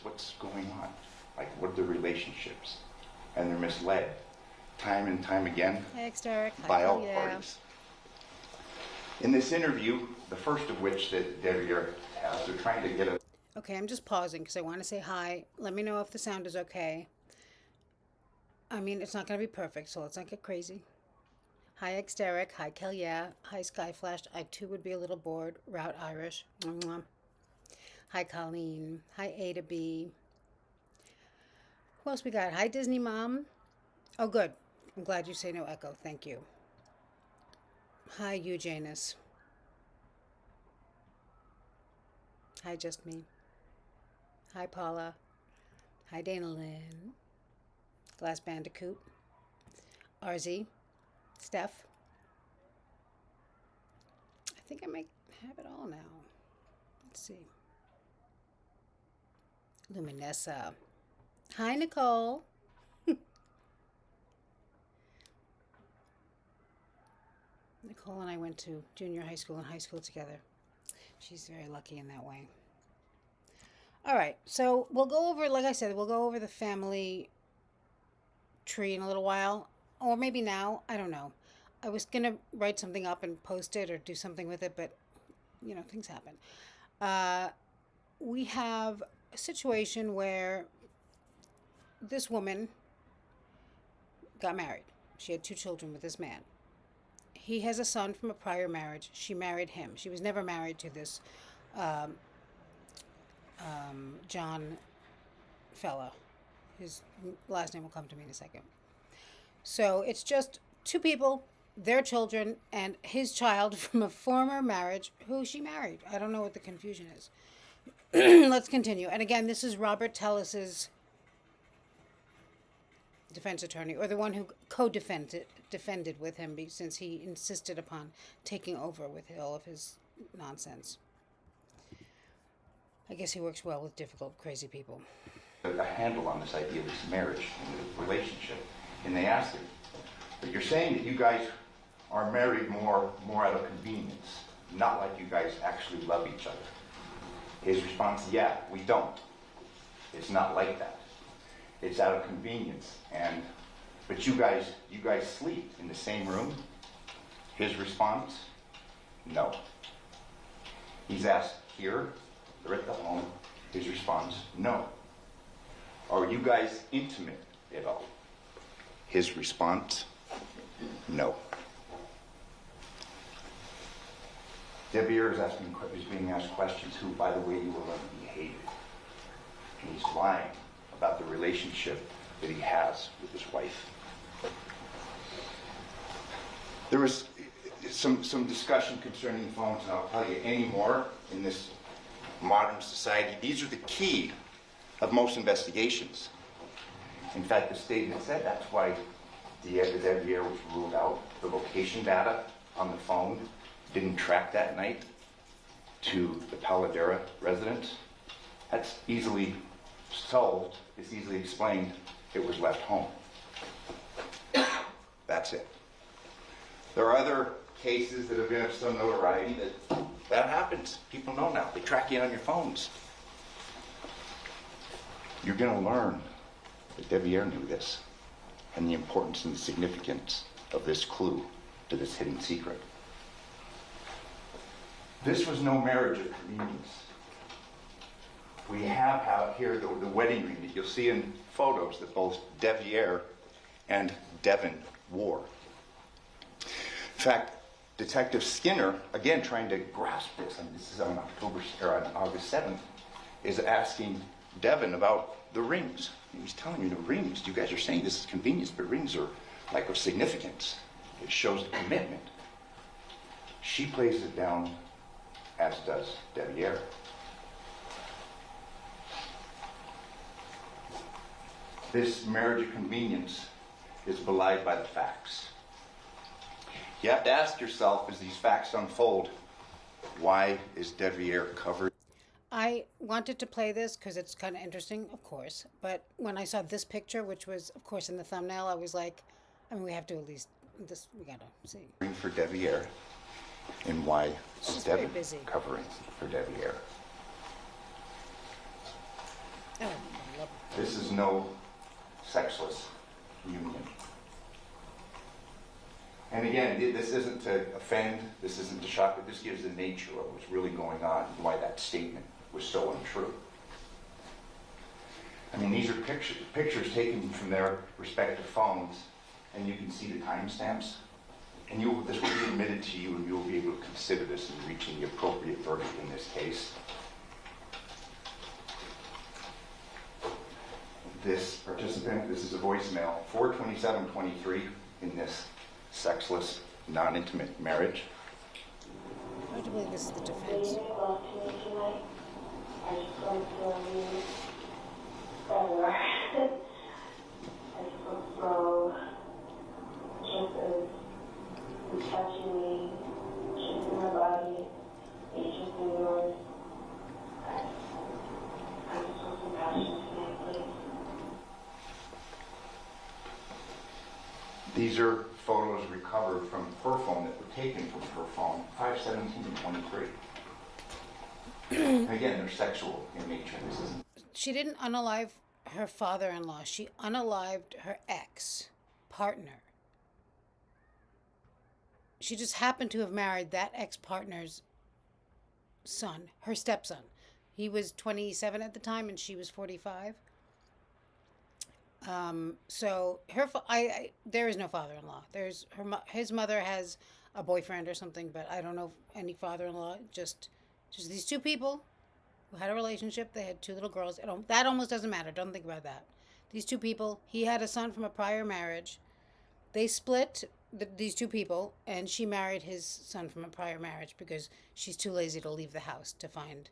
what's going on? Like, what are the relationships? And they're misled time and time again by all parties. In this interview, the first of which that Devyn has, they're trying to get a... Okay, I'm just pausing because I want to say hi. Let me know if the sound is okay. I mean, it's not going to be perfect, so let's not get crazy. Hi, X-Derek. Hi, Kel, yeah. Hi, Skyflashed. I, too, would be a little bored. Route Irish. Mwah. Hi, Colleen. Hi, A to B. Who else we got? Hi, Disney Mom. Oh, good. I'm glad you say no echo. Thank you. Hi, you, Janus. Hi, Just Me. Hi, Paula. Hi, Dana Lynn. Glass Bandicoot. RZ. Steph. I think I might have it all now. Let's see. Luminessa. Hi, Nicole. Nicole and I went to junior high school and high school together. She's very lucky in that way. All right, so we'll go over, like I said, we'll go over the family tree in a little while, or maybe now, I don't know. I was going to write something up and post it or do something with it, but, you know, things happen. We have a situation where this woman got married. She had 2 children with this man. He has a son from a prior marriage. She married him. She was never married to this John fella. His last name will come to me in a second. So it's just 2 people, their children, and his child from a former marriage who she married. I don't know what the confusion is. Let's continue. And again, this is Robert Tellis's defense attorney, or the one who defended with him, since he insisted upon taking over with all of his nonsense. I guess he works well with difficult, crazy people. A handle on this idea of this marriage and the relationship, and they asked him, but you're saying that you guys are married more out of convenience, not like you guys actually love each other. His response, yeah, we don't. It's not like that. It's out of convenience, but you guys sleep in the same room? His response, no. He's asked here, they're at the home. His response, no. Are you guys intimate at all? His response, no. Devyn is being asked questions who, by the way, you will learn he hated. And he's lying about the relationship that he has with his wife. There was some discussion concerning phones, and I'll tell you any more in this modern society. These are the key of most investigations. In fact, the state had said that's why the Devyn was ruled out. The location data on the phone didn't track that night to the Paladera residence. That's easily solved. It's easily explained. It was left home. That's it. There are other cases that have been of some notoriety that happens. People know now. They track you on your phones. You're going to learn that Devyn knew this and the importance and the significance of this clue to this hidden secret. This was no marriage of convenience. We have out here the wedding ring that you'll see in photos that both Devyn and Devyn wore. In fact, Detective Skinner, again trying to grasp this, and this is on August 7th, is asking Devyn about the rings. He's telling you the rings. You guys are saying this is convenience, but rings are like of significance. It shows the commitment. She plays it down, as does Devyn. This marriage of convenience is belied by the facts. You have to ask yourself, as these facts unfold, why is Devyn covered? I wanted to play this because it's kind of interesting, of course. But when I saw this picture, which was, of course, in the thumbnail, I was like, I mean, we have to at least, we got to see. For Devyn, and why is She's very Devyn busy. covering for Devyn? This is no sexless union. And again, this isn't to offend, this isn't to shock, but this gives the nature of what's really going on and why that statement was so untrue. I mean, these are pictures taken from their respective phones, and you can see the timestamps. And this will be admitted to you, and you will be able to consider this in reaching the appropriate verdict in this case. This participant, this is a voicemail, 4/27/23 in this sexless, non-intimate marriage. I do believe this is the defense. I just want to leave everywhere. I just want to go just as you touching me, kissing my body, kissing yours. I just want some passion tonight, please. These are photos recovered from her phone that were taken from her phone, 5/17/23. Again, they're sexual in nature. This isn't. She didn't unalive her father-in-law. She unalived her ex-partner. She just happened to have married that ex-partner's son, her stepson. He was 27 at the time, and she was 45. So there is no father-in-law. His mother has a boyfriend or something, but I don't know any father-in-law. Just these two people who had a relationship. They had two little girls. That almost doesn't matter. Don't think about that. These two people. He had a son from a prior marriage. They split. These two people, and she married his son from a prior marriage because she's too lazy to leave the house to find,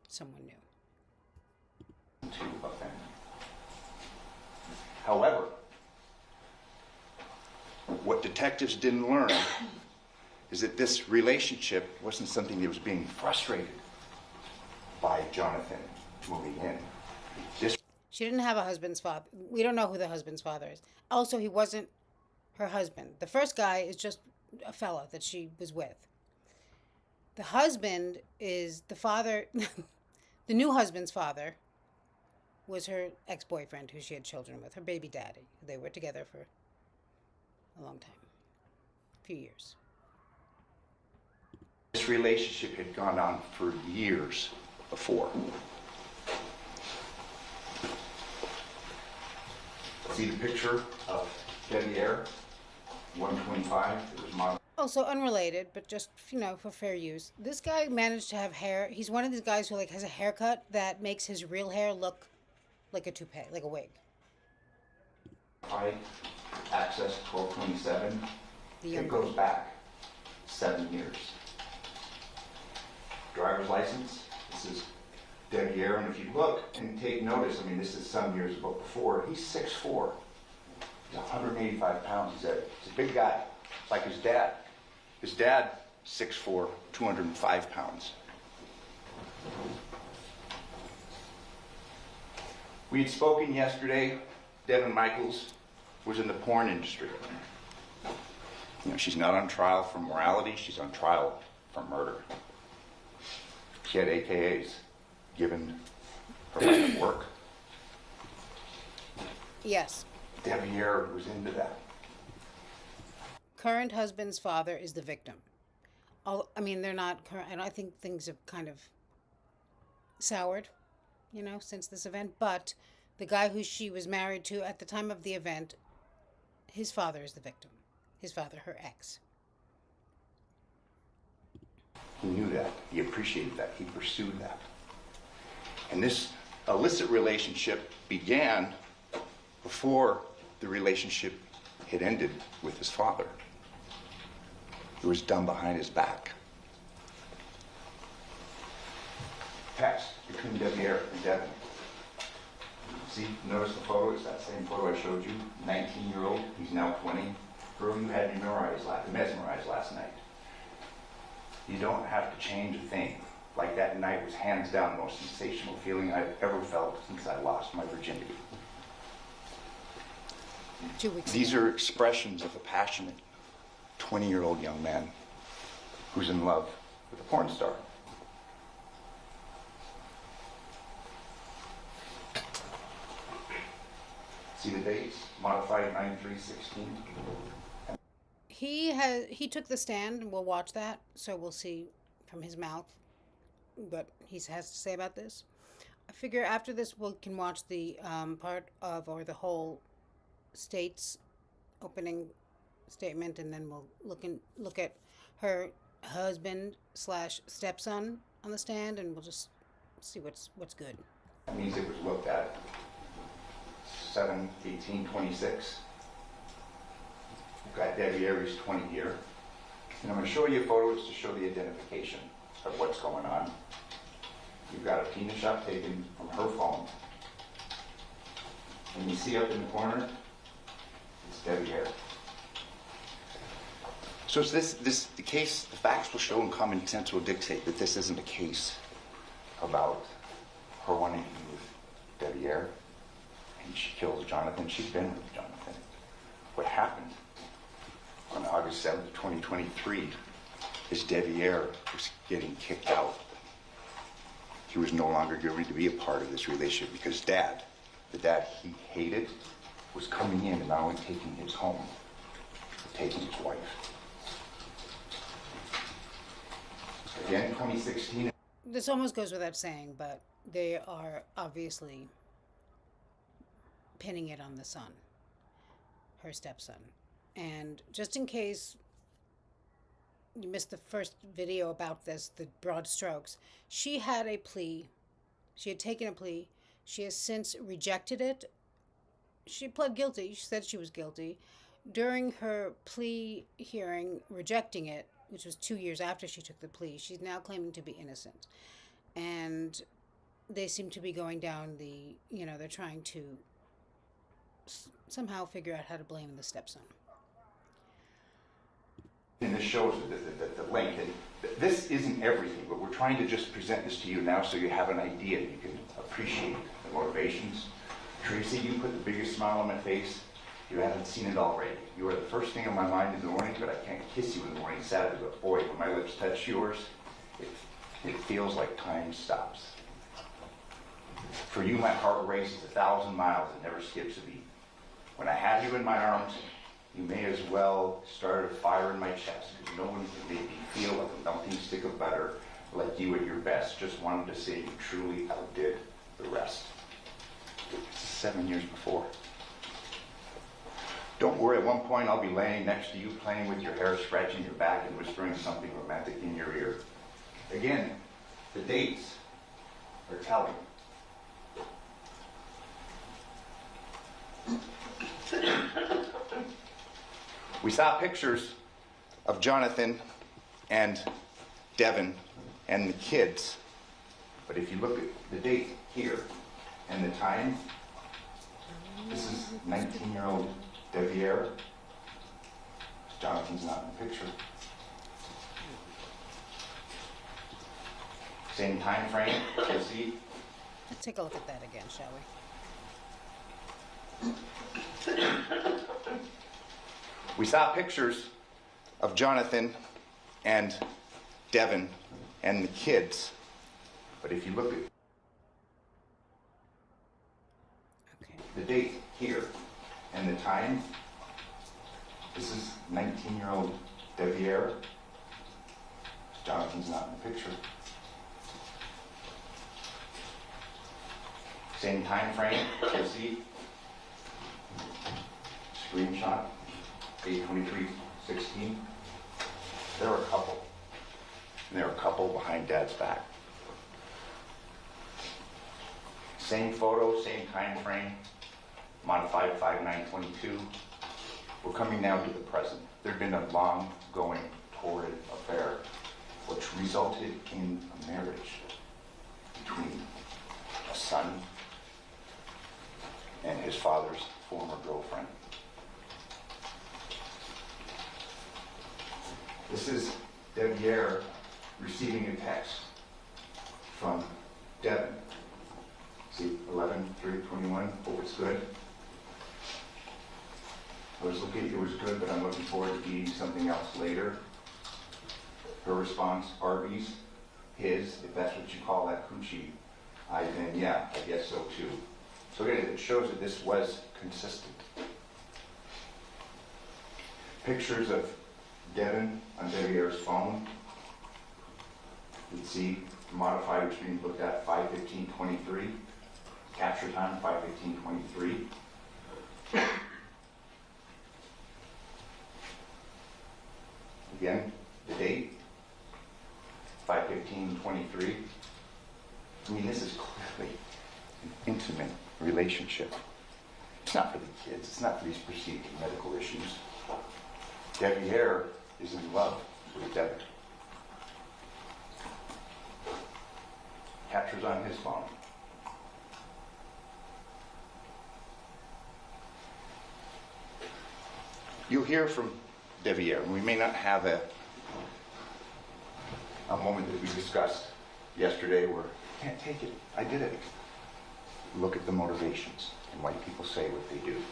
someone new. To offend. However, what detectives didn't learn is that this relationship wasn't something that was being frustrated by Jonathan moving in. She didn't have a husband's father. We don't know who the husband's father is. Also, he wasn't her husband. The first guy is just a fella that she was with. The husband is the father, the new husband's father was her ex-boyfriend who she had children with, her baby daddy. They were together for a long time, a few years. This relationship had gone on for years before. See the picture of Devyn 125? It was modeled. Also unrelated, but just, for fair use. This guy managed to have hair. He's one of these guys who has a haircut that makes his real hair look like a toupee, like a wig. Access 1227. It goes back 7 years. Driver's license. This is Devyn, and if you look and take notice, this is some years before. He's 6'4". He's 185 pounds. He's a big guy. It's like his dad. His dad, 6'4", 205 pounds. We had spoken yesterday. Devyn Michaels was in the porn industry. She's not on trial for morality. She's on trial for murder. She had AKAs given her line of work. Yes. Devyn was into that. Current husband's father is the victim. They're not current. I think things have kind of soured, since this event. But the guy who she was married to at the time of the event, his father is the victim. His father, her ex. He knew that. He appreciated that. He pursued that. And this illicit relationship began before the relationship had ended with his father. It was done behind his back. Text between Devyn and Devyn. See, notice the photo? It's that same photo I showed you. 19-year-old, he's now 20. Girl, you had me mesmerized last night. You don't have to change a thing. Like that night was hands down the most sensational feeling I've ever felt since I lost my virginity. 2 weeks These ago. are expressions of a passionate 20-year-old young man who's in love with a porn star. See the dates? Modified 9/3/16. He took the stand, and we'll watch that, so we'll see from his mouth what he has to say about this. I figure after this we can watch the part of, or the whole state's opening statement, and then we'll look at her husband slash stepson on the stand, and we'll just see what's good. That means it was looked at 7/18/26. We've got Debbie Aries 20 here. And I'm going to show you photos to show the identification of what's going on. You've got a penis shot taken from her phone. And you see up in the corner, it's Debbie Aries. So it's the case, the facts will show and common sense will dictate that this isn't a case about her wanting to be with Debbie Ayer, and she kills Jonathan. She's been with Jonathan. What happened on August 7th, 2023 is Debbie Ayer was getting kicked out. He was no longer going to be a part of this relationship because the dad he hated, was coming in and not only taking his home, but taking his wife. Again, 2016. This almost goes without saying, but they are obviously pinning it on the son, her stepson. And just in case you missed the first video about this, the broad strokes, she had a plea. She had taken a plea. She has since rejected it. She pled guilty. She said she was guilty. During her plea hearing, rejecting it, which was 2 years after she took the plea, she's now claiming to be innocent. And they seem to be going down the, they're trying to somehow figure out how to blame the stepson. And this shows the length. And this isn't everything, but we're trying to just present this to you now so you have an idea. You can appreciate the motivations. Tracy, you put the biggest smile on my face. You haven't seen it already. You are the first thing on my mind in the morning, but I can't kiss you in the morning Saturday. But boy, when my lips touch yours, it feels like time stops. For you, my heart races 1,000 miles and never skips a beat. When I have you in my arms, you may as well start a fire in my chest, because no one can make me feel like a melting stick of butter like you at your best. Just wanted to say you truly outdid the rest. This is 7 years before. Don't worry, at one point I'll be laying next to you, playing with your hair, scratching your back, and whispering something romantic in your ear. Again, the dates are telling. We saw pictures of Jonathan and Devyn and the kids, but if you look at the date here and the time, this is 19-year-old Debbie Ayer. Jonathan's not in the picture. Same time frame, you see? Let's take a look at that again, shall we? We saw pictures of Jonathan and Devyn and the kids, but if you look at the date here and the time, this is 19-year-old Debbie Ayer. Jonathan's not in the picture. Same time frame, you see? Screenshot, 8/23/16. They're a couple. And they're a couple behind Dad's back. Same photo, same time frame, modified 5/9/22. We're coming now to the present. There'd been a long-going, torrid affair, which resulted in a marriage between a son and his father's former girlfriend. This is Debbie Ayer receiving a text from Devyn. See, 11/3/21, hope it's good. I was looking, it was good, but I'm looking forward to eating something else later. Her response, Arby's, his, if that's what you call that coochie, then yeah, I guess so too. So again, it shows that this was consistent. Pictures of Devyn on Devier's phone. You can see modifier being looked at 5/15/23. Capture time 5/15/23. Again, the date 5/15/23. I mean, this is clearly an intimate relationship. It's not for the kids. It's not for these perceived medical issues. Devier is in love with Devyn. Captures on his phone. You'll hear from Devier, and we may not have a moment that we discussed yesterday where, I can't take it, I did it. Look at the motivations and why people say what they do.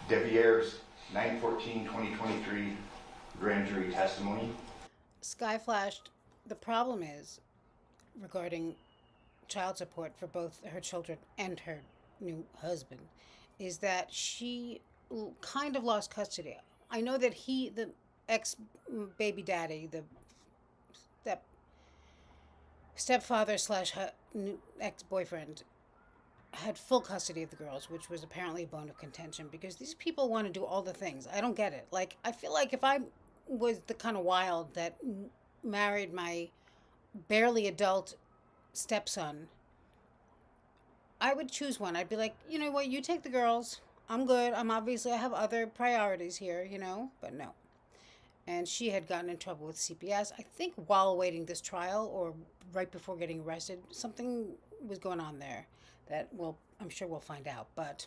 Devier's 9/14/2023 grand jury testimony. Sky flashed. The problem is, regarding child support for both her children and her new husband, is that she kind of lost custody. I know that he, the ex-baby daddy, the stepfather slash ex-boyfriend, had full custody of the girls, which was apparently a bone of contention because these people want to do all the things. I don't get it. Like, I feel like if I was the kind of wild that married my barely adult stepson, I would choose one. I'd be like, you know what, you take the girls. I'm good. I have other priorities here, but no. And she had gotten in trouble with CPS, I think while awaiting this trial or right before getting arrested. Something was going on there that I'm sure we'll find out. But,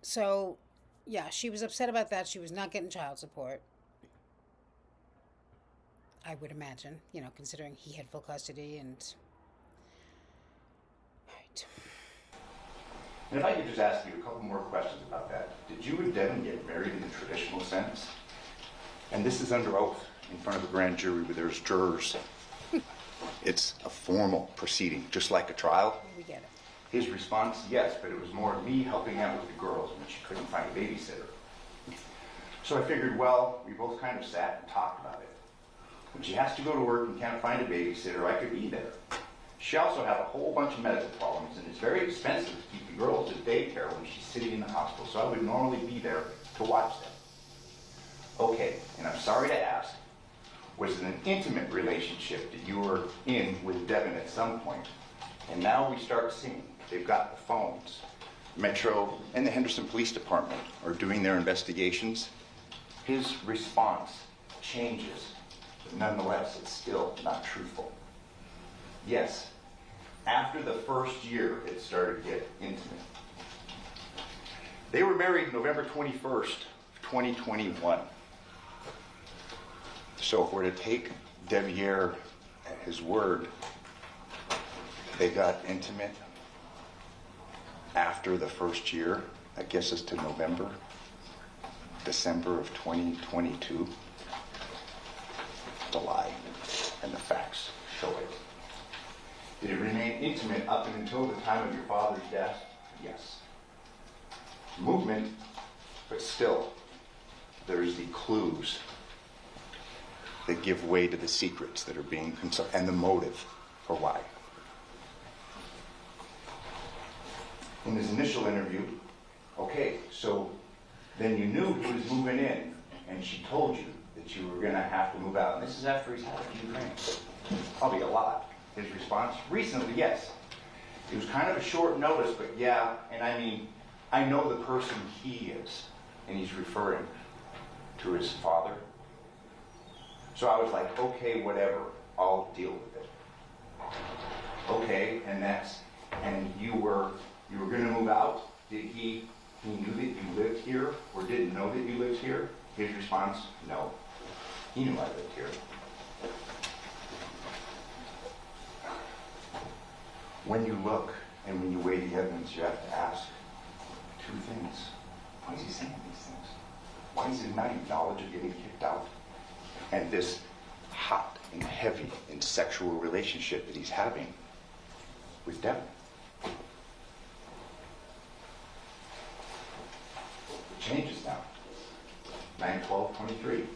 so, yeah, she was upset about that. She was not getting child support, I would imagine, considering he had full custody and... Right. And if I could just ask you a couple more questions about that. Did you and Devyn get married in the traditional sense? And this is under oath in front of a grand jury where there's jurors. It's a formal proceeding, just like a trial. We get it. His response, yes, but it was more me helping out with the girls when she couldn't find a babysitter. So I figured, well, we both kind of sat and talked about it. When she has to go to work and can't find a babysitter, I could be there. She also had a whole bunch of medical problems, and it's very expensive to keep the girls at daycare when she's sitting in the hospital, so I would normally be there to watch them. Okay, and I'm sorry to ask, was it an intimate relationship that you were in with Devyn at some point? And now we start seeing, they've got the phones. Metro and the Henderson Police Department are doing their investigations. His response changes, but nonetheless, it's still not truthful. Yes, after the first year, it started to get intimate. They were married November 21st, 2021. So if we're to take Devier at his word, they got intimate after the first year. That gets us to December of 2022. The lie, and the facts show it. Did it remain intimate up until the time of your father's death? Yes. Movement, but still, there is the clues that give way to the secrets that are being concealed, and the motive for why. In his initial interview, okay, so then you knew he was moving in, and she told you that you were going to have to move out. And this is after he's had a few drinks. Probably a lot. His response, recently, yes. It was kind of a short notice, but yeah, and I mean, I know the person he is, and he's referring to his father. So I was like, okay, whatever, I'll deal with it. Okay, and you were going to move out? Did he knew that you lived here, or didn't know that you lived here? His response, no. He knew I lived here. When you look and when you weigh the evidence, you have to ask two things. Why is he saying these things? Why is he not in knowledge of getting kicked out? And this hot and heavy and sexual relationship that he's having with Devyn. changes now. 9/12/23.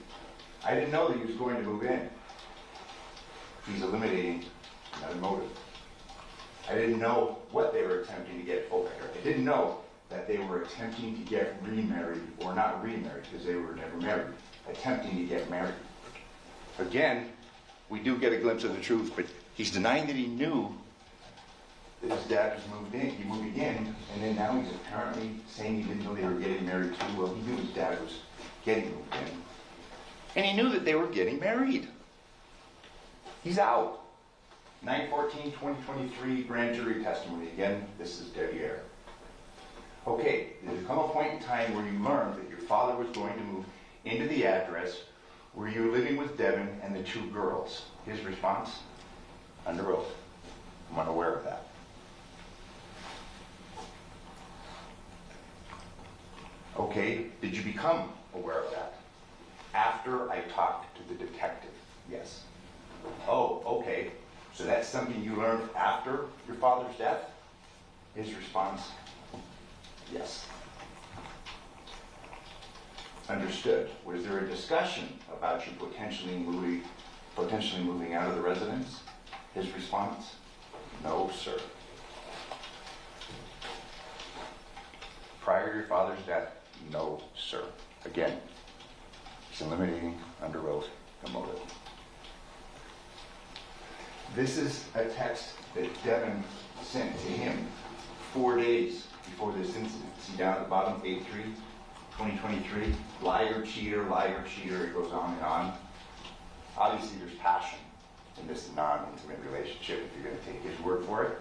I didn't know that he was going to move in. He's eliminating another motive. I didn't know what they were attempting to get. I didn't know that they were attempting to get remarried, or not remarried, because they were never married, attempting to get married. Again, we do get a glimpse of the truth, but he's denying that he knew that his dad was moving in, and then now he's apparently saying he didn't know they were getting married too. Well, he knew his dad was getting moved in. And he knew that they were getting married. He's out. 9/14/2023, grand jury testimony. Again, this is Devyn. Okay, there come a point in time where you learned that your father was going to move into the address where you were living with Devyn and the two girls. His response? Under oath. I'm unaware of that. Okay, did you become aware of that? After I talked to the detective? Yes. Oh, okay. So that's something you learned after your father's death? His response? Yes. Understood. Was there a discussion about you potentially moving out of the residence? His response? No, sir. Prior to your father's death? No, sir. Again, he's eliminating under oath the motive. This is a text that Devyn sent to him 4 days before this incident. See down at the bottom, 8/3/2023. Liar, cheater, it goes on and on. Obviously there's passion in this non-intimate relationship if you're going to take his word for it.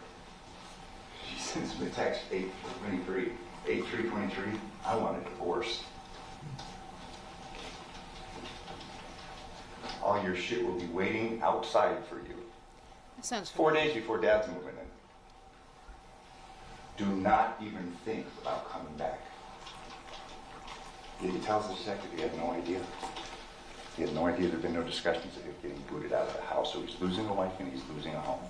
She sends him a text, 8/3/23, I want a divorce. All your shit will be waiting outside for you. That sounds 4 days before Dad's moving in. Do not even think about coming back. He tells the detective he had no idea. He had no idea there'd been no discussions of him getting booted out of the house. So he's losing a wife and he's losing a home.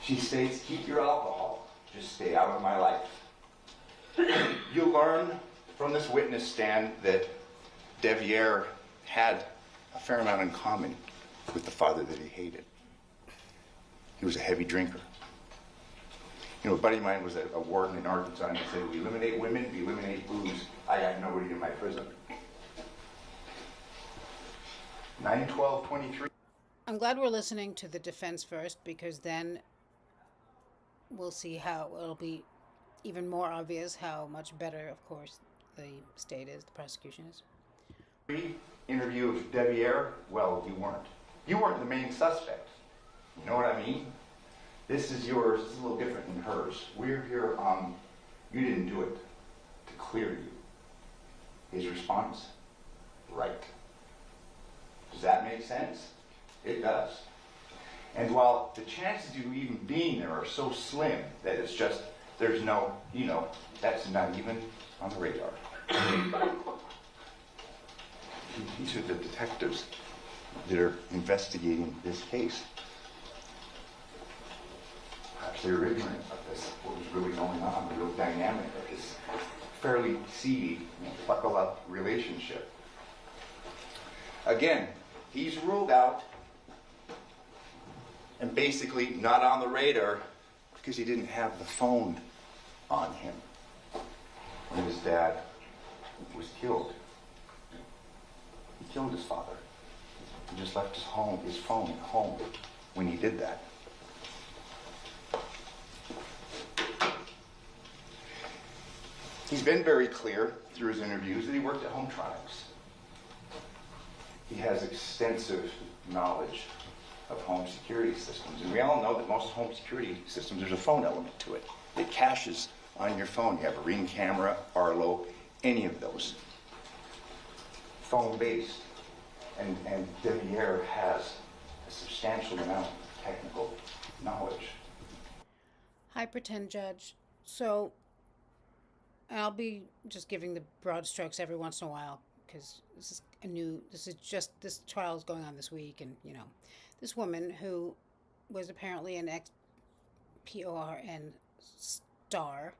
She states, keep your alcohol. Just stay out of my life. You learn from this witness stand that Devyn had a fair amount in common with the father that he hated. He was a heavy drinker. You know, a buddy of mine was a warden in Arkansas, and he said, we eliminate women, we eliminate booze. I got nobody in my prison. 9/12/23. I'm glad we're listening to the defense first, because then we'll see how it'll be even more obvious how much better, of course, the state is, the prosecution is. Interview of Devyn, well, you weren't. You weren't the main suspect. You know what I mean? This is yours. It's a little different than hers. We're here, you didn't do it to clear you. His response? Right. Does that make sense? It does. And while the chances of you even being there are so slim that it's just, there's no, that's not even on the radar. These are the detectives that are investigating this case. Perhaps they were ignorant of this, what was really going on, the real dynamic of this fairly seedy, buckle-up relationship. Again, he's ruled out and basically not on the radar because he didn't have the phone on him when his dad was killed. He killed his father. He just left his phone at home when he did that. He's been very clear through his interviews that he worked at Hometronics. He has extensive knowledge of home security systems. And we all know that most home security systems, there's a phone element to it. It caches on your phone. You have a Ring camera, Arlo, any of those. Phone-based. And Devyn has a substantial amount of technical knowledge. Hi, pretend judge. So, I'll be just giving the broad strokes every once in a while, because this trial is going on this week, and, this woman who was apparently an ex-PORN star,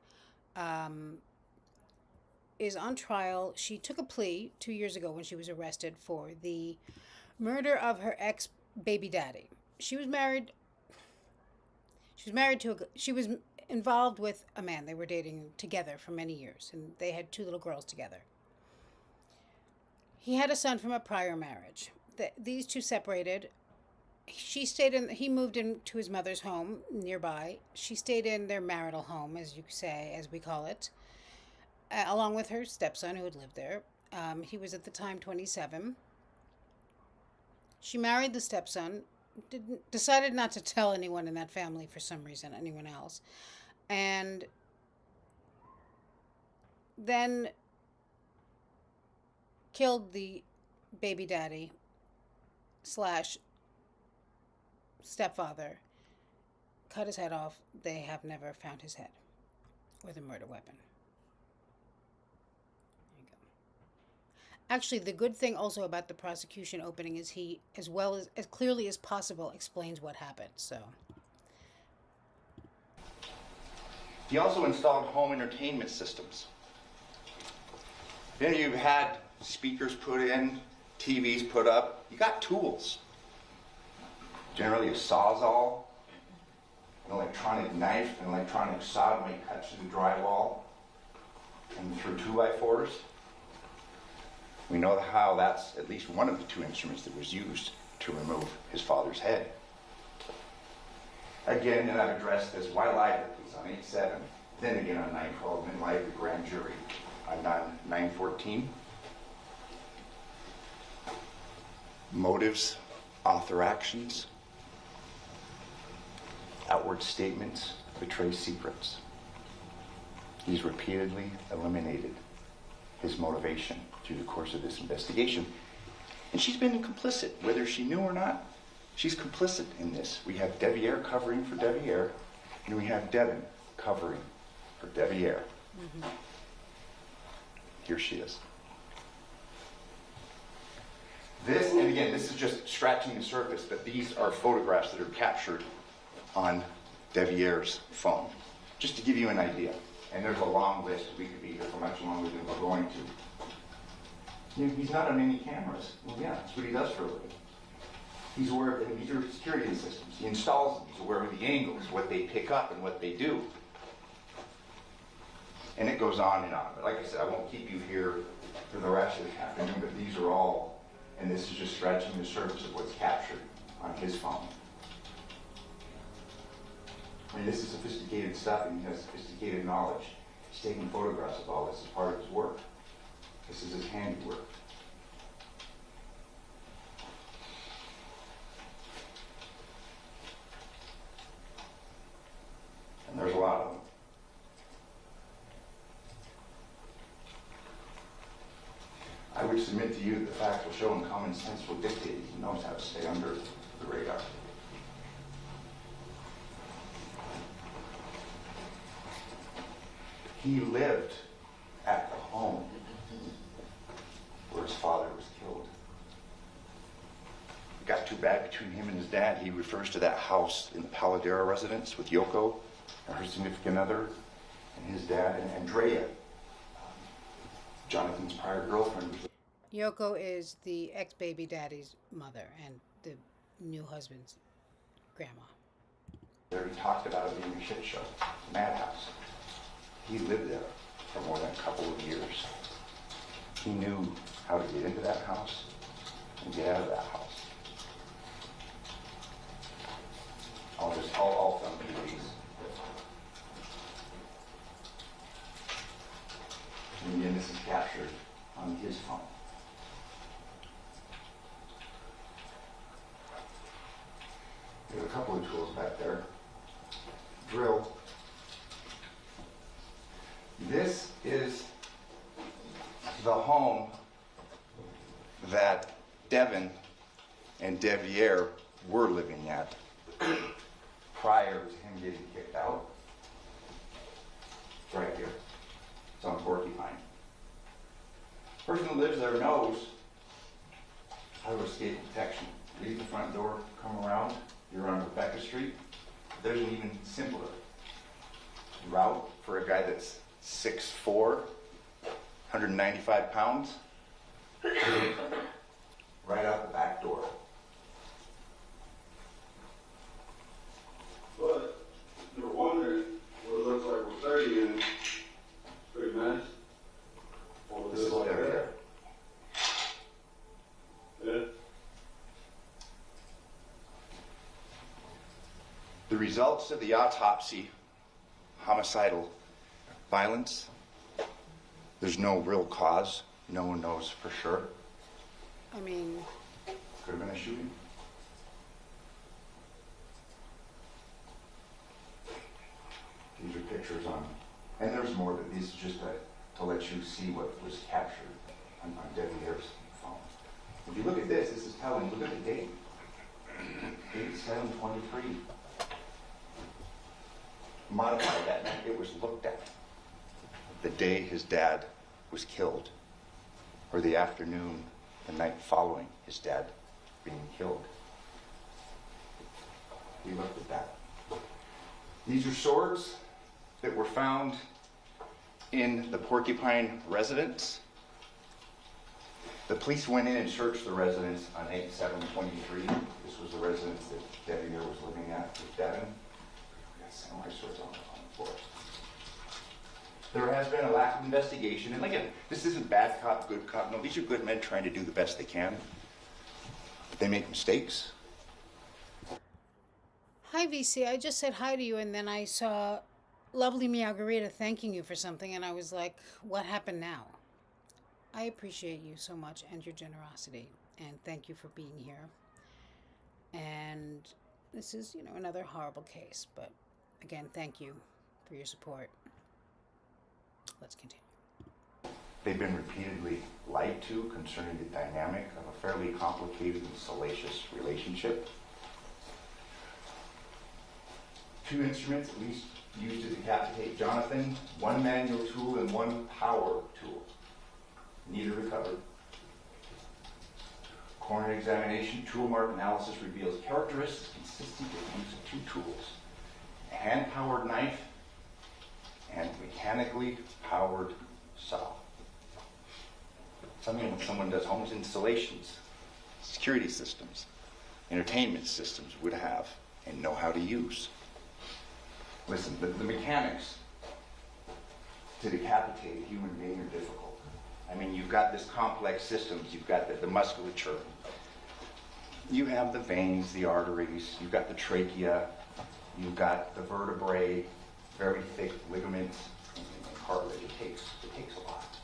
is on trial. She took a plea 2 years ago when she was arrested for the murder of her ex baby daddy. She was married. She was involved with a man. They were dating together for many years, and they had 2 little girls together. He had a son from a prior marriage. These two separated. He moved into his mother's home nearby. She stayed in their marital home, as you say, as we call it, along with her stepson who had lived there. He was at the time 27. She married the stepson, decided not to tell anyone in that family for some reason, anyone else, and then killed the baby daddy slash stepfather, cut his head off. They have never found his head or the murder weapon. There you go. Actually, the good thing also about the prosecution opening is he, as well as clearly as possible, explains what happened. So He also installed home entertainment systems. Then you've had speakers put in, TVs put up. You got tools. Generally a sawzall, an electronic knife, an electronic saw when it cuts through the drywall and through 2x4s. We know how that's at least one of the 2 instruments that was used to remove his father's head. Again, and I've addressed this, why lie to the police on 8/7, then again on 9/12, then lie to the grand jury on 9/14. Motives, author actions, outward statements betray secrets. He's repeatedly eliminated his motivation through the course of this investigation. And she's been complicit, whether she knew or not. She's complicit in this. We have Devier covering for Devier, and we have Devyn covering for Devier. Mm-hmm. Here she is. This, and again, this is just scratching the surface, but these are photographs that are captured on Devier's phone, just to give you an idea. And there's a long list. We could be here for much longer than we're going to. You know, he's not on any cameras. Well, yeah, that's what he does for a living. He's aware of, these are security systems. He installs them. He's aware of the angles, what they pick up and what they do. And it goes on and on. But like I said, I won't keep you here for the rest of the afternoon, but these are all, and this is just scratching the surface of what's captured on his phone. I mean, this is sophisticated stuff, and he has sophisticated knowledge. He's taking photographs of all this as part of his work. This is his handiwork. And there's a lot of them. I would submit to you that the facts will show and common sense will dictate he knows how to stay under the radar. He lived at the home where his father was killed. It got too bad between him and his dad. He refers to that house in the Paladera residence with Yoko and her significant other and his dad and Andrea, Jonathan's prior girlfriend. Yoko is the ex-baby daddy's mother and the new husband's grandma. There he talked about it being a shit show, a madhouse. He lived there for more than a couple of years. He knew how to get into that house and get out of that house. I'll thumb through these. And again, this is captured on his phone. There's a couple of tools back there. Drill. This is the home that Devyn and Devier were living at prior to him getting kicked out. It's right here. It's on Porcupine. The person who lives there knows how to escape detection. Leave the front door, come around, you're on Rebecca Street. There's an even simpler route for a guy that's 6'4", 195 pounds. Right out the back door. But you're wondering what it looks like with 30 and it's pretty nice. Or This is like Devyn. that. Yeah. The results of the autopsy, homicidal violence, there's no real cause. No one knows for sure. I mean, Could have been a shooting. These are pictures on, and there's more, but these are just to let you see what was captured on Devyn Michaels' phone. If you look at this is telling. Look at the date. 8/7/23. Modify that, meant it was looked at. The day his dad was killed, or the afternoon, the night following his dad being killed. We looked at that. These are swords that were found in the Porcupine residence. The police went in and searched the residence on 8/7/23. This was the residence that Devyn was living at with Devyn. We got samurai swords on the floor. There has been a lack of investigation, and again, this isn't bad cop, good cop. No, these are good men trying to do the best they can. But they make mistakes. hi VC, I just said hi to you, and then I saw lovely Margarita thanking you for something, and I was like, what happened now? I appreciate you so much and your generosity, and thank you for being here. And this is, another horrible case, but again, thank you for your support. Let's continue. They've been repeatedly lied to concerning the dynamic of a fairly complicated and salacious relationship. 2 instruments at least used to decapitate Jonathan, 1 manual tool and 1 power tool. Neither recovered. Coroner examination, tool mark analysis reveals characteristics consistent with the use of 2 tools. A hand-powered knife and mechanically powered saw. Something when someone does home installations, security systems, entertainment systems would have and know how to use. Listen, the mechanics to decapitate a human being are difficult. I mean, you've got this complex systems, you've got the musculature, you have the veins, the arteries, you've got the trachea, you've got the vertebrae, very thick ligaments, and cartilage. It takes a lot.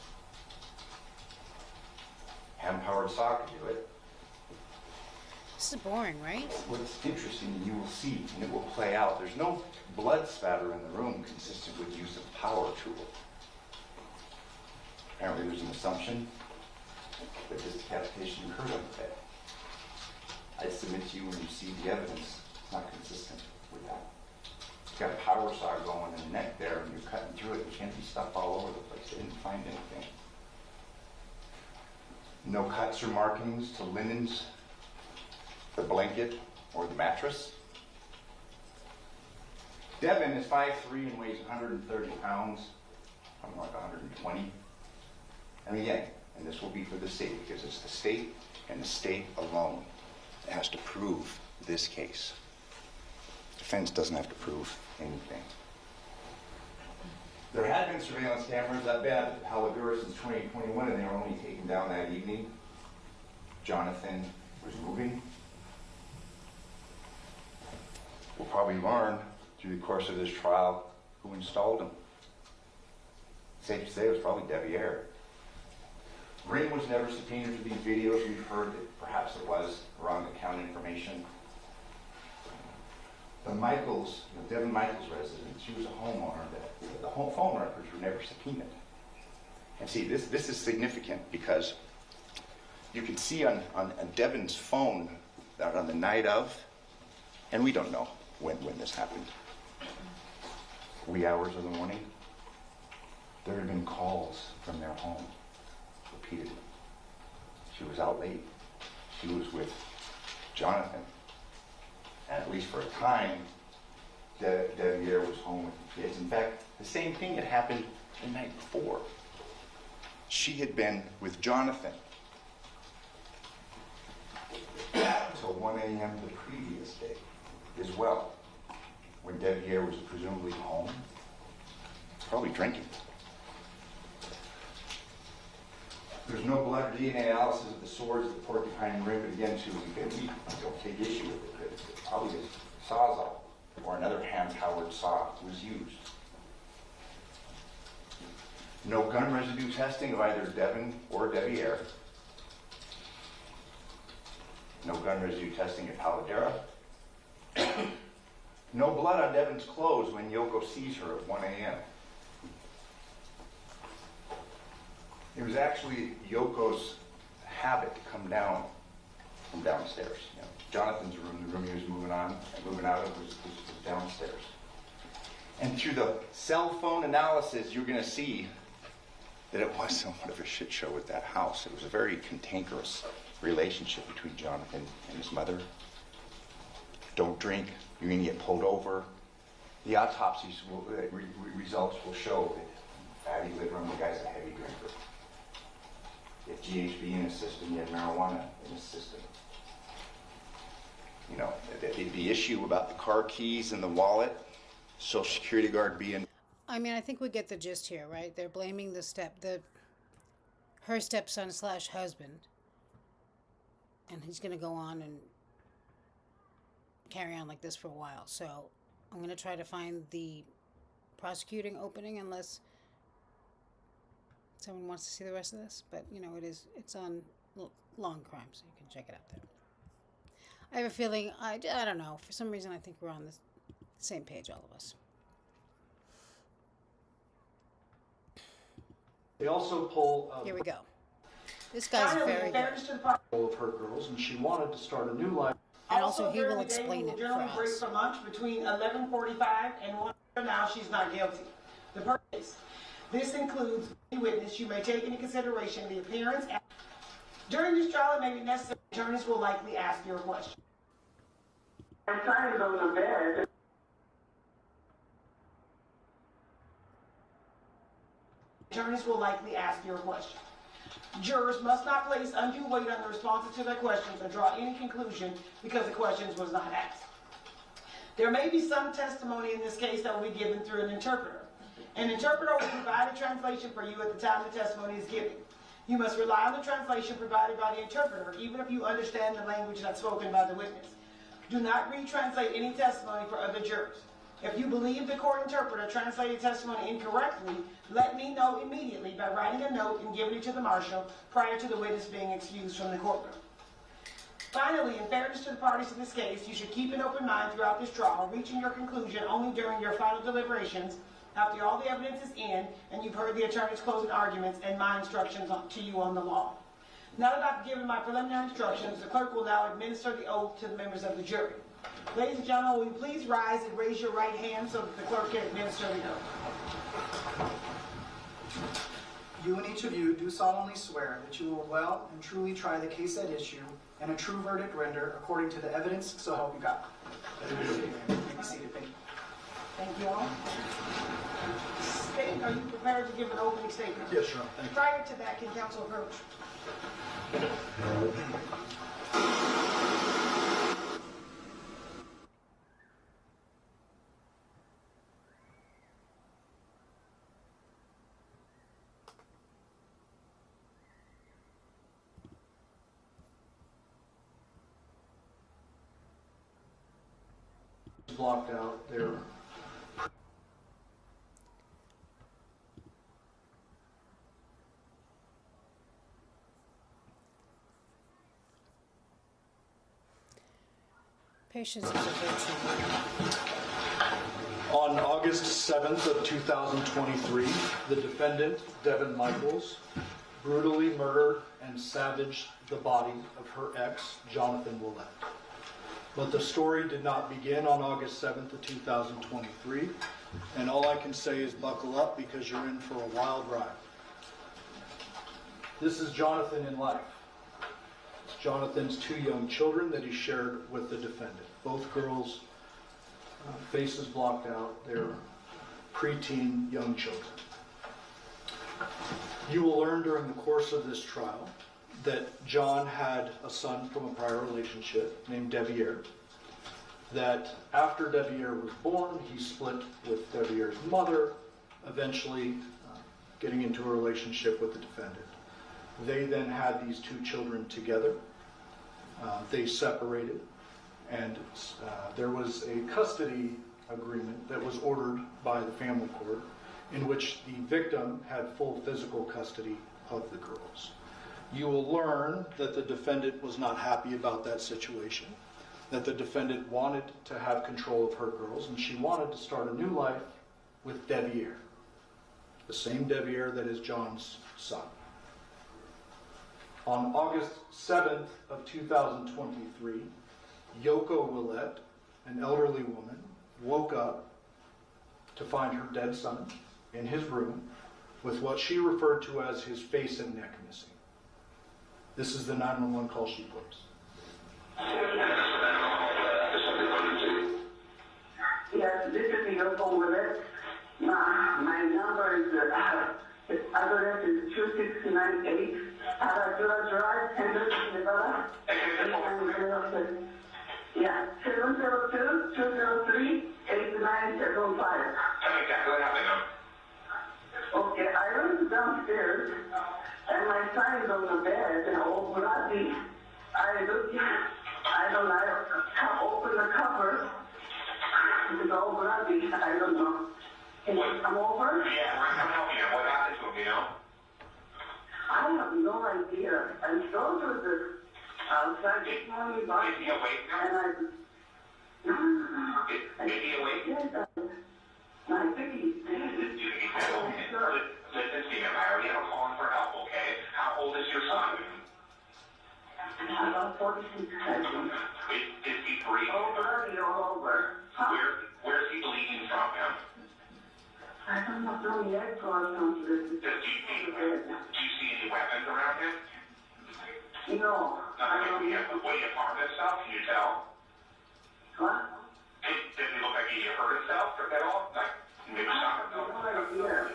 Hand-powered saw can do it. This is boring, right? What's interesting, and you will see, and it will play out, there's no blood spatter in the room consistent with use of power tool. Apparently there's an assumption that this decapitation occurred on the bed. I submit to you when you see the evidence, it's not consistent with that. You've got a power saw going in the neck there, and you're cutting through it, there's going to be stuff all over the place. They didn't find anything. No cuts or markings to linens, the blanket, or the mattress. Devyn is 5'3" and weighs 130 pounds, something like 120. And again, and this will be for the state, because it's the state and the state alone that has to prove this case. Defense doesn't have to prove anything. There had been surveillance cameras that been at Palagura since 2021, and they were only taken down that evening. Jonathan was moving. We'll probably learn through the course of this trial who installed them. Safe to say it was probably Devyn. Ring was never subpoenaed for these videos. We've heard that perhaps it was around account information. The Michaels, the Devyn Michaels residence, she was a homeowner. The home phone records were never subpoenaed. And see, this is significant because you can see on Devyn's phone that on the night of, and we don't know when this happened, wee hours of the morning, there had been calls from their home repeatedly. She was out late. She was with Jonathan. And at least for a time, Devyn was home with the kids. In fact, the same thing had happened the night before. she had been with Jonathan till 1 a.m. the previous day as well, when Devyn was presumably home, probably drinking. There's no blood or DNA analysis of the swords, the porcupine rib, and again, Susan, we don't take issue with it, but probably a sawzall or another hand-powered saw was used. No gun residue testing of either Devyn or Devyn. No gun residue testing at Paladera. No blood on Devyn's clothes when Yoko sees her at 1 a.m. It was actually Yoko's habit to come down from downstairs. You know, Jonathan's room, the room he was moving out of, was downstairs. And through the cell phone analysis, you're going to see that it was somewhat of a shit show at that house. It was a very cantankerous relationship between Jonathan and his mother. Don't drink, you're going to get pulled over. The autopsies results will show that fatty liver and the guy's a heavy drinker. He had GHB in his system, he had marijuana in his system. You know, the issue about the car keys and the wallet, Social Security guard being... I mean, I think we get the gist here, right? They're blaming her stepson / husband, and he's going to go on and carry on like this for a while. So I'm going to try to find the prosecuting opening unless someone wants to see the rest of this. But, you know, it's on Long Crime, so you can check it out there. I have a feeling, I don't know, for some reason I think we're on the same page, all of us. They also pull Here we go. This guy's very good. of her girls, and she wanted to start a new life. And also, he will during the day, explain we it for generally break us. for lunch between 11:45 and 1. Now she's not guilty. The purpose. This includes any witness you may take into consideration the appearance. During this trial, it may be necessary. Attorneys will likely ask your question. I'm trying to go to bed. Attorneys will likely ask your question. Jurors must not place undue weight on the responses to their questions or draw any conclusion because the questions was not asked. There may be some testimony in this case that will be given through an interpreter. An interpreter will provide a translation for you at the time the testimony is given. You must rely on the translation provided by the interpreter, even if you understand the language that's spoken by the witness. Do not retranslate any testimony for other jurors. If you believe the court interpreter translated testimony incorrectly, let me know immediately by writing a note and giving it to the marshal prior to the witness being excused from the courtroom. Finally, in fairness to the parties in this case, you should keep an open mind throughout this trial, reaching your conclusion only during your final deliberations after all the evidence is in and you've heard the attorney's closing arguments and my instructions to you on the law. Now that I've given my preliminary instructions, the clerk will now administer the oath to the members of the jury. Ladies and gentlemen, will you please rise and raise your right hand so that the clerk can administer the oath. You and each of you do solemnly swear that you will well and truly try the case at issue and a true verdict render according to the evidence, so help you God. You may be seated. Thank you. Thank you all. State, are you prepared to give an opening statement? Yes, Your Honor. Thank you. Prior to that, can counsel approach? Blocked out there. Patience is a virtue. On August 7th of 2023, the defendant, Devyn Michaels, brutally murdered and savaged the body of her ex, Jonathan Willett. But the story did not begin on August 7th of 2023, and all I can say is buckle up because you're in for a wild ride. This is Jonathan in life. It's Jonathan's 2 young children that he shared with the defendant. Both girls, faces blocked out, they're preteen young children. You will learn during the course of this trial that John had a son from a prior relationship named Devyn, that after Devyn was born, he split with Devyn's mother, eventually getting into a relationship with the defendant. They then had these two children together. They separated, and there was a custody agreement that was ordered by the family court in which the victim had full physical custody of the girls. You will learn that the defendant was not happy about that situation, that the defendant wanted to have control of her girls, and she wanted to start a new life with Devyn, the same Devyn that is John's son. On August 7th of 2023, Yoko Willett, an elderly woman, woke up to find her dead son in his room with what she referred to as his face and neck missing. This is the 911 call she plays. Yes, this is Yoko Willett. My number is address is 2698 Aradura Drive, Henderson, Nevada. Yeah, 702-203-8975. Okay, I went downstairs and my son is on the bed and all bloody. I don't know, I open the cover. It's all bloody, I don't know. Can you come over? Yeah, we're going to help you. What happened to him, you know? I have no idea. And so was the outside this morning, but Is he awake now? and Is he awake? yes, I think he's dead. Sure. Listen to me, I already have a calling for help, okay? How old is your son? About 46 seconds. Is he breathing? Oh, bloody all over. Huh? Where is he bleeding from him? I don't know, some leg or something. Do you see any weapons around him? No, I don't know. Will he harm himself? Can you tell? What? Did he look like he hurt himself at all? Like, maybe shot himself? No idea.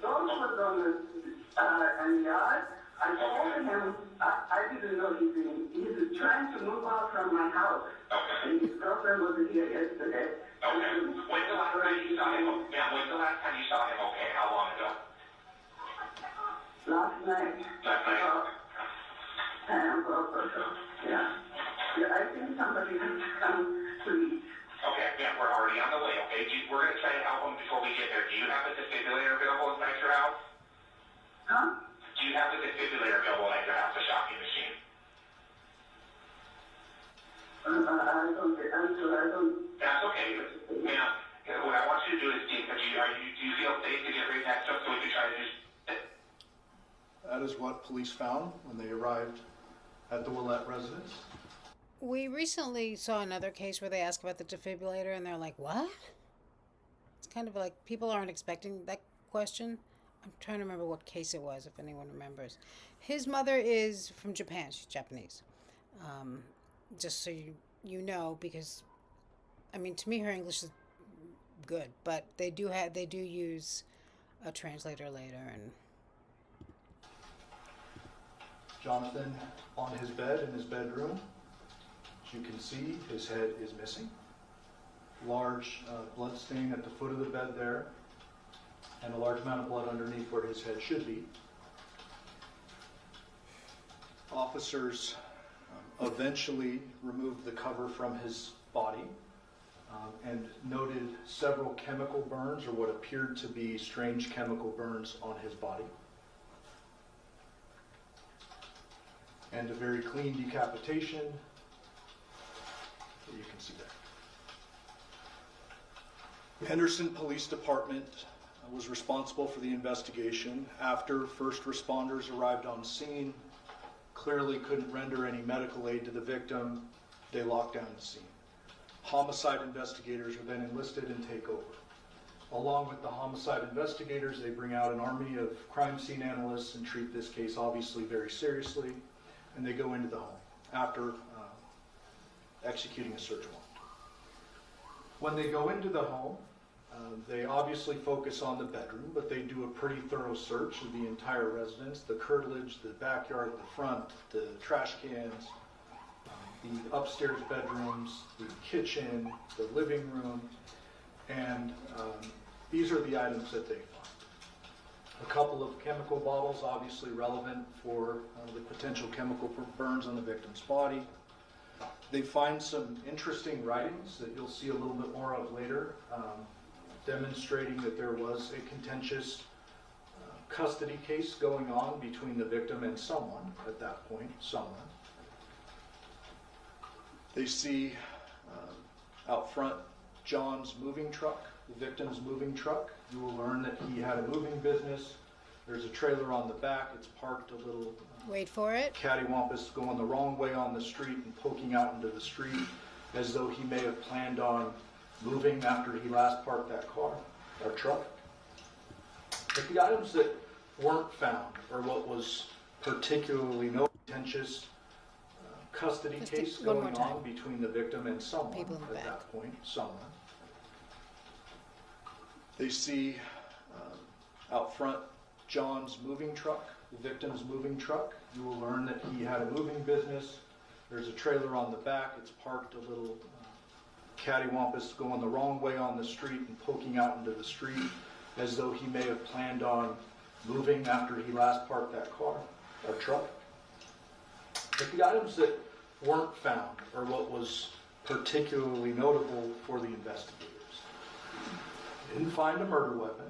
Those was on the yard. I told him, I didn't know he was trying to move out from my house. Okay. And his girlfriend was here yesterday. Okay. When's the last time you saw him? Yeah, when's the last time you saw him okay? How long ago? Last night. Last night? Yeah. Yeah, I think somebody has come to eat. Okay, yeah, we're already on the way, okay? We're going to try to help him before we get there. Do you have a defibrillator available inside your house? Huh? Do you have a defibrillator available at your house, a shocking machine? I don't. That's okay. Now, what I want you to do is see, do you feel safe to get right next to him so we can try to just... That is what police found when they arrived at the Willett residence. We recently saw another case where they ask about the defibrillator and they're like, what? It's kind of like people aren't expecting that question. I'm trying to remember what case it was, if anyone remembers. His mother is from Japan. She's Japanese. Just so you know, because, I mean, to me, her English is good, but they do use a translator later. And Jonathan on his bed in his bedroom. As you can see, his head is missing. Large blood stain at the foot of the bed there, and a large amount of blood underneath where his head should be. Officers eventually removed the cover from his body and noted several chemical burns, or what appeared to be strange chemical burns on his body. And a very clean decapitation that you can see there. Henderson Police Department was responsible for the investigation. After first responders arrived on scene, clearly couldn't render any medical aid to the victim, they locked down the scene. Homicide investigators are then enlisted and take over. Along with the homicide investigators, they bring out an army of crime scene analysts and treat this case obviously very seriously, and they go into the home after executing a search warrant. When they go into the home, They obviously focus on the bedroom, but they do a pretty thorough search of the entire residence, the curtilage, the backyard, the front, the trash cans, the upstairs bedrooms, the kitchen, the living room, and these are the items that they find. A couple of chemical bottles, obviously relevant for the potential chemical burns on the victim's body. They find some interesting writings that you'll see a little bit more of later, demonstrating that there was a contentious custody case going on between the victim and someone at that point, someone. They see out front John's moving truck, the victim's moving truck. You will learn that he had a moving business. There's a trailer on the back. It's parked a little Wait for it. cattywampus, going the wrong way on the street and poking out into the street as though he may have planned on moving after he last parked that car or truck. But the items that weren't found, or what was particularly no contentious custody Just case one more going time. on between the victim and someone People in the at back. that point, someone. They see out front John's moving truck, the victim's moving truck. You will learn that he had a moving business. There's a trailer on the back. It's parked a little cattywampus, going the wrong way on the street and poking out into the street as though he may have planned on moving after he last parked that car or truck. But the items that weren't found are what was particularly notable for the investigators. They didn't find a murder weapon.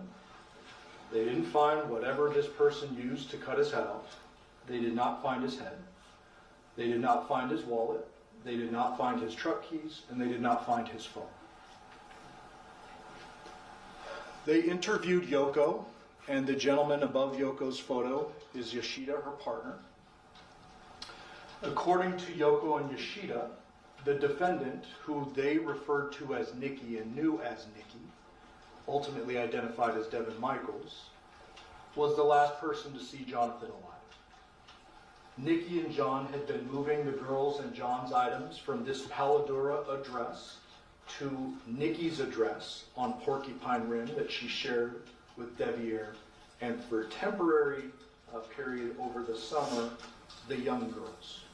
They didn't find whatever this person used to cut his head off. They did not find his head. They did not find his wallet. They did not find his truck keys, and they did not find his phone. They interviewed Yoko, and the gentleman above Yoko's photo is Yoshida, her partner. According to Yoko and Yoshida, the defendant, who they referred to as Nikki and knew as Nikki, ultimately identified as Devyn Michaels, was the last person to see Jonathan alive. Nikki and John had been moving the girls and John's items from this Paladura address to Nikki's address on Porcupine Rim that she shared with Devyn, and for a temporary period over the summer, the young girls.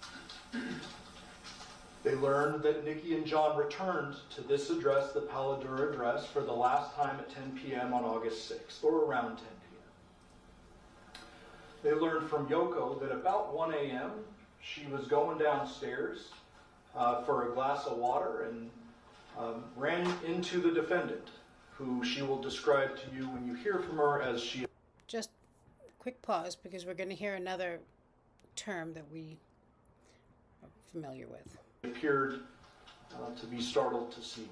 They learned that Nikki and John returned to this address, the Paladura address, for the last time at 10 p.m. on August 6th, or around 10 p.m. They learned from Yoko that about 1 a.m. she was going downstairs for a glass of water and ran into the defendant, who she will describe to you when you hear from her as she... Just quick pause because we're going to hear another term that we are familiar with. appeared to be startled to see me.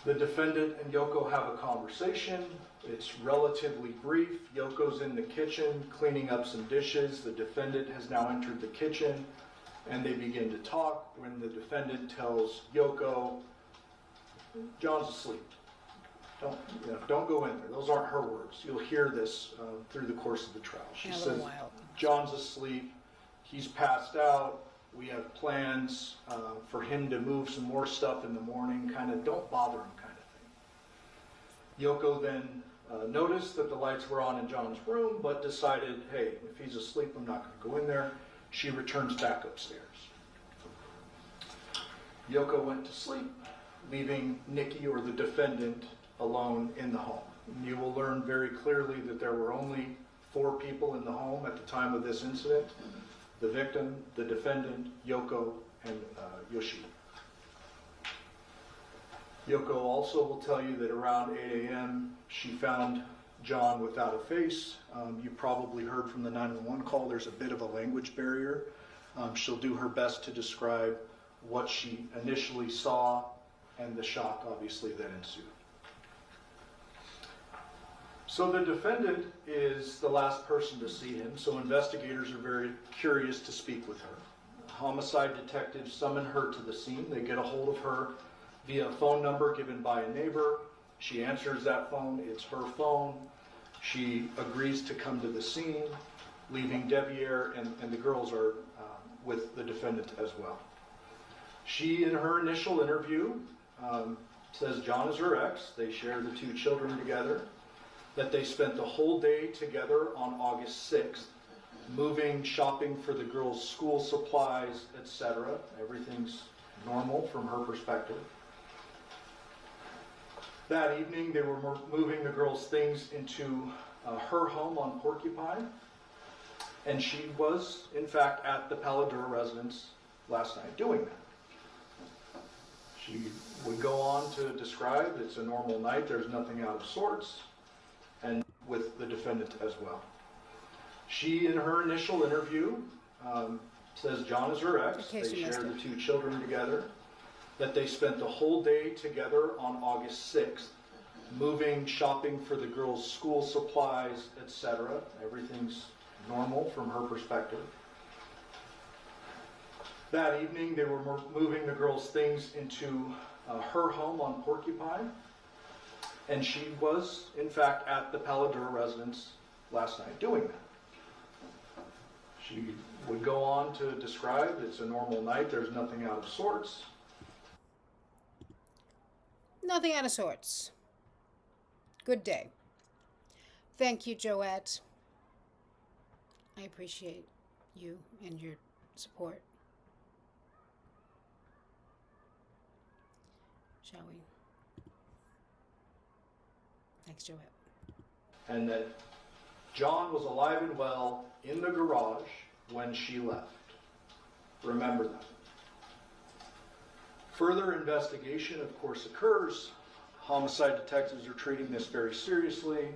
The defendant and Yoko have a conversation. It's relatively brief. Yoko's in the kitchen cleaning up some dishes. The defendant has now entered the kitchen, and they begin to talk when the defendant tells Yoko, John's asleep. Don't go in there. Those aren't her words. You'll hear this through the course of the trial. She says, John's asleep. He's passed out. We have plans for him to move some more stuff in the morning, kind of don't bother him kind of thing. Yoko then noticed that the lights were on in John's room, but decided, hey, if he's asleep, I'm not going to go in there. She returns back upstairs. Yoko went to sleep, leaving Nikki, or the defendant, alone in the home. And you will learn very clearly that there were only 4 people in the home at the time of this incident: the victim, the defendant, Yoko, and Yoshida. Yoko also will tell you that around 8 a.m. she found John without a face. You probably heard from the 911 call, there's a bit of a language barrier. She'll do her best to describe what she initially saw and the shock, obviously, that ensued. So the defendant is the last person to see him, so investigators are very curious to speak with her. Homicide detectives summon her to the scene. They get a hold of her via a phone number given by a neighbor. She answers that phone. It's her phone. She agrees to come to the scene, leaving Devyn and the girls are with the defendant as well. She, in her initial interview, says John is her ex. They share the 2 children together. That they spent the whole day together on August 6th, moving, shopping for the girls' school supplies, etc. Everything's normal from her perspective. That evening, they were moving the girls' things into her home on Porcupine, and she was, in fact, at the Paladura residence last night doing that. She would go on to describe it's a normal night, there's nothing out of sorts, and with the defendant as well. She, in her initial interview, says John is her ex. They share the 2 children together. That they spent the whole day together on August 6th, moving, shopping for the girls' school supplies, etc. Everything's normal from her perspective. That evening, they were moving the girls' things into her home on Porcupine, and she was, in fact, at the Paladura residence last night doing that. She would go on to describe it's a normal night, there's nothing out of sorts. Nothing out of sorts. Good day. Thank you, Joette. I appreciate you and your support. Shall we? Thanks, Joette. And that John was alive and well in the garage when she left. Remember that. Further investigation, of course, occurs. Homicide detectives are treating this very seriously.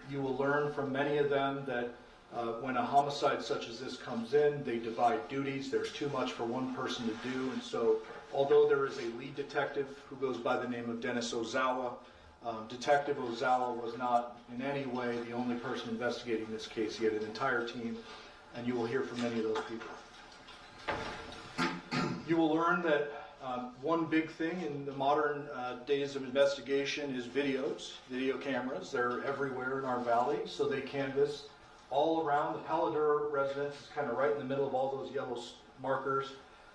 You will learn from many of them that when a homicide such as this comes in, they divide duties. There's too much for one person to do. And so, although there is a lead detective who goes by the name of Dennis Ozawa, Detective Ozawa was not in any way the only person investigating this case. He had an entire team, and you will hear from many of those people. You will learn that one big thing in the modern days of investigation is video cameras. They're everywhere in our valley, so they canvass all around. The Paladura residence is kind of right in the middle of all those yellow markers.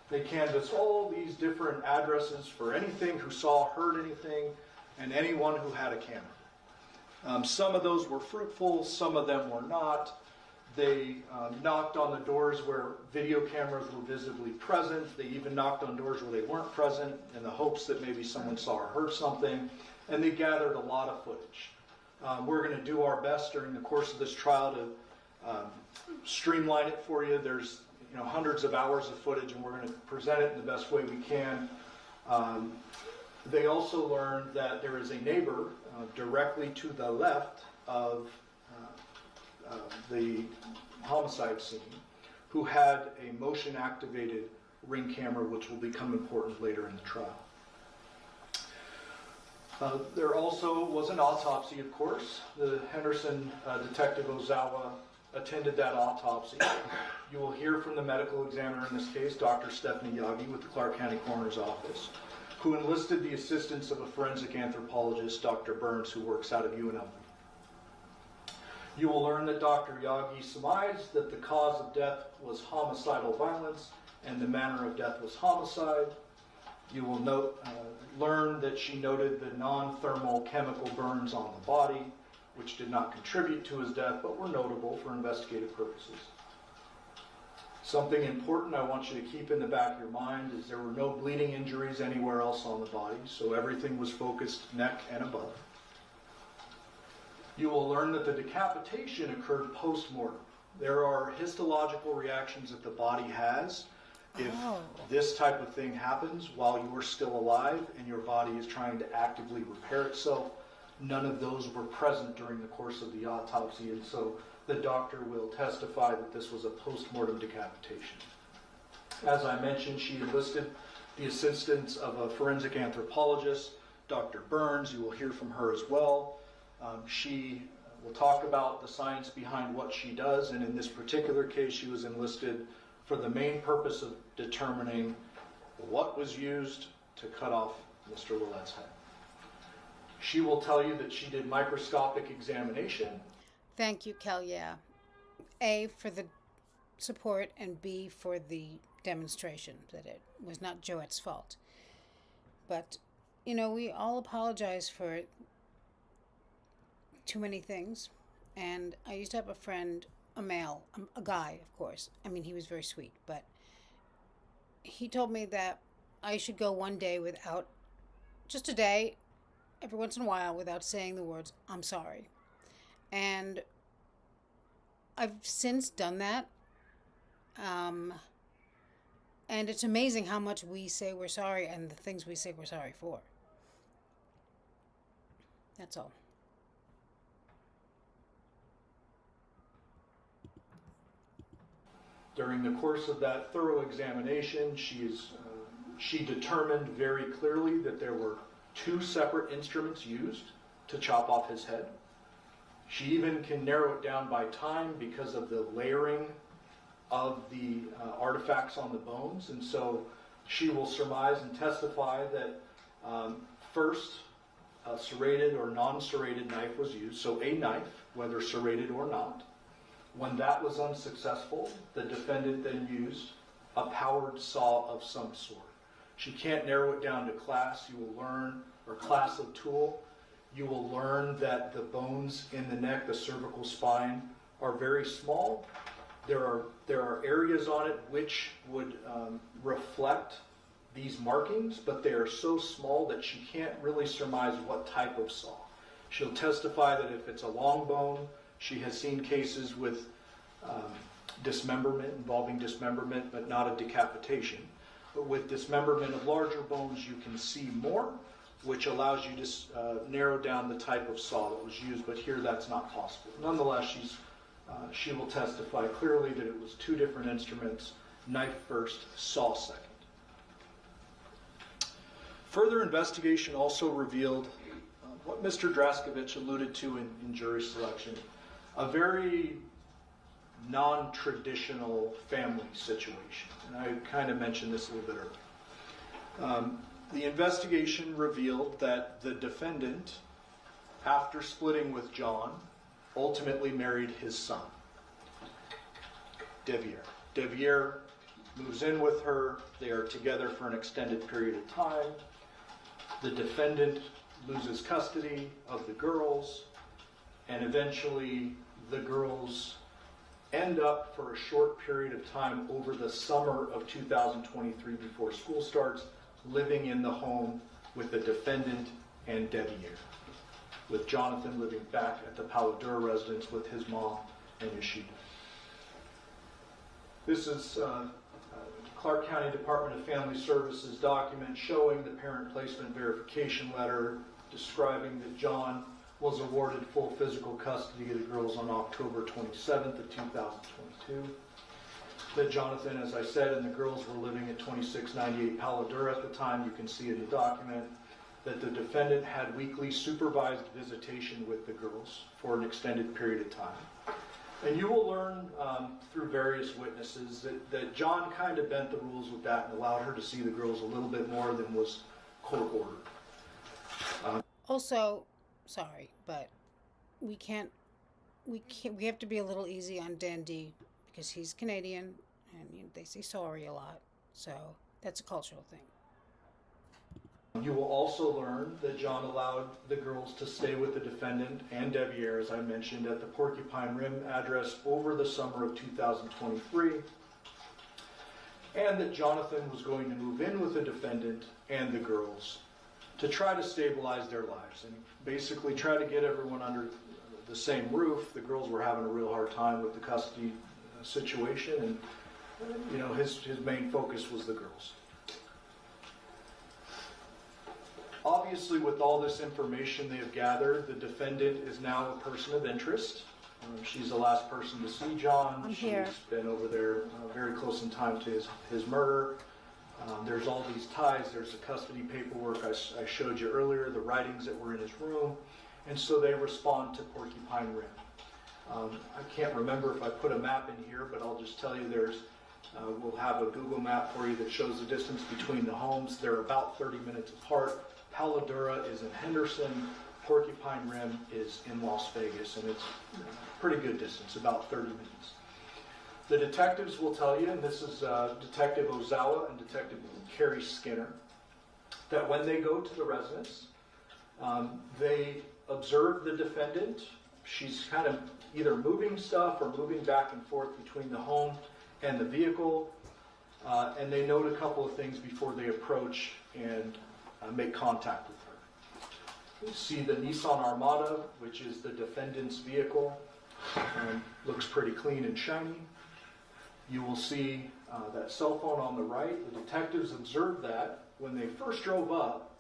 They canvass all these different addresses for anything who saw, heard anything, and anyone who had a camera. Some of those were fruitful, some of them were not. They knocked on the doors where video cameras were visibly present. They even knocked on doors where they weren't present in the hopes that maybe someone saw or heard something. And they gathered a lot of footage. We're going to do our best during the course of this trial to streamline it for you. There's hundreds of hours of footage, and we're going to present it in the best way we can. They also learned that there is a neighbor directly to the left of the homicide scene who had a motion-activated Ring camera, which will become important later in the trial. There also was an autopsy, of course. The Henderson Detective Ozawa attended that autopsy. You will hear from the medical examiner in this case, Dr. Stephanie Yagi with the Clark County Coroner's Office, who enlisted the assistance of a forensic anthropologist, Dr. Burns, who works out of UNLV. You will learn that Dr. Yagi surmised that the cause of death was homicidal violence and the manner of death was homicide. You will learn that she noted the non-thermal chemical burns on the body, which did not contribute to his death, but were notable for investigative purposes. Something important I want you to keep in the back of your mind is there were no bleeding injuries anywhere else on the body, so everything was focused neck and above. You will learn that the decapitation occurred post-mortem. There are histological reactions that the body has if this type of thing happens while you are still alive and your body is trying to actively repair itself. None of those were present during the course of the autopsy, and so the doctor will testify that this was a post-mortem decapitation. As I mentioned, she enlisted the assistance of a forensic anthropologist, Dr. Burns. You will hear from her as well. She will talk about the science behind what she does, and in this particular case, she was enlisted for the main purpose of determining what was used to cut off Mr. Willette's head. She will tell you that she did microscopic examination. Thank you, Kel. Yeah. A, for the support, and B, for the demonstration that it was not Joette's fault. But, you know, we all apologize for too many things. And I used to have a friend, a male, a guy, of course. I mean, he was very sweet, but he told me that I should go one day without, just a day, every once in a while, without saying the words, I'm sorry. And I've since done that. And it's amazing how much we say we're sorry and the things we say we're sorry for. That's all. During the course of that thorough examination, she determined very clearly that there were 2 separate instruments used to chop off his head. She even can narrow it down by time because of the layering of the artifacts on the bones. And so she will surmise and testify that first a serrated or non-serrated knife was used, so a knife, whether serrated or not. When that was unsuccessful, the defendant then used a powered saw of some sort. She can't narrow it down to class. You will learn, or class of tool. You will learn that the bones in the neck, the cervical spine, are very small. There are areas on it which would reflect these markings, but they are so small that she can't really surmise what type of saw. She'll testify that if it's a long bone, she has seen cases with dismemberment, involving dismemberment, but not a decapitation. But with dismemberment of larger bones, you can see more, which allows you to narrow down the type of saw that was used, but here that's not possible. Nonetheless, she will testify clearly that it was 2 different instruments, knife first, saw second. Further investigation also revealed what Mr. Draskevich alluded to in jury selection, a very non-traditional family situation. And I kind of mentioned this a little bit earlier. The investigation revealed that the defendant, after splitting with John, ultimately married his son, Devyn. Devyn moves in with her. They are together for an extended period of time. The defendant loses custody of the girls, and eventually the girls end up for a short period of time over the summer of 2023 before school starts, living in the home with the defendant and Devyn, with Jonathan living back at the Paladura residence with his mom and Yashida. This is Clark County Department of Family Services document showing the parent placement verification letter describing that John was awarded full physical custody of the girls on October 27th of 2022. That Jonathan, as I said, and the girls were living at 2698 Paladura at the time. You can see in the document that the defendant had weekly supervised visitation with the girls for an extended period of time. And you will learn through various witnesses that John kind of bent the rules with that and allowed her to see the girls a little bit more than was court ordered. Also, sorry, but we have to be a little easy on Dan D because he's Canadian and they say sorry a lot. So that's a cultural thing. You will also learn that John allowed the girls to stay with the defendant and Devyn, as I mentioned, at the Porcupine Rim address over the summer of 2023, and that Jonathan was going to move in with the defendant and the girls to try to stabilize their lives and basically try to get everyone under the same roof. The girls were having a real hard time with the custody situation, and his main focus was the girls. Obviously, with all this information they have gathered, the defendant is now a person of interest. She's the last person to see John. I'm here. She's been over there very close in time to his murder. There's all these ties. There's the custody paperwork I showed you earlier, the writings that were in his room. And so they respond to Porcupine Rim. I can't remember if I put a map in here, but I'll just tell you we'll have a Google map for you that shows the distance between the homes. They're about 30 minutes apart. Paladura is in Henderson. Porcupine Rim is in Las Vegas, and it's a pretty good distance, about 30 minutes. The detectives will tell you, and this is Detective Ozawa and Detective Carrie Skinner, that when they go to the residence, they observe the defendant. She's kind of either moving stuff or moving back and forth between the home and the vehicle. And they note a couple of things before they approach and make contact with her. You see the Nissan Armada, which is the defendant's vehicle. Looks pretty clean and shiny. You will see that cell phone on the right. The detectives observed that when they first drove up,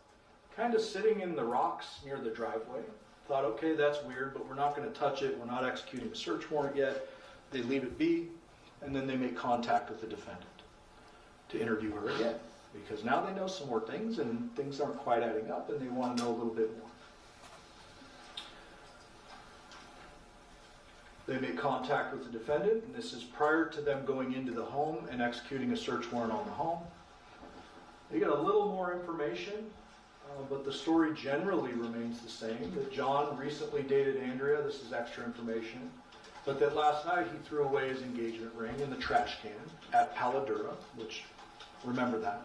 kind of sitting in the rocks near the driveway. Thought, okay, that's weird, but we're not going to touch it. We're not executing a search warrant yet. They leave it be, and then they make contact with the defendant to interview her again, because now they know some more things, and things aren't quite adding up, and they want to know a little bit more. They make contact with the defendant, and this is prior to them going into the home and executing a search warrant on the home. They get a little more information, but the story generally remains the same, that John recently dated Andrea. This is extra information. But that last night he threw away his engagement ring in the trash can at Paladura, which, remember that.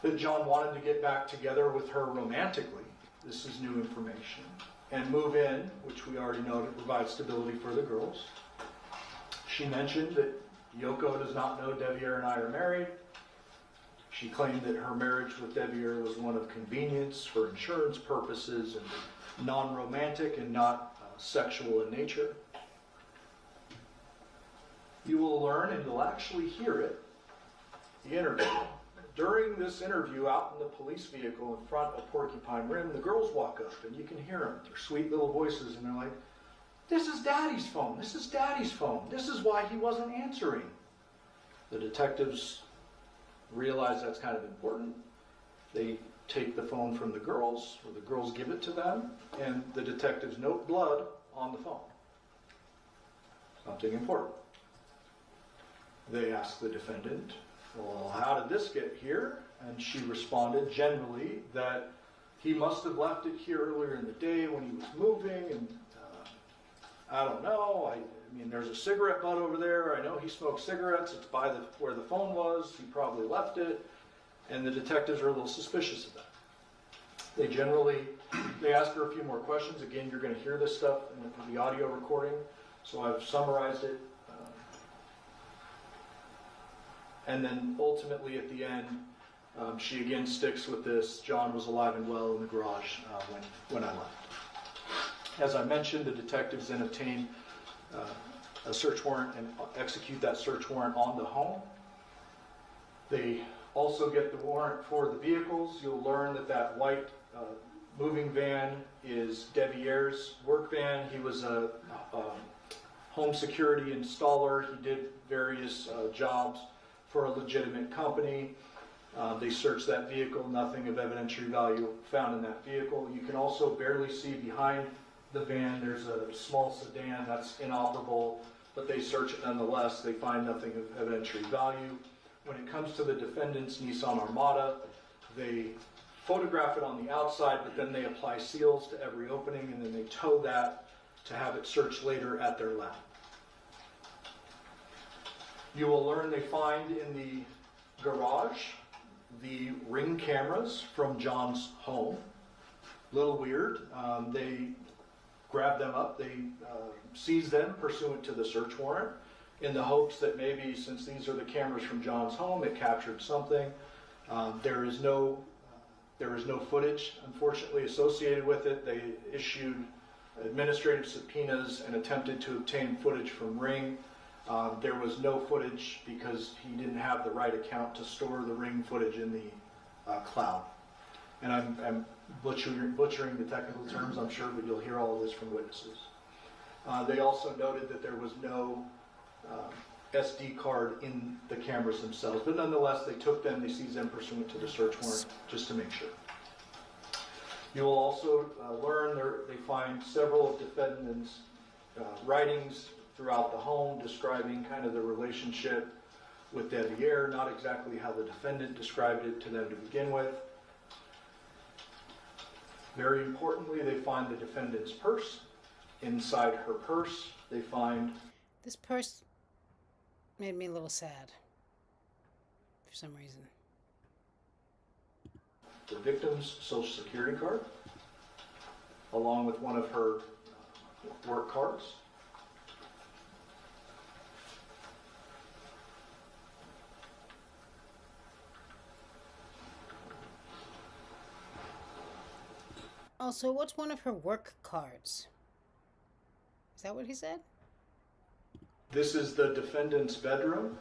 That John wanted to get back together with her romantically. This is new information. And move in, which we already know to provide stability for the girls. She mentioned that Yoko does not know Devyn and I are married. She claimed that her marriage with Devyn was one of convenience for insurance purposes and non-romantic and not sexual in nature. You will learn, and you'll actually hear it, the interview. During this interview, out in the police vehicle in front of Porcupine Rim, the girls walk up, and you can hear them. Their sweet little voices, and they're like, "This is Daddy's phone. This is Daddy's phone. This is why he wasn't answering." The detectives realize that's kind of important. They take the phone from the girls, or the girls give it to them, and the detectives note blood on the phone. Something important. They ask the defendant, "Well, how did this get here?" And she responded generally that he must have left it here earlier in the day when he was moving, and I don't know. I mean, there's a cigarette butt over there. I know he smoked cigarettes. It's by where the phone was. He probably left it. And the detectives are a little suspicious of that. They ask her a few more questions. Again, you're going to hear this stuff in the audio recording, so I've summarized it. And then ultimately at the end, she again sticks with this. John was alive and well in the garage when I left. As I mentioned, the detectives then obtain a search warrant and execute that search warrant on the home. They also get the warrant for the vehicles. You'll learn that white moving van is Devier's work van. He was a home security installer. He did various jobs for a legitimate company. They searched that vehicle, nothing of evidentiary value found in that vehicle. You can also barely see behind the van, there's a small sedan that's inoperable, but they search it nonetheless. They find nothing of evidentiary value. When it comes to the defendant's Nissan Armada, they photograph it on the outside, but then they apply seals to every opening, and then they tow that to have it searched later at their lab. You will learn they find in the garage the Ring cameras from John's home. A little weird. They grab them up, they seize them pursuant to the search warrant in the hopes that maybe since these are the cameras from John's home, it captured something. There is no footage, unfortunately, associated with it. They issued administrative subpoenas and attempted to obtain footage from Ring. There was no footage because he didn't have the right account to store the Ring footage in the cloud. And I'm butchering the technical terms, I'm sure, but you'll hear all of this from witnesses. They also noted that there was no SD card in the cameras themselves, but nonetheless, they took them, they seized them pursuant to the search warrant, just to make sure. You will also learn they find several of defendants' writings throughout the home describing kind of the relationship with Devyn, not exactly how the defendant described it to them to begin with. Very importantly, they find the defendant's purse. Inside her purse, they find... This purse made me a little sad for some reason. the victim's social security card, along with one of her work cards. Also, what's one of her work cards? Is that what he said? This is the defendant's bedroom.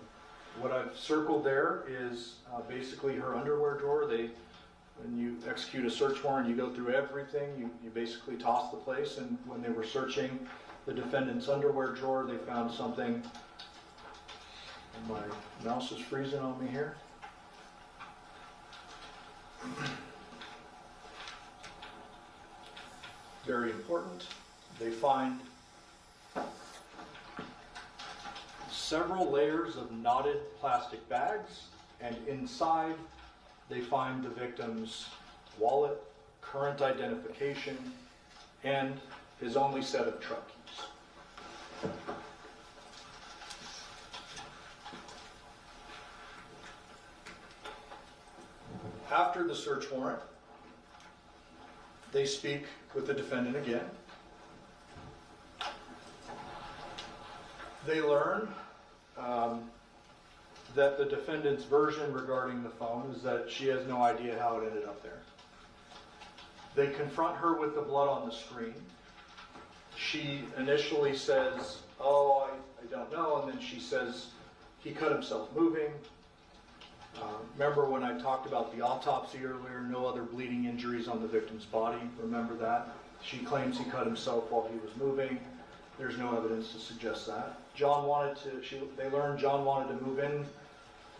What I've circled there is basically her underwear drawer. When you execute a search warrant, you go through everything. You basically toss the place, and when they were searching the defendant's underwear drawer, they found something. My mouse is freezing on me here. Very important. They find several layers of knotted plastic bags, and inside they find the victim's wallet, current identification, and his only set of truck keys. After the search warrant, they speak with the defendant again. They learn that the defendant's version regarding the phone is that she has no idea how it ended up there. They confront her with the blood on the screen. She initially says, "Oh, I don't know," and then she says, "He cut himself moving." Remember when I talked about the autopsy earlier, no other bleeding injuries on the victim's body? Remember that? She claims he cut himself while he was moving. There's no evidence to suggest that. They learned John wanted to move in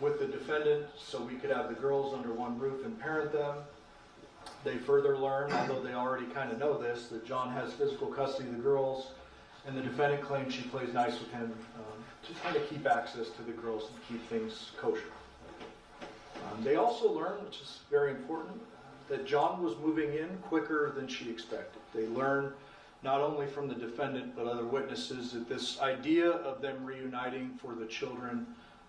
with the defendant so we could have the girls under one roof and parent them. They further learn, although they already kind of know this, that John has physical custody of the girls, and the defendant claims she plays nice with him to kind of keep access to the girls and keep things kosher. They also learn, which is very important, that John was moving in quicker than she expected. They learn not only from the defendant but other witnesses that this idea of them reuniting for the children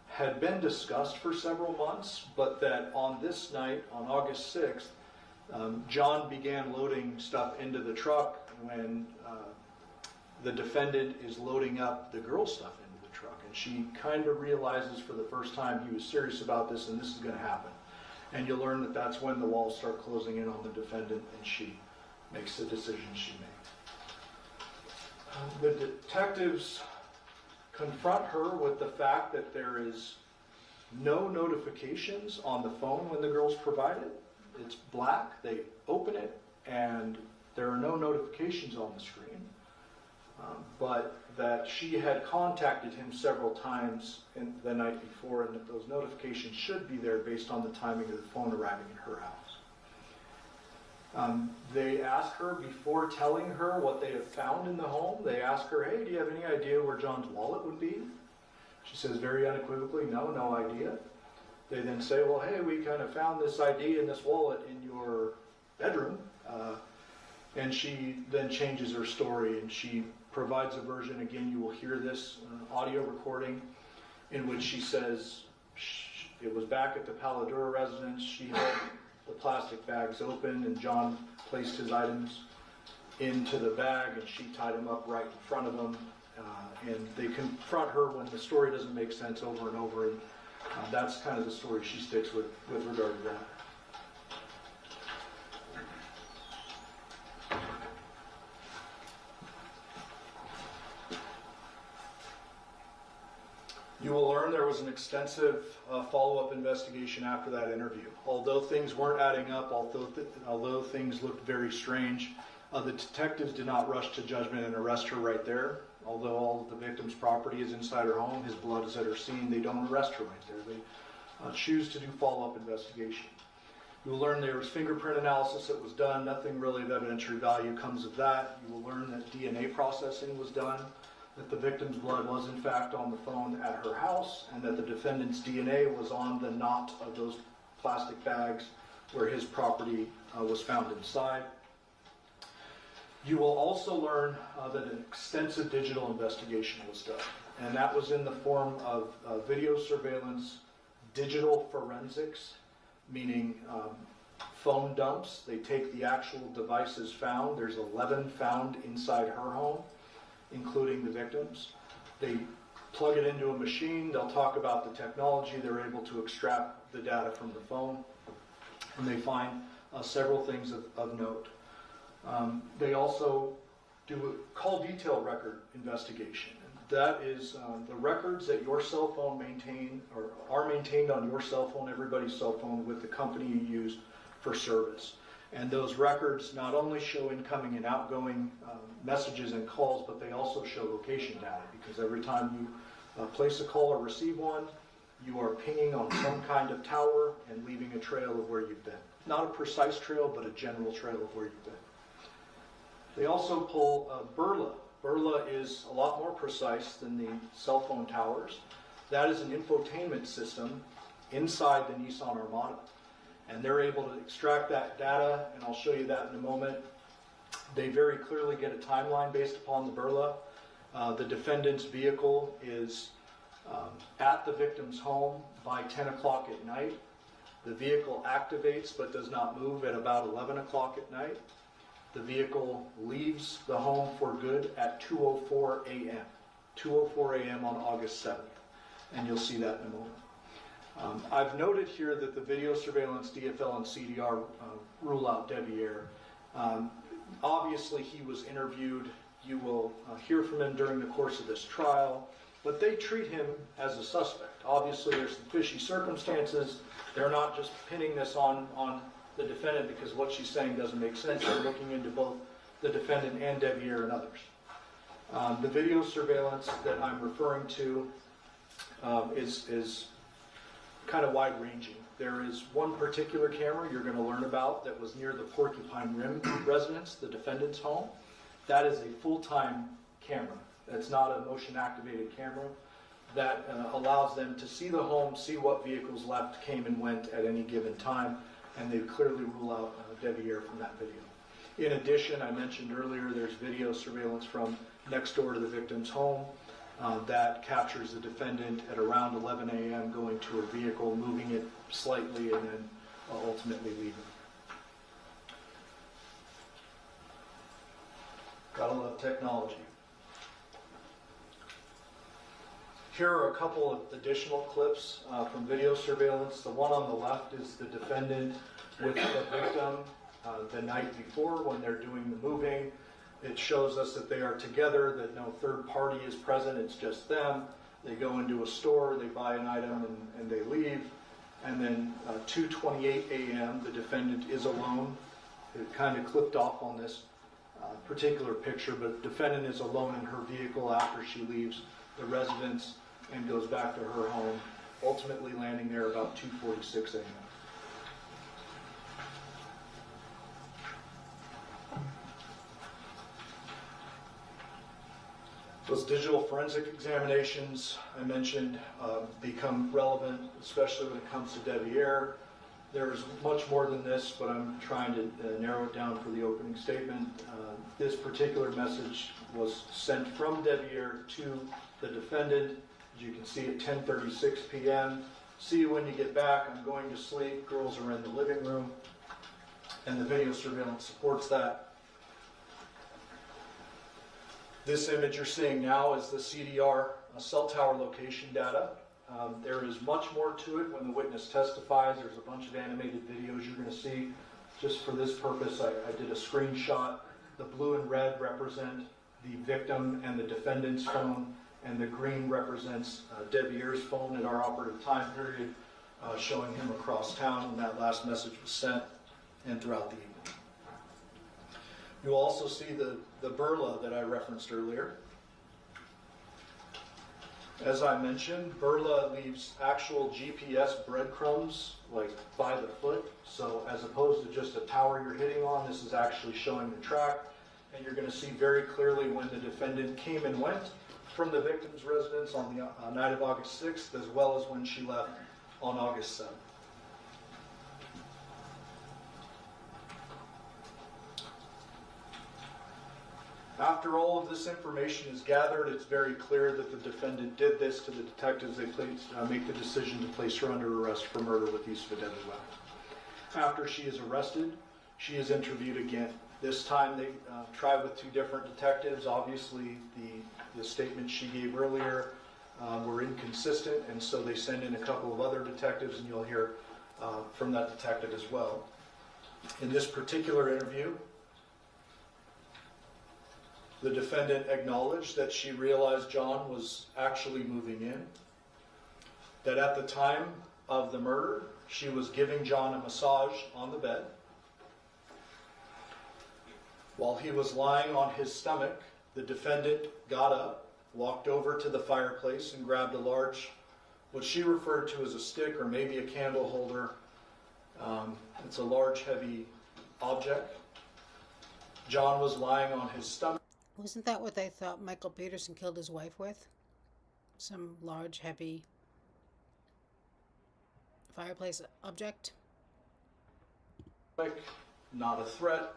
had been discussed for several months, but that on this night, on August 6th, John began loading stuff into the truck when the defendant is loading up the girl's stuff into the truck. And she kind of realizes for the first time he was serious about this and this is going to happen. And you learn that that's when the walls start closing in on the defendant and she makes the decision she made. The detectives confront her with the fact that there is no notifications on the phone when the girl's provided. It's black, they open it, and there are no notifications on the screen. But that she had contacted him several times the night before, and that those notifications should be there based on the timing of the phone arriving at her house. They ask her, before telling her what they have found in the home, they ask her, "Hey, do you have any idea where John's wallet would be?" She says very unequivocally, no idea. They then say, "Well, hey, we kind of found this ID and this wallet in your bedroom." And she then changes her story and she provides a version. Again, you will hear this audio recording in which she says it was back at the Paladura residence. She had the plastic bags open and John placed his items into the bag and she tied them up right in front of him. And they confront her when the story doesn't make sense over and over. And that's kind of the story she sticks with regard to that. You will learn there was an extensive follow-up investigation after that interview. Although things weren't adding up, although things looked very strange, the detectives did not rush to judgment and arrest her right there. Although all of the victim's property is inside her home, his blood is at her scene, they don't arrest her right there. They choose to do follow-up investigation. You will learn there was fingerprint analysis that was done. Nothing really of evidentiary value comes of that. You will learn that DNA processing was done, that the victim's blood was in fact on the phone at her house, and that the defendant's DNA was on the knot of those plastic bags where his property was found inside. You will also learn that an extensive digital investigation was done, and that was in the form of video surveillance, digital forensics, meaning phone dumps. They take the actual devices found. There's 11 found inside her home, including the victims. They plug it into a machine. They'll talk about the technology. They're able to extract the data from the phone, and they find several things of note. They also do a call detail record investigation. That is the records that your cell phone maintain or are maintained on your cell phone, everybody's cell phone, with the company you use for service. And those records not only show incoming and outgoing messages and calls, but they also show location data, because every time you place a call or receive one, you are pinging on some kind of tower and leaving a trail of where you've been. Not a precise trail, but a general trail of where you've been. They also pull Burla. Burla is a lot more precise than the cell phone towers. That is an infotainment system inside the Nissan Armada. And they're able to extract that data, and I'll show you that in a moment. They very clearly get a timeline based upon the Burla. The defendant's vehicle is at the victim's home by 10 o'clock at night. The vehicle activates but does not move at about 11 o'clock at night. The vehicle leaves the home for good at 2:04 a.m. 2:04 a.m. on August 7th. And you'll see that in a moment. I've noted here that the video surveillance, DFL, and CDR rule out Devier. Obviously, he was interviewed. You will hear from him during the course of this trial, but they treat him as a suspect. Obviously, there's some fishy circumstances. They're not just pinning this on the defendant because what she's saying doesn't make sense. They're looking into both the defendant and Devier and others. The video surveillance that I'm referring to is kind of wide-ranging. There is one particular camera you're going to learn about that was near the Porcupine Rim residence, the defendant's home. That is a full-time camera. It's not a motion-activated camera. That allows them to see the home, see what vehicles left, came and went at any given time, and they clearly rule out Devier from that video. In addition, I mentioned earlier, there's video surveillance from next door to the victim's home that captures the defendant at around 11 a.m. going to a vehicle, moving it slightly, and then ultimately leaving. Gotta love technology. Here are a couple of additional clips from video surveillance. The one on the left is the defendant with the victim the night before when they're doing the moving. It shows us that they are together, that no third party is present, it's just them. They go into a store, they buy an item, and they leave. And then 2:28 a.m., the defendant is alone. It kind of clipped off on this particular picture, but the defendant is alone in her vehicle after she leaves the residence and goes back to her home, ultimately landing there about 2:46 a.m. Those digital forensic examinations I mentioned become relevant, especially when it comes to Devier. There's much more than this, but I'm trying to narrow it down for the opening statement. This particular message was sent from Devier to the defendant. As you can see, at 10:36 p.m. See you when you get back. I'm going to sleep. Girls are in the living room. And the video surveillance supports that. This image you're seeing now is the CDR cell tower location data. There is much more to it when the witness testifies. There's a bunch of animated videos you're going to see. Just for this purpose, I did a screenshot. The blue and red represent the victim and the defendant's phone, and the green represents Devier's phone at our operative time period, showing him across town when that last message was sent and throughout the evening. You'll also see the burla that I referenced earlier. As I mentioned, burla leaves actual GPS breadcrumbs, like by the foot. So as opposed to just a tower you're hitting on, this is actually showing the track. And you're going to see very clearly when the defendant came and went from the victim's residence on the night of August 6th, as well as when she left on August 7th. After all of this information is gathered, it's very clear that the defendant did this to the detectives. They make the decision to place her under arrest for murder with use of a deadly weapon. After she is arrested, she is interviewed again. This time they tried with 2 different detectives. Obviously, the statements she gave earlier were inconsistent, and so they send in a couple of other detectives, and you'll hear from that detective as well. In this particular interview, the defendant acknowledged that she realized John was actually moving in, that at the time of the murder, she was giving John a massage on the bed. While he was lying on his stomach, the defendant got up, walked over to the fireplace, and grabbed a large, what she referred to as a stick or maybe a candle holder. It's a large, heavy object. John was lying on his stomach. Wasn't that what they thought Michael Peterson killed his wife with? Some large, heavy fireplace object? Not a threat,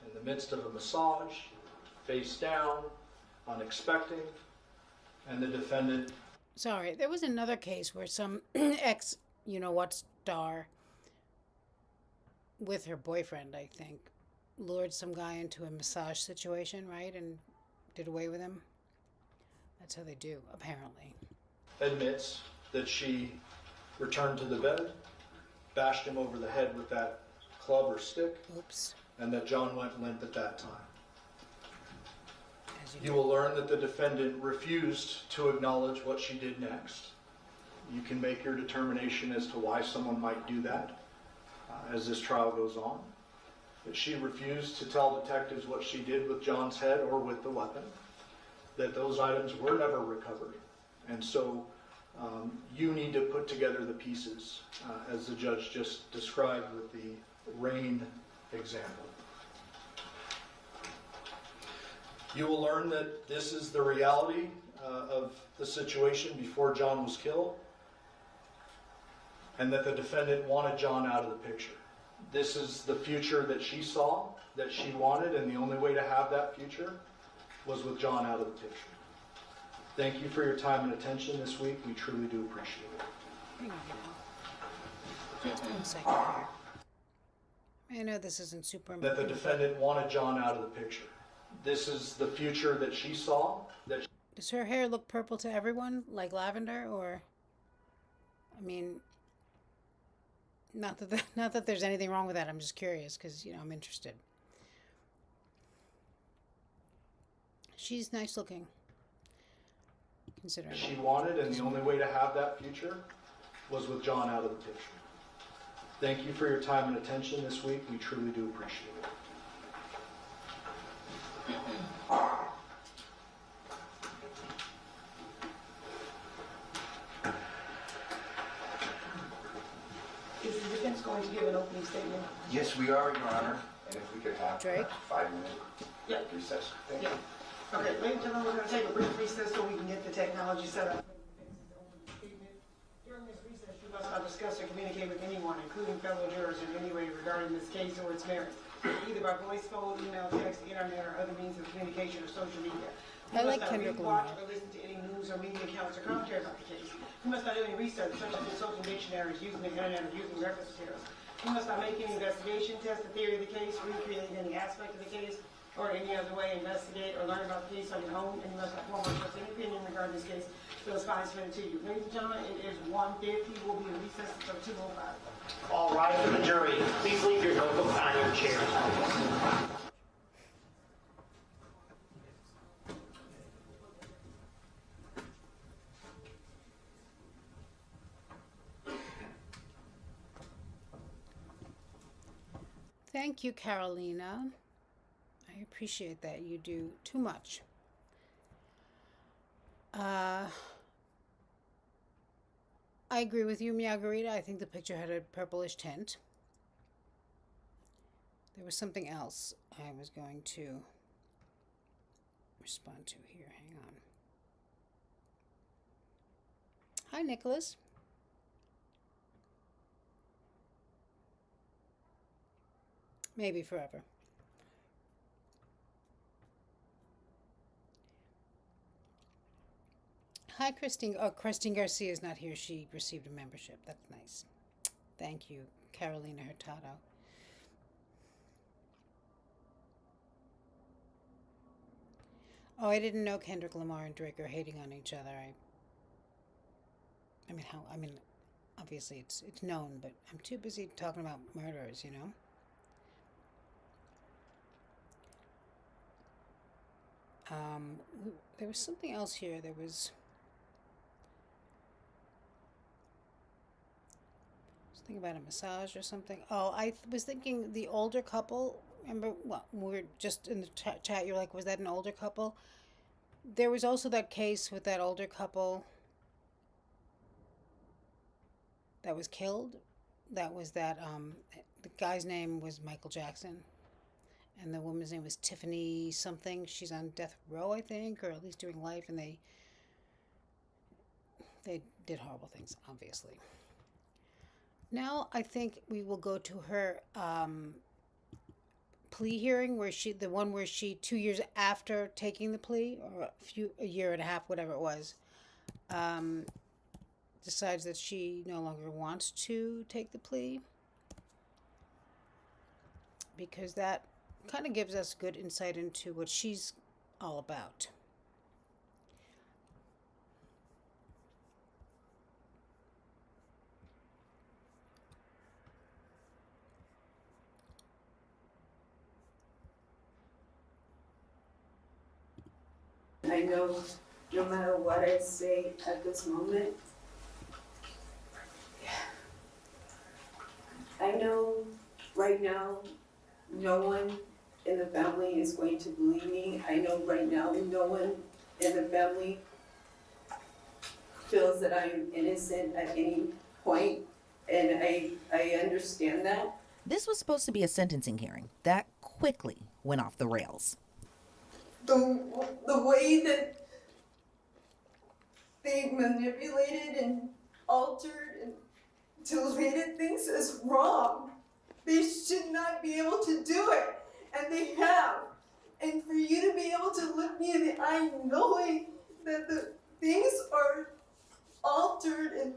in the midst of a massage, face down, unexpected, and the defendant... Sorry, there was another case where some ex-you-know-what star with her boyfriend, I think, lured some guy into a massage situation, right? And did away with him. That's how they do, apparently. Admits that she returned to the bed, bashed him over the head with that club or stick, Oops. and that John went limp at that time. As you You will learn that the defendant refused to acknowledge what she did next. You can make your determination as to why someone might do that as this trial goes on. That she refused to tell detectives what she did with John's head or with the weapon. That those items were never recovered. And so you need to put together the pieces, as the judge just described with the rain example. You will learn that this is the reality of the situation before John was killed, and that the defendant wanted John out of the picture. This is the future that she saw, that she wanted, and the only way to have that future was with John out of the picture. Thank you for your time and attention this week. We truly do appreciate it. hang on now. Just 1 second here. I know this isn't super That the defendant wanted John out of the picture. This is the future that she saw. Does her hair look purple to everyone, like lavender, or? I mean, not that there's anything wrong with that. I'm just curious because I'm interested. She's nice looking, considering. She wanted, and the only way to have that future was with John out of the picture. Thank you for your time and attention this week. We truly do appreciate it. Is the defense going to give an opening statement? Yes, we are, Your Honor. And if we could have Drake? a 5-minute Yeah. recess. Thank you. Yeah. Okay, ladies and gentlemen, we're going to take a brief recess so we can get the technology set up. During this recess, you must not discuss or communicate with anyone, including fellow jurors, in any way regarding this case or its merits, either by voice, phone, email, text, internet, or other means of communication or social media. I You like must not Kendrick read, watch, Lamar. or listen to any news or media accounts or commentary about the case. You must not do any research, such as consulting dictionaries, using the internet, or using reference materials. You must not make any investigation, test the theory of the case, recreate any aspect of the case, or any other way investigate or learn about the case on your own, and you must not form or express any opinion regarding this case till it's finally submitted to you. Ladies and gentlemen, it is 1:50. We'll be in recess until 2:05. All rise for the jury. Please leave your notebooks on your chairs. Thank you, Carolina. I appreciate that. You do too much. I agree with you, Margarita. I think the picture had a purplish tint. There was something else I was going to respond to here. Hang on. Hi, Nicholas. Maybe forever. Hi, Christine. Oh, Christine Garcia is not here. She received a membership. That's nice. Thank you, Carolina Hurtado. Oh, I didn't know Kendrick Lamar and Drake are hating on each other. I mean, obviously it's known, but I'm too busy talking about murderers, you know? There was something else here. There was something about a massage or something. Oh, I was thinking the older couple. Remember, well, we were just in the chat. You're like, was that an older couple? There was also that case with that older couple that was killed. That was that the guy's name was Michael Jackson, and the woman's name was Tiffany something. She's on death row, I think, or at least doing life, and they did horrible things, obviously. Now I think we will go to her plea hearing, where the one where she 2 years after taking the plea, or a year and a half, whatever it was, decides that she no longer wants to take the plea, because that kind of gives us good insight into what she's all about. I know no matter what I say at this moment, I know right now no one in the family is going to believe me. I know right now no one in the family feels that I'm innocent at any point, and I understand that. This was supposed to be a sentencing hearing that quickly went off the rails. The way that they manipulated and altered and deleted things is wrong. They should not be able to do it, and they have. And for you to be able to look me in the eye knowing that the things are altered and...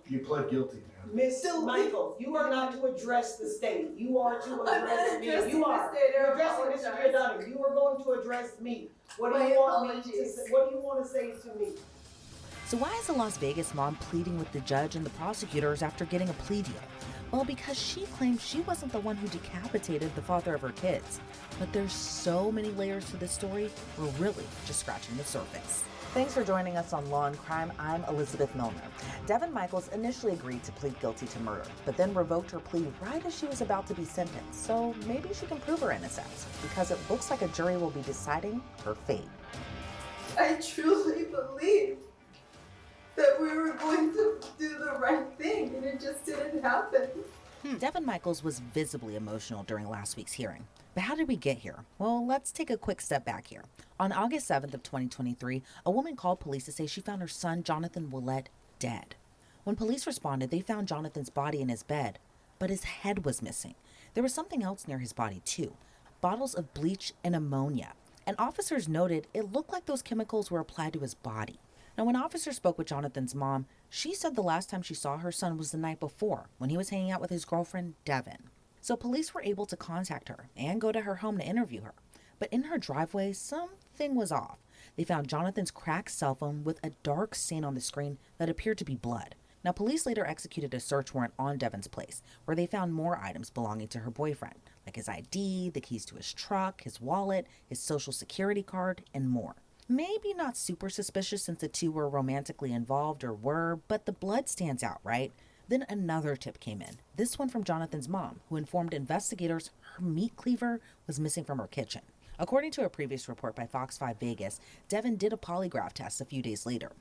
You pled guilty, man. Miss Michaels, you are not to address the state. You are to address me. You are. You're addressing Mr. Giordano. You are going to address me. What do you want me to say? What do you want to say to me? So why is the Las Vegas mom pleading with the judge and the prosecutors after getting a plea deal? Well, because she claims she wasn't the one who decapitated the father of her kids. But there's so many layers to this story, we're really just scratching the surface. Thanks for joining us on Law and Crime. I'm Elizabeth Milner. Devyn Michaels initially agreed to plead guilty to murder, but then revoked her plea right as she was about to be sentenced. So maybe she can prove her innocence, because it looks like a jury will be deciding her fate. I truly believed that we were going to do the right thing, and it just didn't happen. Devyn Michaels was visibly emotional during last week's hearing. But how did we get here? Well, let's take a quick step back here. On August 7th of 2023, a woman called police to say she found her son, Jonathan Willett, dead. When police responded, they found Jonathan's body in his bed, but his head was missing. There was something else near his body, too. Bottles of bleach and ammonia. And officers noted it looked like those chemicals were applied to his body. Now, when officers spoke with Jonathan's mom, she said the last time she saw her son was the night before, when he was hanging out with his girlfriend, Devyn. So police were able to contact her and go to her home to interview her. But in her driveway, something was off. They found Jonathan's cracked cell phone with a dark stain on the screen that appeared to be blood. Now, police later executed a search warrant on Devyn's place, where they found more items belonging to her boyfriend, like his ID, the keys to his truck, his wallet, his social security card, and more. Maybe not super suspicious since the two were romantically involved or were, but the blood stands out, right? Then another tip came in, this one from Jonathan's mom, who informed investigators her meat cleaver was missing from her kitchen. According to a previous report by Fox 5 Vegas, Devyn did a polygraph test a few days later.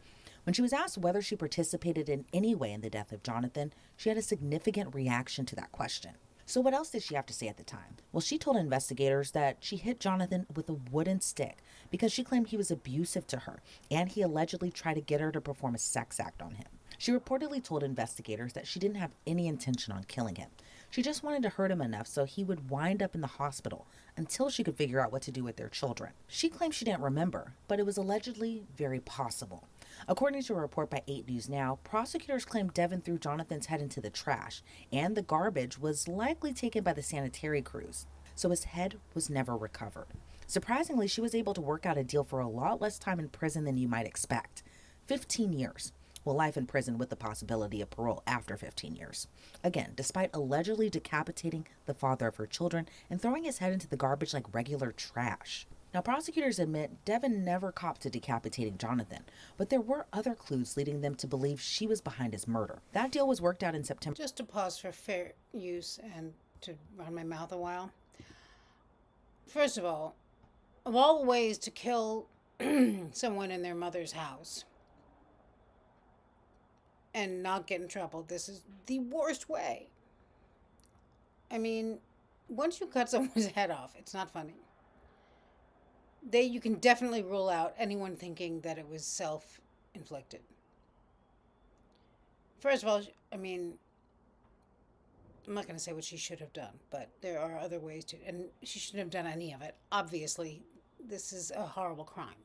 When she was asked whether she participated in any way in the death of Jonathan, she had a significant reaction to that question. So what else did she have to say at the time? Well, she told investigators that she hit Jonathan with a wooden stick because she claimed he was abusive to her, and he allegedly tried to get her to perform a sex act on him. She reportedly told investigators that she didn't have any intention on killing him. She just wanted to hurt him enough so he would wind up in the hospital until she could figure out what to do with their children. She claimed she didn't remember, but it was allegedly very possible. According to a report by 8 News Now, prosecutors claim Devyn threw Jonathan's head into the trash, and the garbage was likely taken by the sanitary crews, so his head was never recovered. Surprisingly, she was able to work out a deal for a lot less time in prison than you might expect. 15 years. Well, life in prison with the possibility of parole after 15 years. Again, despite allegedly decapitating the father of her children and throwing his head into the garbage like regular trash. Now, prosecutors admit Devyn never copped to decapitating Jonathan, but there were other clues leading them to believe she was behind his murder. That deal was worked out in September. Just to pause for fair use and to run my mouth a while. First of all the ways to kill someone in their mother's house and not get in trouble, this is the worst way. I mean, once you cut someone's head off, it's not funny. You can definitely rule out anyone thinking that it was self-inflicted. First of all, I mean, I'm not going to say what she should have done, but there are other ways to, and she shouldn't have done any of it. Obviously, this is a horrible crime.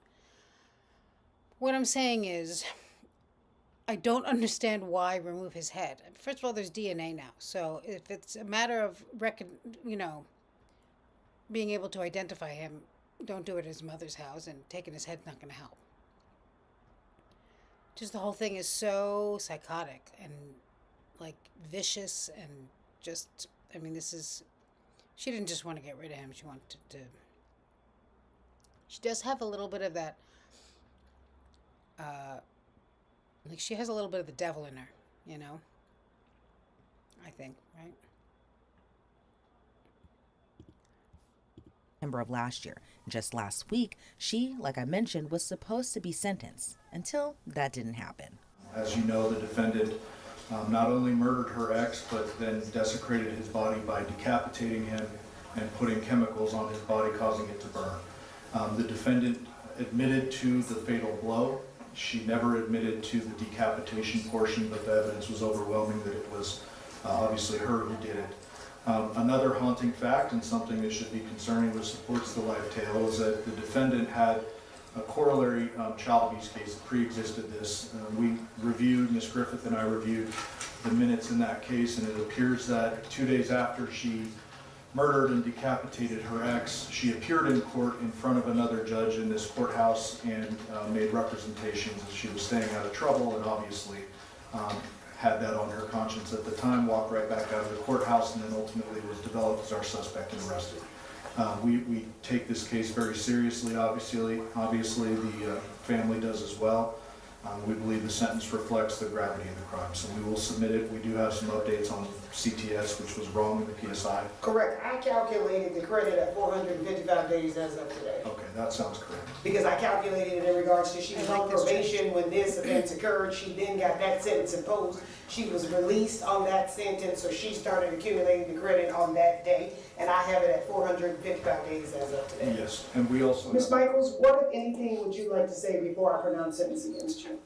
What I'm saying is, I don't understand why remove his head. First of all, there's DNA now, so if it's a matter of being able to identify him, don't do it at his mother's house, and taking his head's not going to help. Just the whole thing is so psychotic and like vicious and just, I mean, she didn't just want to get rid of him. She wanted to. She does have a little bit of that. Like she has a little bit of the devil in her, I think, right? September of last year. Just last week, she, like I mentioned, was supposed to be sentenced until that didn't happen. As you know, the defendant not only murdered her ex, but then desecrated his body by decapitating him and putting chemicals on his body, causing it to burn. The defendant admitted to the fatal blow. She never admitted to the decapitation portion, but the evidence was overwhelming that it was obviously her who did it. Another haunting fact, and something that should be concerning, which supports the life tale, is that the defendant had a corollary child abuse case that pre-existed this. We reviewed, Ms. Griffith and I reviewed the minutes in that case, and it appears that 2 days after she murdered and decapitated her ex, she appeared in court in front of another judge in this courthouse and made representations that she was staying out of trouble, and obviously had that on her conscience at the time, walked right back out of the courthouse, and then ultimately was developed as our suspect and arrested. We take this case very seriously, obviously the family does as well. We believe the sentence reflects the gravity of the crime, so we will submit it. We do have some updates on CTS, which was wrong in the PSI. Correct. I calculated the credit at 455 days as of today. Okay, that sounds correct. Because I calculated it in regards to she was on probation when this offense occurred. She then got that sentence imposed. She was released on that sentence, so she started accumulating the credit on that day. And I have it at 455 days as of today. Yes, and we also... Ms. Michaels, what, if anything, would you like to say before I pronounce sentence against you?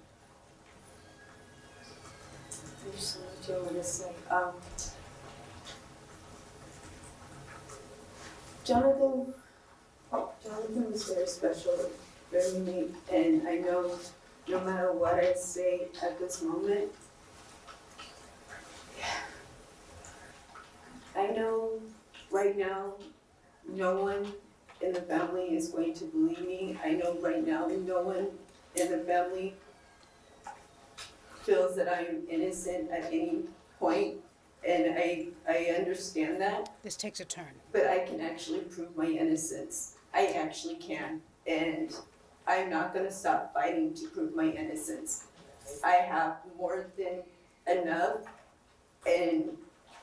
I just want to say, Jonathan was very special, very unique, and I know no matter what I say at this moment, I know right now no one in the family is going to believe me. I know right now no one in the family feels that I'm innocent at any point, and I understand that. This takes a turn. But I can actually prove my innocence. I actually can, and I'm not gonna stop fighting to prove my innocence. I have more than enough, and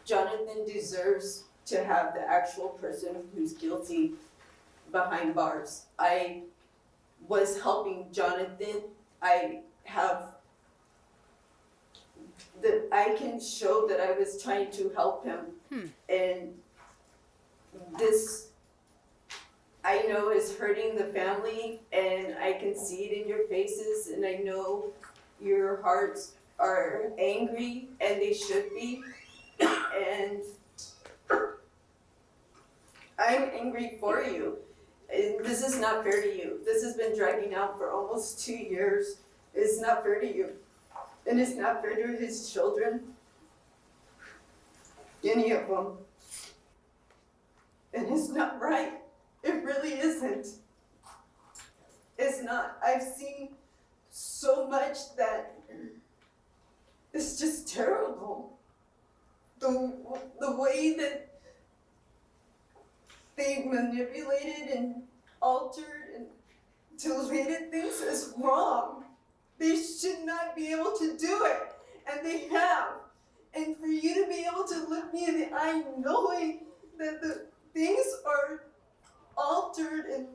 Jonathan deserves to have the actual person who's guilty behind bars. I was helping Jonathan. I can show that I was trying to help him. And this, I know, is hurting the family, and I can see it in your faces, and I know your hearts are angry, and they should be. And I'm angry for you. And this is not fair to you. This has been dragging out for almost 2 years. It's not fair to you. And it's not fair to his children. Any of them. And it's not right. It really isn't. It's not. I've seen so much that it's just terrible. The way that they manipulated and altered and deleted things is wrong. They should not be able to do it, and they have. And for you to be able to look me in the eye knowing that the things are altered and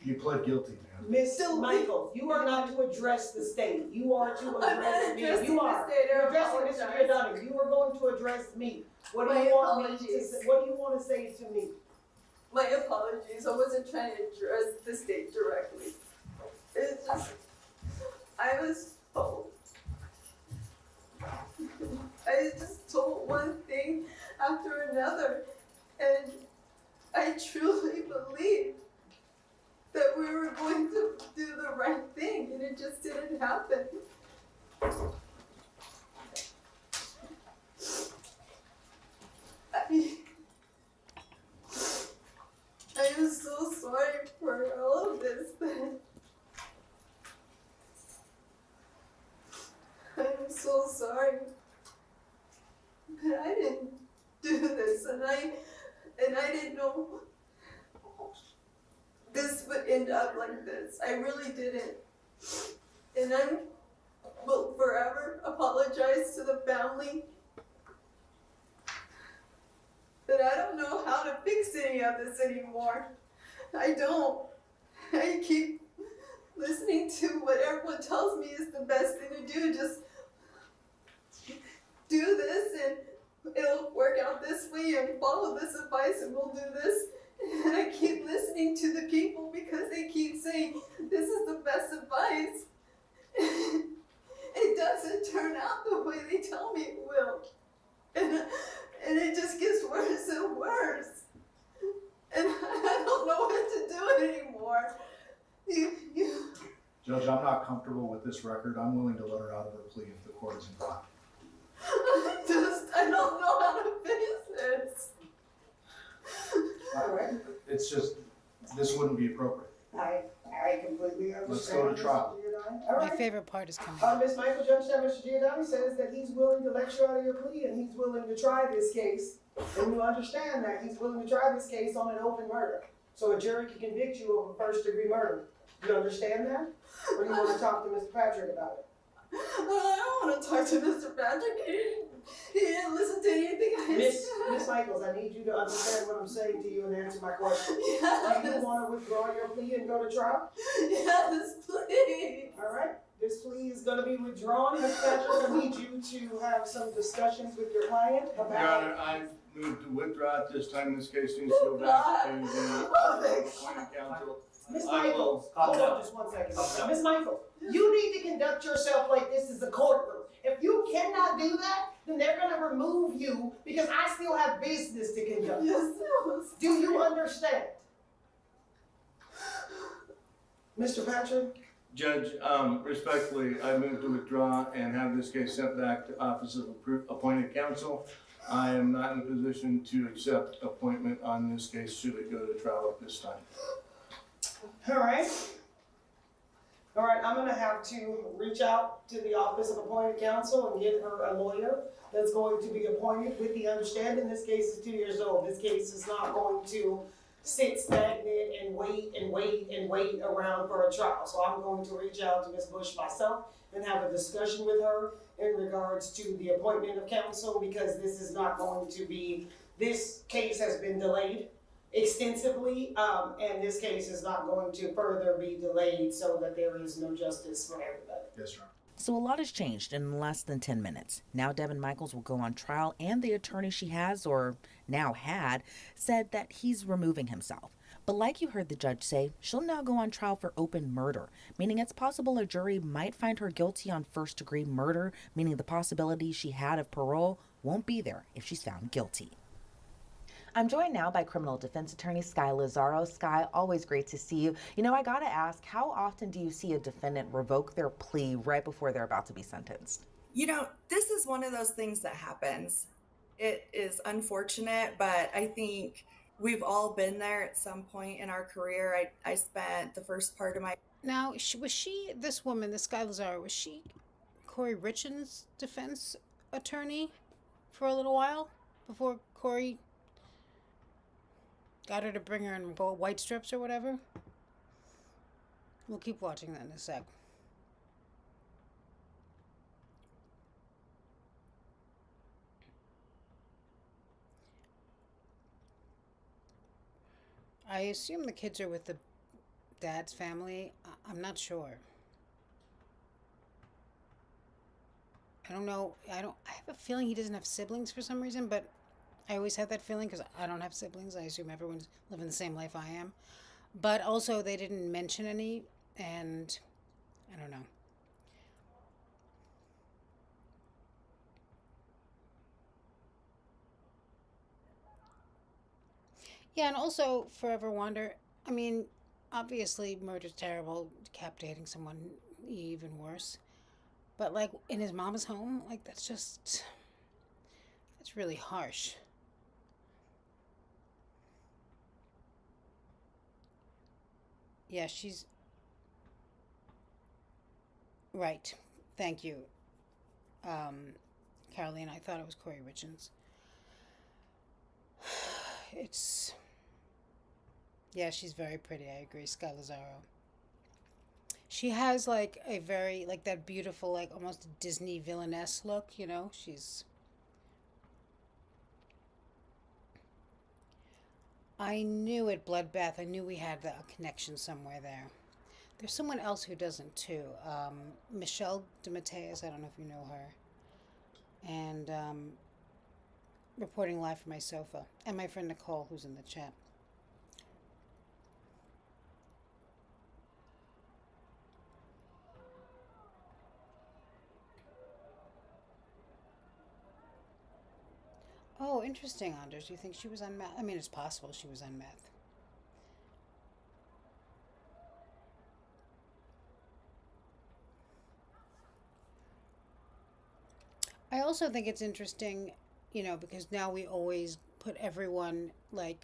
You pled guilty, man. Miss Michaels, you are not to address the state. You are to I'm address not me. addressing You the are. state. I You're addressing Mr. apologize. Giordano. You are going to address me. What do My you want me to apologies. say? What do you want to say to me? my apologies. I wasn't trying to address the state directly. It's just, I was told. I was just told one thing after another, and I truly believed that we were going to do the right thing, and it just didn't happen. I am so sorry for all of this, but I'm so sorry. But I didn't do this, and I didn't know this would end up like this. I really didn't. And I will forever apologize to the family. But I don't know how to fix any of this anymore. I don't. I keep listening to what everyone tells me is the best thing to do. Just do this and it'll work out this way, and follow this advice and we'll do this. And I keep listening to the people because they keep saying this is the best advice. It doesn't turn out the way they tell me it will. And it just gets worse and worse. And I don't know what to do anymore. Judge, I'm not comfortable with this record. I'm willing to let her out of her plea if the court is inclined. I don't know how to face this. All right. It's just, this wouldn't be appropriate. I completely understand. Let's go to trial. All My right. favorite part is coming. Ms. Michael, Judge Mr. Giordano says that he's willing to let you out of your plea and he's willing to try this case. And you understand that he's willing to try this case on an open murder. So a jury can convict you of a first-degree murder. Do you understand that? Or do you want to talk to Mr. Patrick about it? I don't want to talk to Mr. Patrick. He didn't listen to anything I Miss said. Michaels, I need you to understand what I'm saying to you and answer my question. Yes. Do you want to withdraw your plea and go to trial? Yes, please. All right. This plea is going to be withdrawn. Ms. Patrick, I need you to have some discussions with your client Your about. Honor, I move to withdraw at this time. This case needs to go back to the appointed counsel. Ms. I will- Michaels, hold on just one second. Ms. Michaels, you need to conduct yourself like this is a courtroom. If you cannot do that, then they're going to remove you because I still have business to conduct. Yes, Do you understand? Mr. Patrick? Judge, respectfully, I move to withdraw and have this case sent back to Office of Appointed Counsel. I am not in a position to accept appointment on this case should it go to trial at this time. All right. All right, I'm gonna have to reach out to the Office of Appointed Counsel and get her a lawyer that's going to be appointed with the understanding this case is 2 years old. This case is not going to sit stagnant and wait and wait and wait around for a trial. So I'm going to reach out to Ms. Bush myself and have a discussion with her in regards to the appointment of counsel because this is not going to be, this case has been delayed extensively, and this case is not going to further be delayed so that there is no justice for everybody. Yes, Your Honor. So a lot has changed in less than 10 minutes. Now Devyn Michaels will go on trial, and the attorney she has, or now had, said that he's removing himself. But like you heard the judge say, she'll now go on trial for open murder, meaning it's possible a jury might find her guilty on first-degree murder, meaning the possibility she had of parole won't be there if she's found guilty. I'm joined now by criminal defense attorney Sky Lazaro. Sky, always great to see you. You know, I gotta ask, how often do you see a defendant revoke their plea right before they're about to be sentenced? You know, this is one of those things that happens. It is unfortunate, but I think we've all been there at some point in our career. I spent the first part of my Now, was she, this woman, this Sky Lazaro, was she Corey Richards' defense attorney for a little while before Corey got her to bring her in white strips or whatever? We'll keep watching that in a sec. I assume the kids are with the dad's family. I'm not sure. I don't know. I have a feeling he doesn't have siblings for some reason, but I always had that feeling because I don't have siblings. I assume everyone's living the same life I am. But also, they didn't mention any, and I don't know. Yeah, and also, Forever Wonder, I mean, obviously, murder's terrible, decapitating someone, even worse. But, like, in his mama's home, like, that's really harsh. Yeah, she's right. Thank you, Caroline. I thought it was Corey Richards. It's, yeah, she's very pretty. I agree, Sky Lazaro. She has like a very like that beautiful like almost Disney villainess look. You know, she's. I knew at Bloodbath. I knew we had a connection somewhere there. There's someone else who doesn't too. Michelle DeMatteis. I don't know if you know her. And reporting live from my sofa, and my friend Nicole, who's in the chat. Oh, interesting, Anders. You think she was on meth? I mean, it's possible she was on meth. I also think it's interesting, you know, because now we always put everyone, like,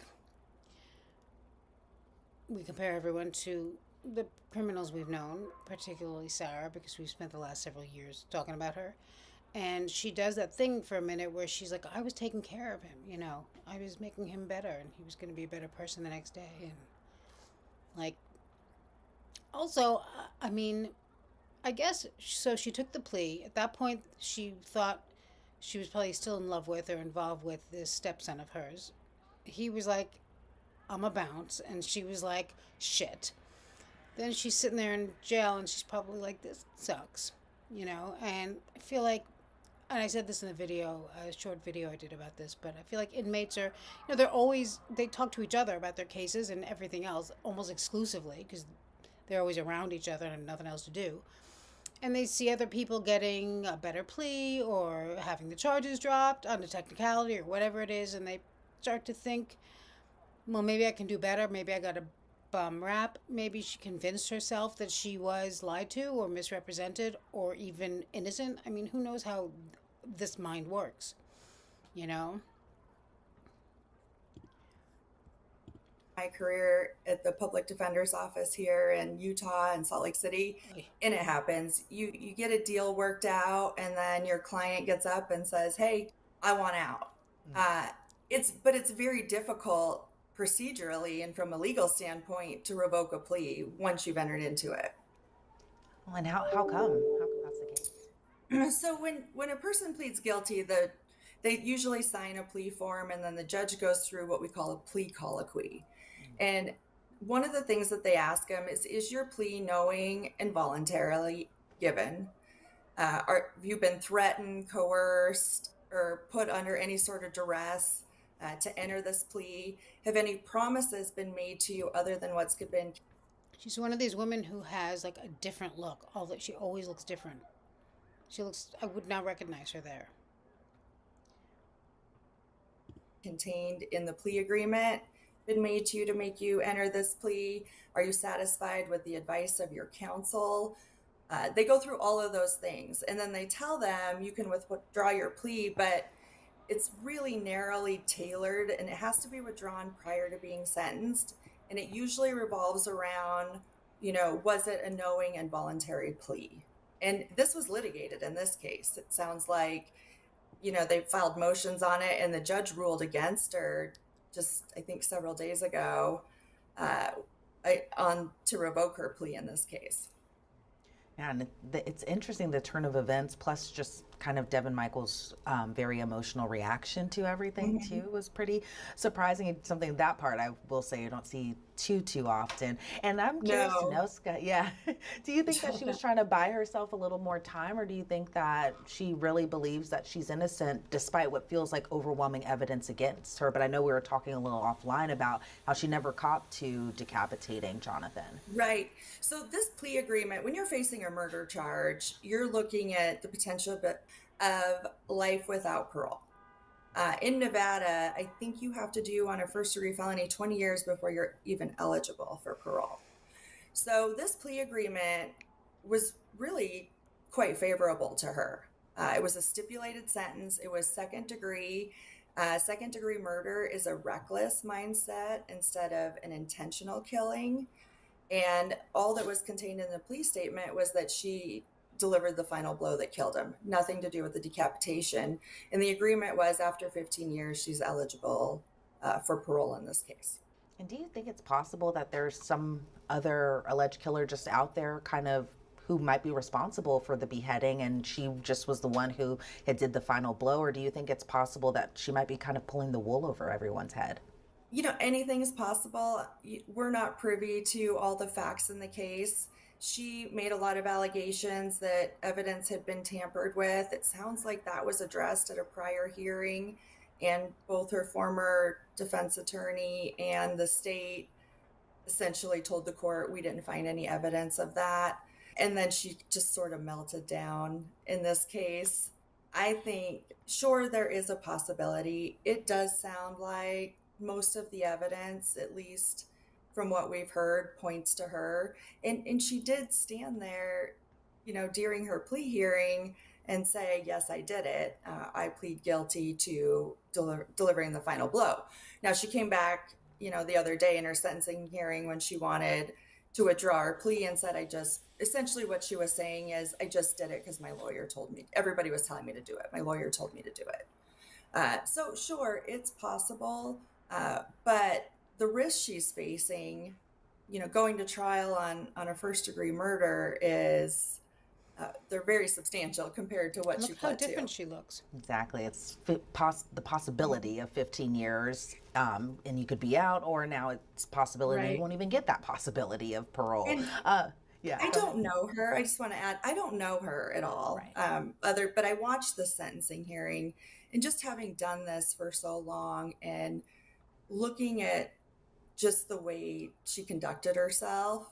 we compare everyone to the criminals we've known, particularly Sarah, because we've spent the last several years talking about her. And she does that thing for a minute where she's like, I was taking care of him, you know, I was making him better, and he was going to be a better person the next day. And, like, also, I mean, I guess, so she took the plea. At that point, she thought she was probably still in love with or involved with this stepson of hers. He was like, I'm a bounce. And she was like, shit. Then she's sitting there in jail and she's probably like, this sucks, you know? And I feel like, and I said this in the video, a short video I did about this, but I feel like inmates are, you know, they talk to each other about their cases and everything else almost exclusively because they're always around each other and nothing else to do. And they see other people getting a better plea or having the charges dropped on a technicality or whatever it is, and they start to think, well, maybe I can do better. Maybe I got a bum rap. Maybe she convinced herself that she was lied to or misrepresented or even innocent. I mean, who knows how this mind works, you know? my career at the public defender's office here in Utah and Salt Lake City, and it happens. You get a deal worked out, and then your client gets up and says, "Hey, I want out." It's very difficult procedurally and from a legal standpoint to revoke a plea once you've entered into it. Well, and how come? How come that's the case? So when a person pleads guilty, they usually sign a plea form, and then the judge goes through what we call a plea colloquy. And one of the things that they ask them is your plea knowing and voluntarily given? Have you been threatened, coerced, or put under any sort of duress to enter this plea? Have any promises been made to you other than what's been? She's one of these women who has like a different look. Although she always looks different. I would not recognize her there. contained in the plea agreement been made to you to make you enter this plea? Are you satisfied with the advice of your counsel? They go through all of those things, and then they tell them you can withdraw your plea, but it's really narrowly tailored, and it has to be withdrawn prior to being sentenced. And it usually revolves around, was it a knowing and voluntary plea? And this was litigated in this case. It sounds like, they filed motions on it, and the judge ruled against her just, I think, several days ago to revoke her plea in this case. Yeah, and it's interesting, the turn of events, plus just kind of Devyn Michaels' very emotional reaction to everything too was pretty surprising. It's something, that part I will say you don't see too often. And I'm curious to know, Scott, do you think that she was trying to buy herself a little more time, or do you think that she really believes that she's innocent despite what feels like overwhelming evidence against her? But I know we were talking a little offline about how she never copped to decapitating Jonathan. Right. So this plea agreement, when you're facing a murder charge, you're looking at the potential of life without parole. In Nevada, I think you have to do, on a first-degree felony, 20 years before you're even eligible for parole. So this plea agreement was really quite favorable to her. It was a stipulated sentence. It was second degree. Second-degree murder is a reckless mindset instead of an intentional killing. And all that was contained in the plea statement was that she delivered the final blow that killed him. Nothing to do with the decapitation. And the agreement was after 15 years, she's eligible for parole in this case. And do you think it's possible that there's some other alleged killer just out there kind of who might be responsible for the beheading, and she just was the one who had did the final blow? Or do you think it's possible that she might be kind of pulling the wool over everyone's head? Anything is possible. We're not privy to all the facts in the case. She made a lot of allegations that evidence had been tampered with. It sounds like that was addressed at a prior hearing, and both her former defense attorney and the state essentially told the court we didn't find any evidence of that. And then she just sort of melted down in this case. I think, sure, there is a possibility. It does sound like most of the evidence, at least from what we've heard, points to her. And she did stand there, during her plea hearing and say, yes, I did it. I plead guilty to delivering the final blow. Now, she came back, the other day in her sentencing hearing when she wanted to withdraw her plea and said, essentially what she was saying is, I just did it because my lawyer told me. Everybody was telling me to do it. My lawyer told me to do it. So sure, it's possible. But the risk she's facing, going to trial on a first-degree murder is, they're very substantial compared to what she pled to. Look how different she looks. Exactly. It's the possibility of 15 years, and you could be out, or now it's possibility you won't even get that possibility of parole. And I don't know her. I just want to add, I don't know her at all. Right. But I watched the sentencing hearing, and just having done this for so long and looking at just the way she conducted herself,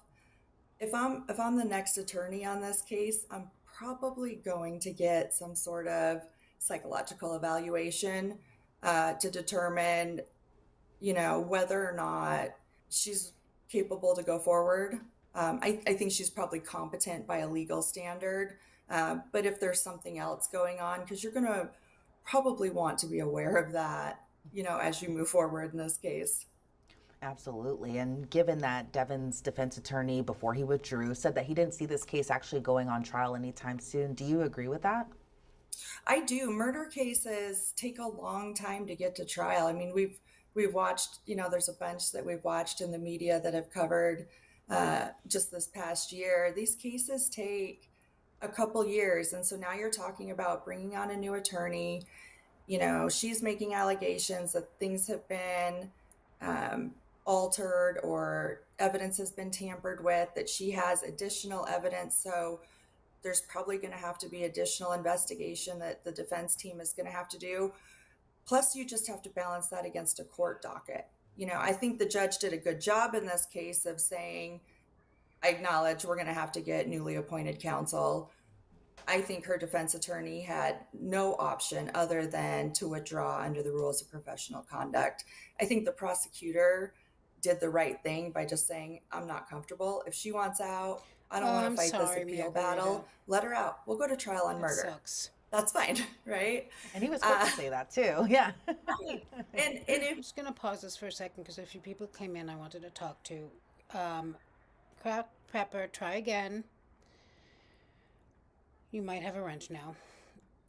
if I'm the next attorney on this case, I'm probably going to get some sort of psychological evaluation to determine, whether or not she's capable to go forward. I think she's probably competent by a legal standard, but if there's something else going on, because you're going to probably want to be aware of that, as you move forward in this case. Absolutely. And given that Devyn's defense attorney, before he withdrew, said that he didn't see this case actually going on trial anytime soon, do you agree with that? I do. Murder cases take a long time to get to trial. I mean, we've watched, there's a bunch that we've watched in the media that have covered just this past year. These cases take a couple years. And so now you're talking about bringing on a new attorney. She's making allegations that things have been altered or evidence has been tampered with, that she has additional evidence. So there's probably going to have to be additional investigation that the defense team is going to have to do. Plus, you just have to balance that against a court docket. I think the judge did a good job in this case of saying, I acknowledge we're going to have to get newly appointed counsel, I think her defense attorney had no option other than to withdraw under the rules of professional conduct. I think the prosecutor did the right thing by just saying, I'm not comfortable. If she wants out, I don't Oh, want to I'm fight this sorry, appeal Margarita. battle. Let her out. We'll go to trial on That murder. sucks. That's fine, right? And he was quick to say that too. Yeah. And I'm if just gonna pause this for a second because a few people came in I wanted to talk to. Prepper, try again. You might have a wrench now.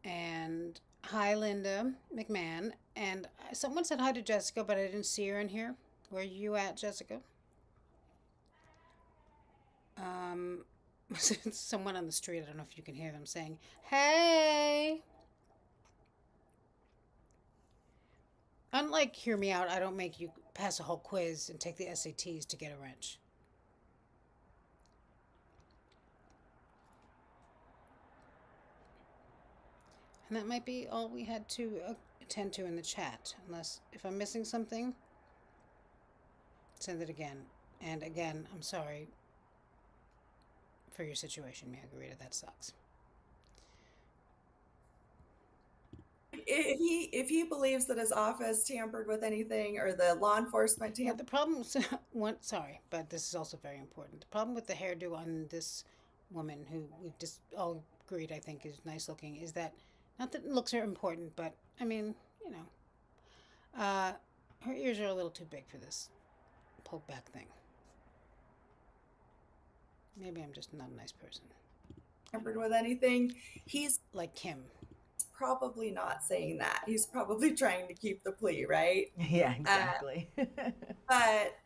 And hi, Linda McMahon. And someone said hi to Jessica, but I didn't see her in here. Where are you at, Jessica? Someone on the street, I don't know if you can hear them saying, hey. Unlike Hear Me Out, I don't make you pass a whole quiz and take the SATs to get a wrench. And that might be all we had to attend to in the chat. Unless, if I'm missing something, send it again. And again, I'm sorry for your situation, Margarita. That sucks. if he believes that his office tampered with anything or the law enforcement Yeah, tampered, the problem, sorry, but this is also very important. The problem with the hairdo on this woman, who we've just all agreed I think is nice looking, is that, not that looks are important, but I mean, you know, her ears are a little too big for this pulled back thing. Maybe I'm just not a nice person. tampered with anything, he's Like Kim. probably not saying that. He's probably trying to keep the plea, right? Yeah, exactly. But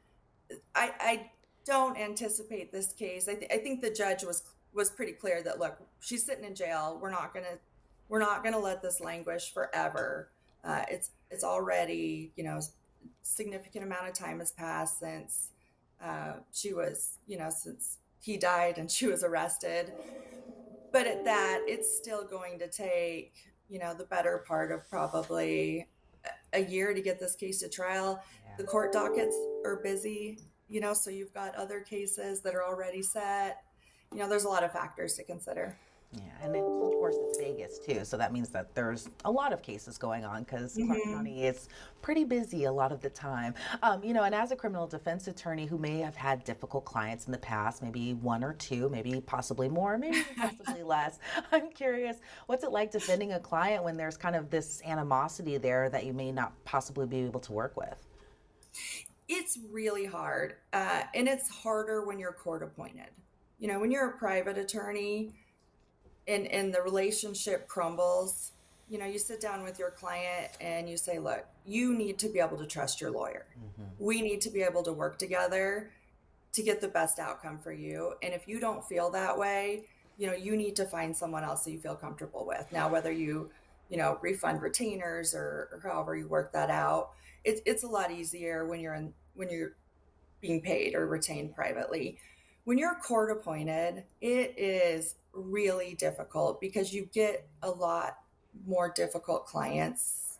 I don't anticipate this case. I think the judge was pretty clear that, look, she's sitting in jail. We're not gonna let this languish forever. It's already, you know, significant amount of time has passed since she was, you know, since he died and she was arrested. But at that, it's still going to take, you know, the better part of probably a year to get this case to trial. Yeah. The court dockets are busy, you know, so you've got other cases that are already set. You know, there's a lot of factors to consider. Yeah, and of course it's Vegas too, so that means that there's a lot of cases going on because Clark County is pretty busy a lot of the time. You know, and as a criminal defense attorney who may have had difficult clients in the past, maybe one or two, maybe possibly more, maybe possibly less, I'm curious, what's it like defending a client when there's kind of this animosity there that you may not possibly be able to work with? It's really hard, and it's harder when you're court appointed. You know, when you're a private attorney, and the relationship crumbles, you know, you sit down with your client and you say, look, you need to be able to trust your lawyer. We need to be able to work together to get the best outcome for you. And if you don't feel that way, you know, you need to find someone else that you feel comfortable with. Now, whether you know, refund retainers or however you work that out, it's a lot easier when you're being paid or retained privately. When you're court appointed, it is really difficult because you get a lot more difficult clients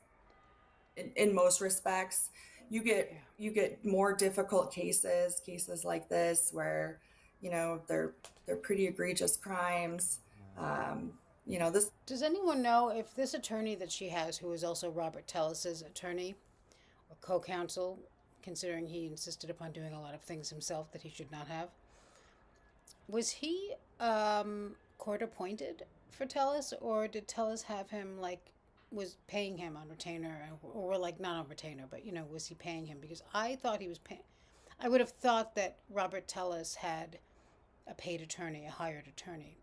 in most respects. You get more difficult cases like this where, you know, they're pretty egregious crimes. You know, this. Does anyone know if this attorney that she has, who is also Robert Tellis's attorney or co-counsel, considering he insisted upon doing a lot of things himself that he should not have, was he court appointed for Tellis, or did Tellis have him, like, was paying him on retainer, or like not on retainer, but, you know, was he paying him? Because I thought he was paying. I would have thought that Robert Tellis had a paid attorney, a hired attorney,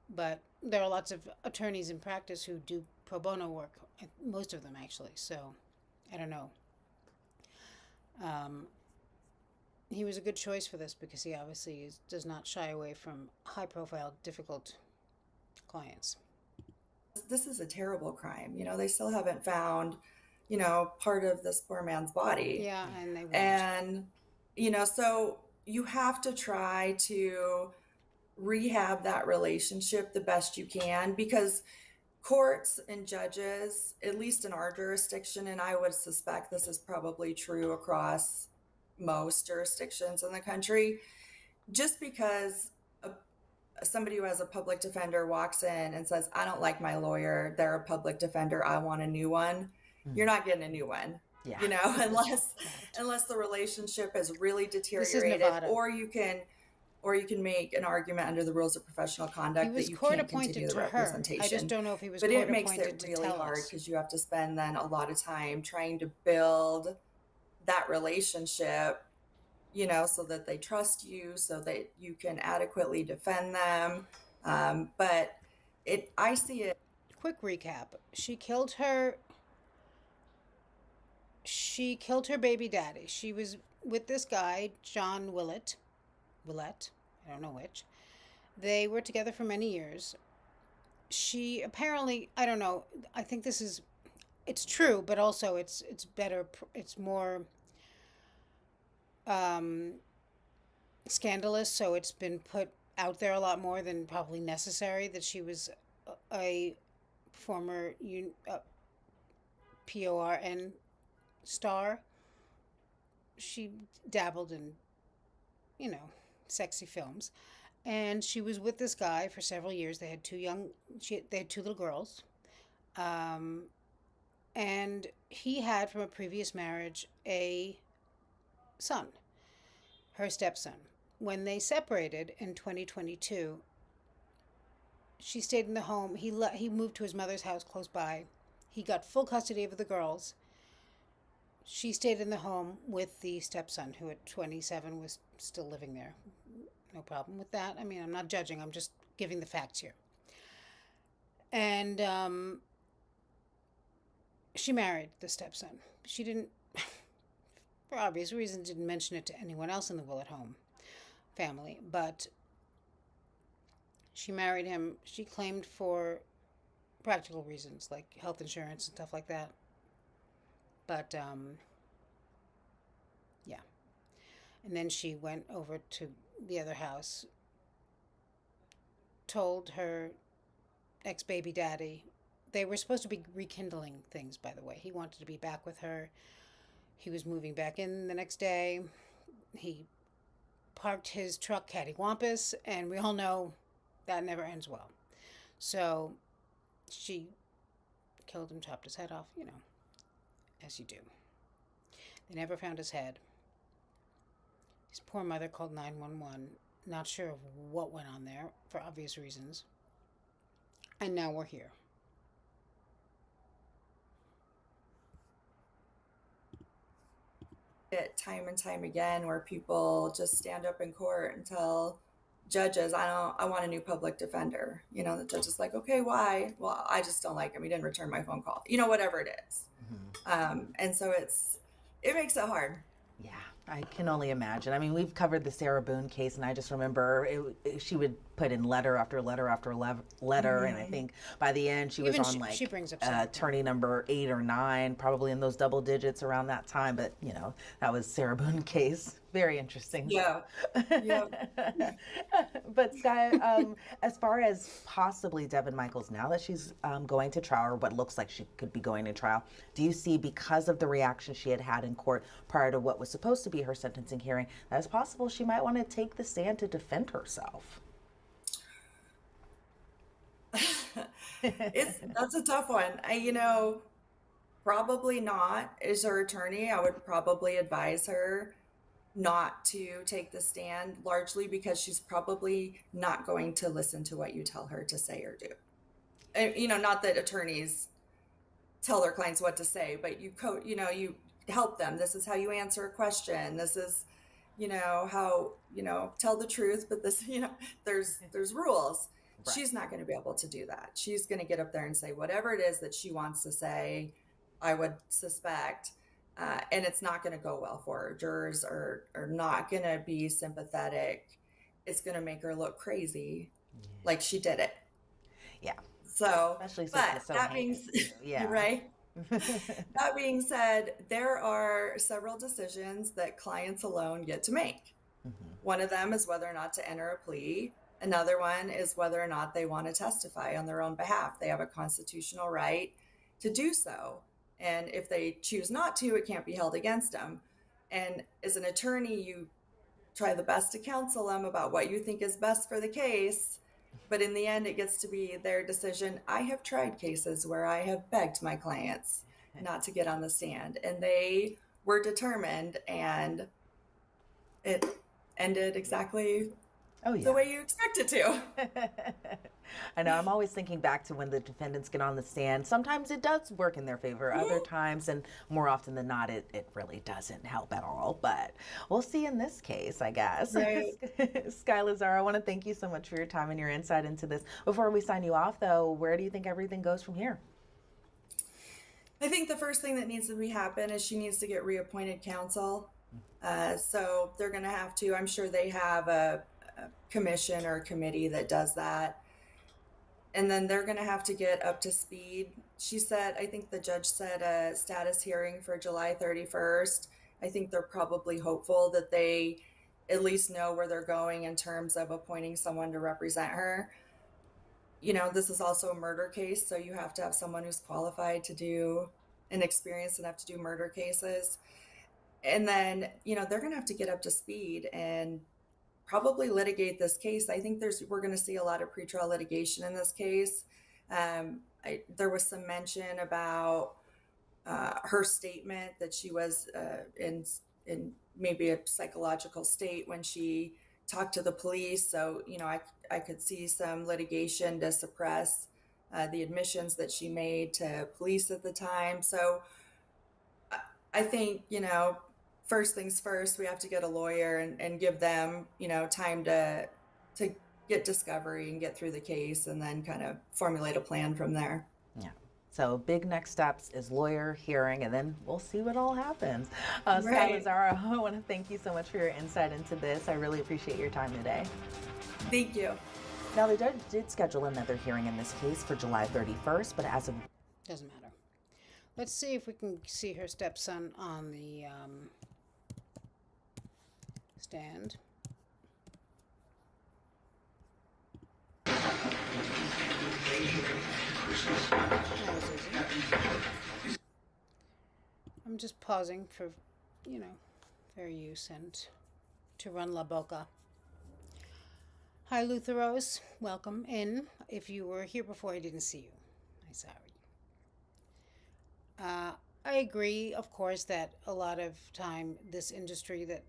but there are lots of attorneys in practice who do pro bono work, most of them actually. So I don't know. He was a good choice for this because he obviously does not shy away from high-profile, difficult clients. This is a terrible crime. You know, they still haven't found, you know, part of this poor man's body. Yeah, and they won't. And, you know, so you have to try to rehab that relationship the best you can, because courts and judges, at least in our jurisdiction, and I would suspect this is probably true across most jurisdictions in the country, just because somebody who has a public defender walks in and says, I don't like my lawyer, they're a public defender, I want a new one, you're not getting a new one. Yeah. You know, unless the relationship has really deteriorated, Nevada. or you can make an argument under the rules of professional conduct He was that you court can't appointed continue the to her. representation. I just don't know if he was but court it makes appointed it to really tell hard us. because you have to spend then a lot of time trying to build that relationship, you know, so that they trust you, so that you can adequately defend them. But I see it. Quick recap. She killed her baby daddy. She was with this guy, John Willett, I don't know which. They were together for many years. She apparently, I don't know, I think it's true, but also it's better, it's more scandalous, so it's been put out there a lot more than probably necessary, that she was a former PORN star. She dabbled in, sexy films, and she was with this guy for several years. They had they had two little girls, and he had, from a previous marriage, a son, her stepson. When they separated in 2022, she stayed in the home. He moved to his mother's house close by. He got full custody of the girls. She stayed in the home with the stepson, who at 27 was still living there. No problem with that. I mean, I'm not judging. I'm just giving the facts here. And she married the stepson. She didn't, for obvious reasons, didn't mention it to anyone else in the Willett home family. But she married him. She claimed for practical reasons, like health insurance and stuff like that. But, yeah. And then she went over to the other house, told her ex-baby daddy. They were supposed to be rekindling things, by the way. He wanted to be back with her. He was moving back in the next day. He parked his truck cattywampus, and we all know that never ends well. So she killed him, chopped his head off, as you do. They never found his head. His poor mother called 911, not sure of what went on there, for obvious reasons. And now we're here. It time and time again where people just stand up in court and tell judges, I want a new public defender. The judge is like, okay, why? Well, I just don't like him. He didn't return my phone call. Whatever it is. Mm-hmm. And so it makes it hard. Yeah, I can only imagine. I mean, we've covered the Sarah Boone case, and I just remember she would put in letter after letter after letter, mm-hmm. And I think by the end she was on she brings up attorney number 8 or 9, probably in those double digits around that time. But that was Sarah Boone case. Very interesting. Yeah. Yeah. But Sky, as far as possibly Devyn Michaels, now that she's going to trial, or what looks like she could be going to trial, do you see, because of the reaction she had in court prior to what was supposed to be her sentencing hearing, that it's possible she might want to take the stand to defend herself? That's a tough one. Probably not. As her attorney, I would probably advise her not to take the stand, largely because she's probably not going to listen to what you tell her to say or do. And, not that attorneys tell their clients what to say, but you help them. This is how you answer a question. This is, how, tell the truth, but this, there's rules. Right. She's not going to be able to do that. She's going to get up there and say whatever it is that she wants to say, I would suspect. And it's not going to go well for her. Jurors are not going to be sympathetic. It's going to make her look crazy, like she did it. Yeah. So, especially since but it's so that being, yeah. Right. That being said, there are several decisions that clients alone get to make. Mm-hmm. One of them is whether or not to enter a plea. Another one is whether or not they want to testify on their own behalf. They have a constitutional right to do so. And if they choose not to, it can't be held against them. And as an attorney, you try the best to counsel them about what you think is best for the case. But in the end, it gets to be their decision. I have tried cases where I have begged my clients not to get on the stand, and they were determined, and it ended exactly Oh, yeah. the way you expect it to. I know. I'm always thinking back to when the defendants get on the stand. Sometimes it does work in their favor. Other times, and more often than not, it really doesn't help at all. But we'll see in this case, I guess. Right. Skylar, Zara, I want to thank you so much for your time and your insight into this. Before we sign you off, though, where do you think everything goes from here? I think the first thing that needs to happen is she needs to get reappointed counsel. So they're going to have to, I'm sure they have a commission or a committee that does that. And then they're going to have to get up to speed. She said, I think the judge said a status hearing for July 31st. I think they're probably hopeful that they at least know where they're going in terms of appointing someone to represent her. You know, this is also a murder case, so you have to have someone who's qualified to do and experienced enough to do murder cases. And then, you know, they're going to have to get up to speed and probably litigate this case. I think we're going to see a lot of pretrial litigation in this case. There was some mention about her statement that she was in maybe a psychological state when she talked to the police. So, you know, I could see some litigation to suppress the admissions that she made to police at the time. So I think, you know, first things first, we have to get a lawyer and give them, you know, time to get discovery and get through the case and then kind of formulate a plan from there. Yeah. So big next steps is lawyer, hearing, and then we'll see what all happens. Right. Skylar, Zara, I want to thank you so much for your insight into this. I really appreciate your time today. Thank you. Now, the judge did schedule another hearing in this case for July 31st, but as of... Doesn't matter. Let's see if we can see her stepson on the stand. That was easy. I'm just pausing for, you know, fair use and to run La Boca. Hi, Lutheros. Welcome in. If you were here before, I didn't see you. I'm sorry. I agree, of course, that a lot of time this industry that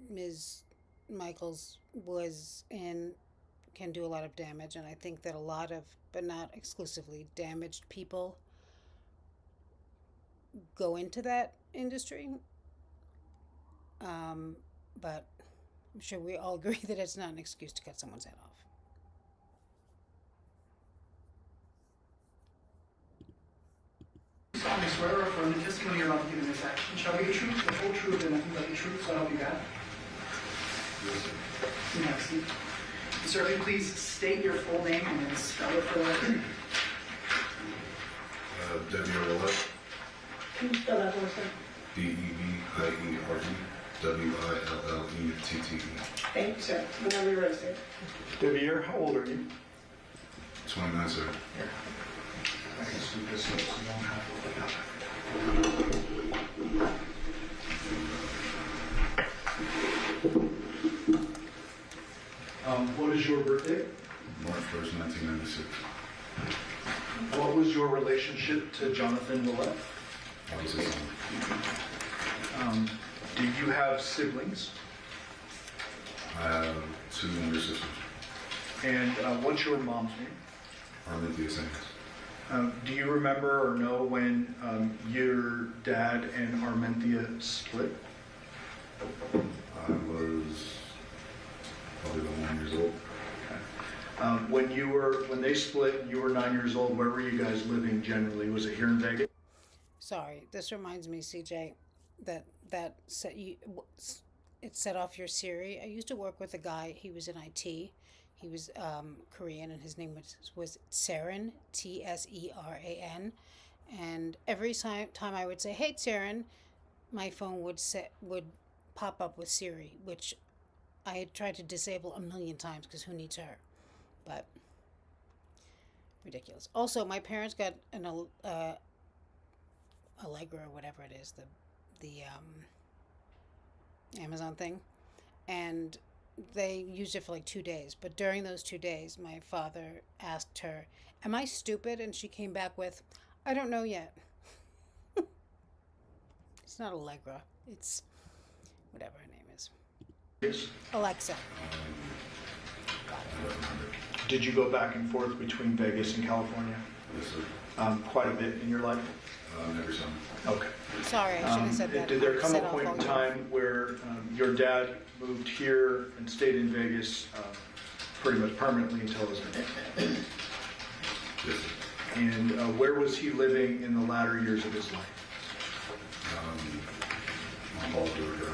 Ms. Michaels was in can do a lot of damage, and I think that a lot of, but not exclusively, damaged people go into that industry. But I'm sure we all agree that it's not an excuse to cut someone's head off. I swear or affirm the testimony you're about to give in this action shall be the truth, the whole truth, and nothing but the truth, so help you God. Yes, sir. You may have a seat. Sir, if you please state your full name and then spell it for the record. Devyn Michaels. Can you spell that for us, sir? Devierwillette. Thank you, sir. Whenever you're ready, sir. Devier, how old are you? 29, sir. I can scoot this up so you don't have What is your birthday? March 1st, 1996. What was your relationship to Jonathan Willett? I was his son. Do you have siblings? I have 2 younger sisters. And what's your mom's name? Arminthia Saints. Do you remember or know when your dad and Arminthia split? I was probably about 9 years old. When they split, you were 9 years old. Where were you guys living generally? Was it here in Vegas? Sorry, this reminds me, CJ, that it set off your Siri. I used to work with a guy. He was in IT. He was Korean, and his name was Tseran, Tseran. And every time I would say, "Hey, Tseran," my phone would pop up with Siri, which I had tried to disable a million times because who needs her? But ridiculous. Also, my parents got an Allegra or whatever it is, the Amazon thing, and they used it for like 2 days. But during those 2 days, my father asked her, "Am I stupid?" And she came back with, "I don't know yet." It's not Allegra. It's whatever her name is. Yes. Alexa. Did you go back and forth between Vegas and California? Yes, sir. Quite a bit in your life? Never some. Okay. Sorry, I shouldn't have said that. Did there come a Set off point in all- time where your dad moved here and stayed in Vegas pretty much permanently until his death? Yes, sir. And where was he living in the latter years of his life? On Ball, Georgia.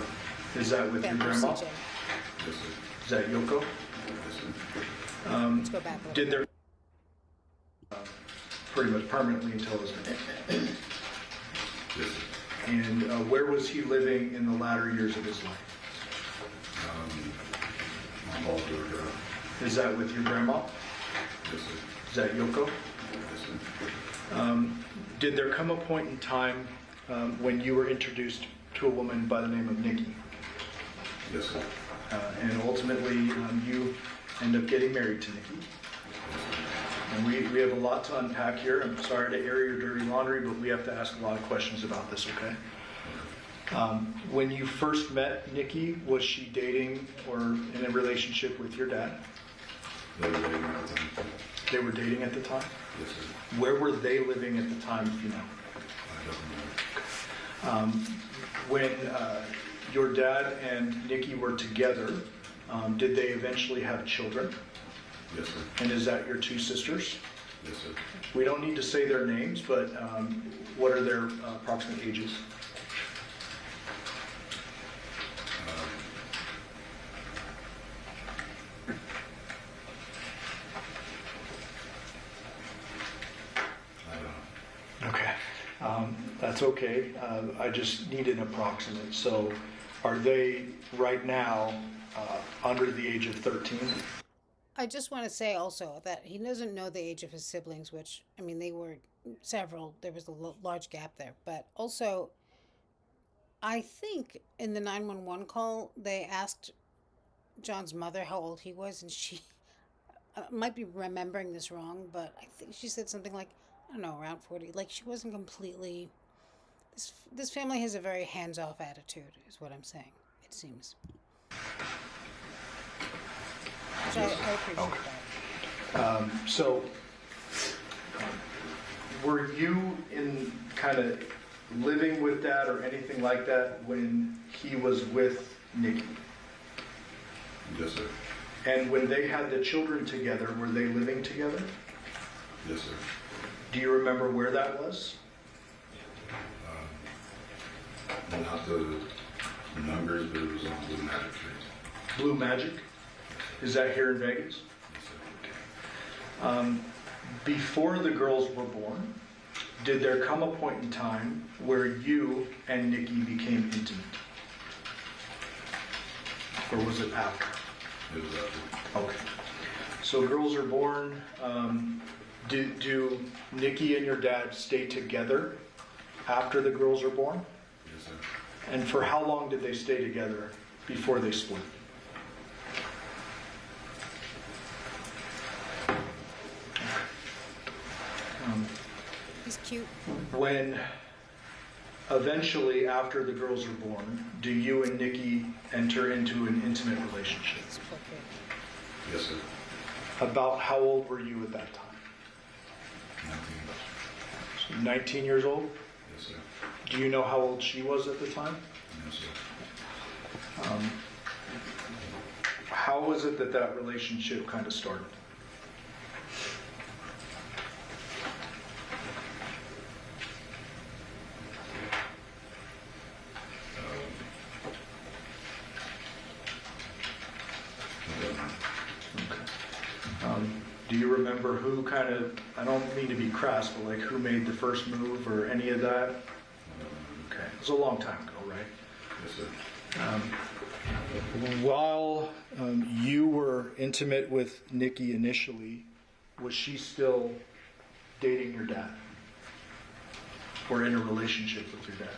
Is that with your grandma? CJ. Yes, sir. Is that Yoko? Yes, sir. Let's go back a little Did there pretty much permanently until his death? Yes, sir. And where was he living in the latter years of his life? On Ball, Georgia. Is that with your grandma? Yes, sir. Is that Yoko? Yes, sir. Did there come a point in time when you were introduced to a woman by the name of Nikki? Yes, sir. And ultimately, you end up getting married to Nikki. And we have a lot to unpack here. I'm sorry to air your dirty laundry, but we have to ask a lot of questions about this, okay? When you first met Nikki, was she dating or in a relationship with your dad? They were dating at the time. They were dating at the time? Yes, sir. Where were they living at the time, if you know? I don't know. When your dad and Nikki were together, did they eventually have children? Yes, sir. And is that your two sisters? Yes, sir. We don't need to say their names, but what are their approximate ages? I don't know. Okay, that's okay. I just need an approximate. So are they right now under the age of 13? I just want to say also that he doesn't know the age of his siblings, which, I mean, they were several. There was a large gap there. But also, I think in the 911 call, they asked John's mother how old he was, and she might be remembering this wrong, but I think she said something like, I don't know, around 40. Like, she wasn't completely... This family has a very hands-off attitude, is what I'm saying, it seems. Which I appreciate that. So were you in kind of living with Dad or anything like that when he was with Nikki? Yes, sir. And when they had the children together, were they living together? Yes, sir. Do you remember where that was? Not the numbers, but it was on Blue Magic Street. Blue Magic? Is that here in Vegas? Yes, sir. Before the girls were born, did there come a point in time where you and Nikki became intimate? Or was it after? It was after. Okay. So girls are born. Do Nikki and your dad stay together after the girls are born? Yes, sir. And for how long did they stay together before they split? He's cute. When eventually, after the girls are born, do you and Nikki enter into an intimate relationship? This poor kid. Yes, sir. About how old were you at that time? 19. So 19 years old? Yes, sir. Do you know how old she was at the time? No, sir. How was it that that relationship kind of started? Do you remember who kind of, I don't mean to be crass, but like who made the first move or any of that? Okay, it was a long time ago, right? Yes, sir. While you were intimate with Nikki initially, was she still dating your dad? Or in a relationship with your dad?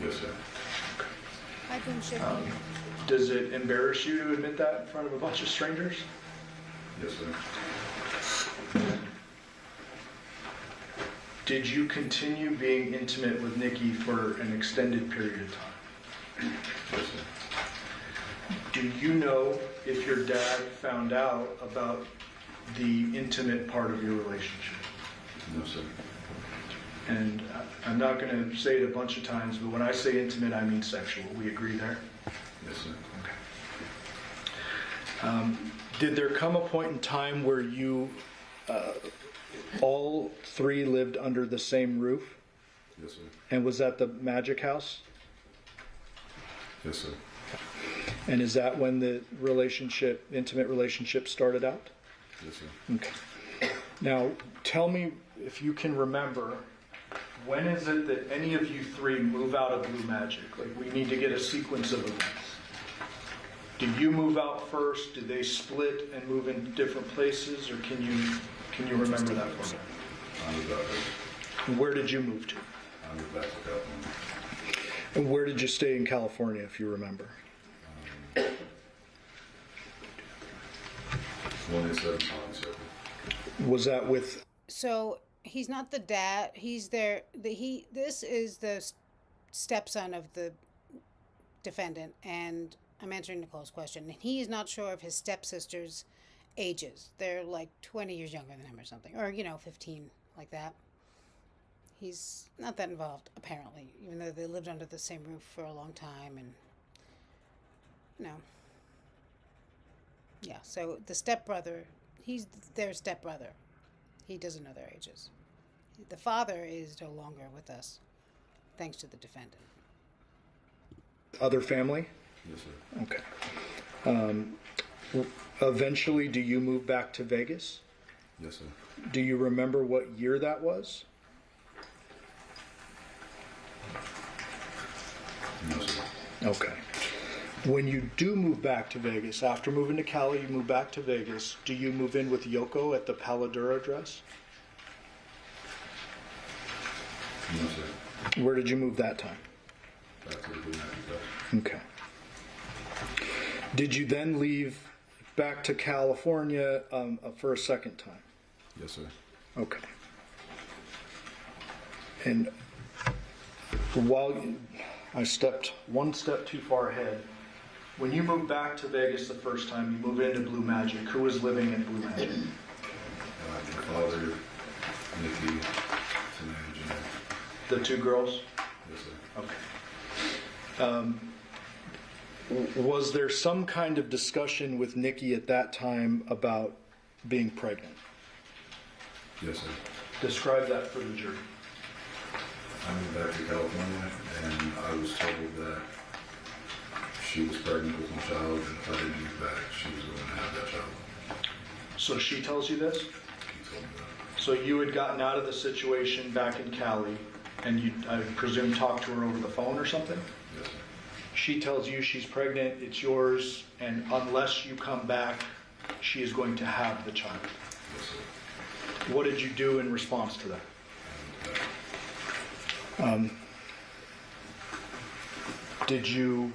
Yes, sir. Hi, Boomship. Does it embarrass you to admit that in front of a bunch of strangers? Yes, sir. Did you continue being intimate with Nikki for an extended period of time? Yes, sir. Do you know if your dad found out about the intimate part of your relationship? No, sir. And I'm not going to say it a bunch of times, but when I say intimate, I mean sexual. We agree there? Yes, sir. Okay. Did there come a point in time where you all three lived under the same roof? Yes, sir. And was that the Magic House? Yes, sir. And is that when the relationship, intimate relationship started out? Yes, sir. Okay. Now, tell me if you can remember, when is it that any of you three move out of Blue Magic? Like, we need to get a sequence of events. Do you move out first? Do they split and move in different places? Or can you remember that for me? I moved out first. And where did you move to? I moved back to California. And where did you stay in California, if you remember? 187 Poly Circle. Was that with... So he's not the dad. He's there. This is the stepson of the defendant, and I'm answering Nicole's question. He is not sure of his stepsister's ages. They're like 20 years younger than him or something, or 15, like that. He's not that involved, apparently, even though they lived under the same roof for a long time, and yeah. So the stepbrother, he's their stepbrother. He doesn't know their ages. The father is no longer with us, thanks to the defendant. Other family? Yes, sir. Okay. Eventually, do you move back to Vegas? Yes, sir. Do you remember what year that was? No, sir. Okay. When you do move back to Vegas, after moving to Cali, you move back to Vegas, do you move in with Yoko at the Paladura address? No, sir. Where did you move that time? Back to the Blue Magic House. Okay. Did you then leave back to California for a second time? Yes, sir. Okay. And while I stepped one step too far ahead, when you moved back to Vegas the first time, you moved into Blue Magic. Who was living in Blue Magic? My father, Nikki, and Jeanette. The two girls? Yes, sir. Okay. Was there some kind of discussion with Nikki at that time about being pregnant? Yes, sir. Describe that for the jury. I moved back to California, and I was told that she was pregnant with my child, and if I didn't move back, she was going to have that child. So she tells you this? She told me that. So you had gotten out of the situation back in Cali, and you, I presume, talked to her over the phone or something? Yes, sir. She tells you she's pregnant, it's yours, and unless you come back, she is going to have the child. Yes, sir. What did you do in response to that? Did you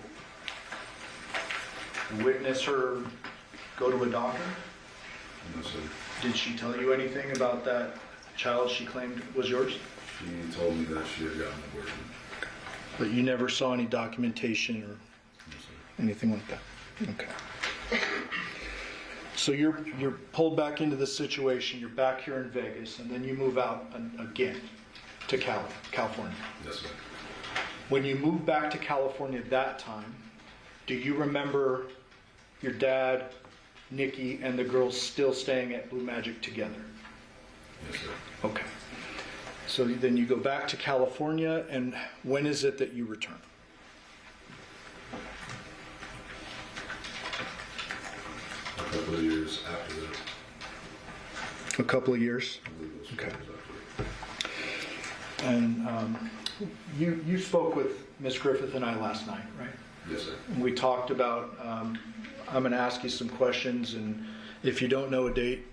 witness her go to a doctor? No, sir. Did she tell you anything about that child she claimed was yours? She told me that she had gotten an abortion. But you never saw any documentation or No, sir. anything like that? Okay. So you're pulled back into the situation, you're back here in Vegas, and then you move out again to California. Yes, sir. When you moved back to California that time, do you remember your dad, Nikki, and the girls still staying at Blue Magic together? Yes, sir. Okay. So then you go back to California, and when is it that you return? A couple of years after that. A couple of years? I believe it was 4 Okay. years after. And you spoke with Miss Griffith and I last night, right? Yes, sir. And we talked about, I'm going to ask you some questions, and if you don't know a date,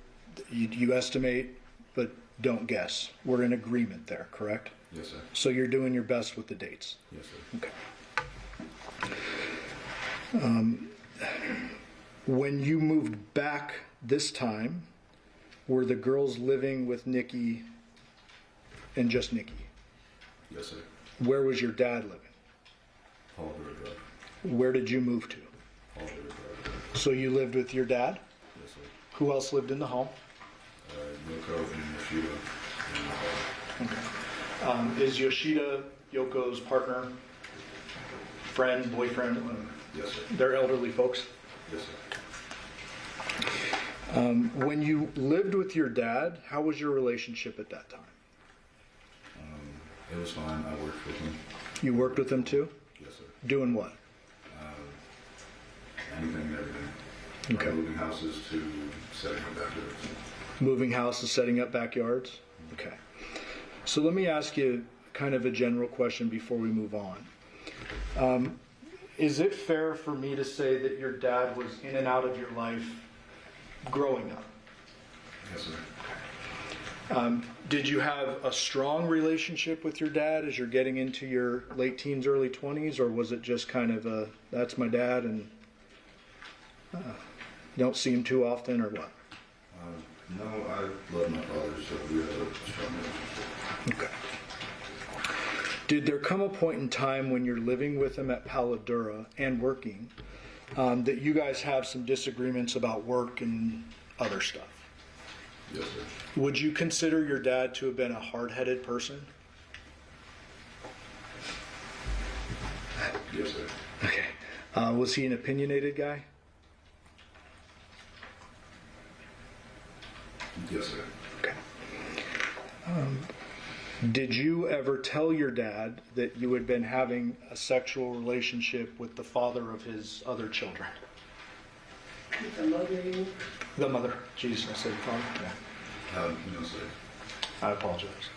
you estimate, but don't guess. We're in agreement there, correct? Yes, sir. So you're doing your best with the dates. Yes, sir. Okay. When you moved back this time, were the girls living with Nikki and just Nikki? Yes, sir. Where was your dad living? Paul Drive. Where did you move to? Paul Drive. So you lived with your dad? Yes, sir. Who else lived in the home? Yoko and Yoshida in the hall. Okay. Is Yoshida Yoko's partner, friend, boyfriend? Yes, sir. They're elderly folks? Yes, sir. When you lived with your dad, how was your relationship at that time? It was fine. I worked with him. You worked with him too? Yes, sir. Doing what? Anything and everything. Okay. From moving houses to setting up backyards. Moving houses, setting up backyards? Okay. So let me ask you kind of a general question before we move on. Is it fair for me to say that your dad was in and out of your life growing up? Yes, sir. Did you have a strong relationship with your dad as you're getting into your late teens, early 20s, or was it just kind of a, that's my dad and you don't see him too often, or what? No, I love my father, so we have a strong relationship. Okay. Did there come a point in time when you're living with him at Paladura and working that you guys have some disagreements about work and other stuff? Yes, sir. Would you consider your dad to have been a hard-headed person? Yes, sir. Okay. Was he an opinionated guy? Yes, sir. Okay. Did you ever tell your dad that you had been having a sexual relationship with the father of his other children? The mother. The mother. Jeez, I said father. Yeah. No, sir. I apologize.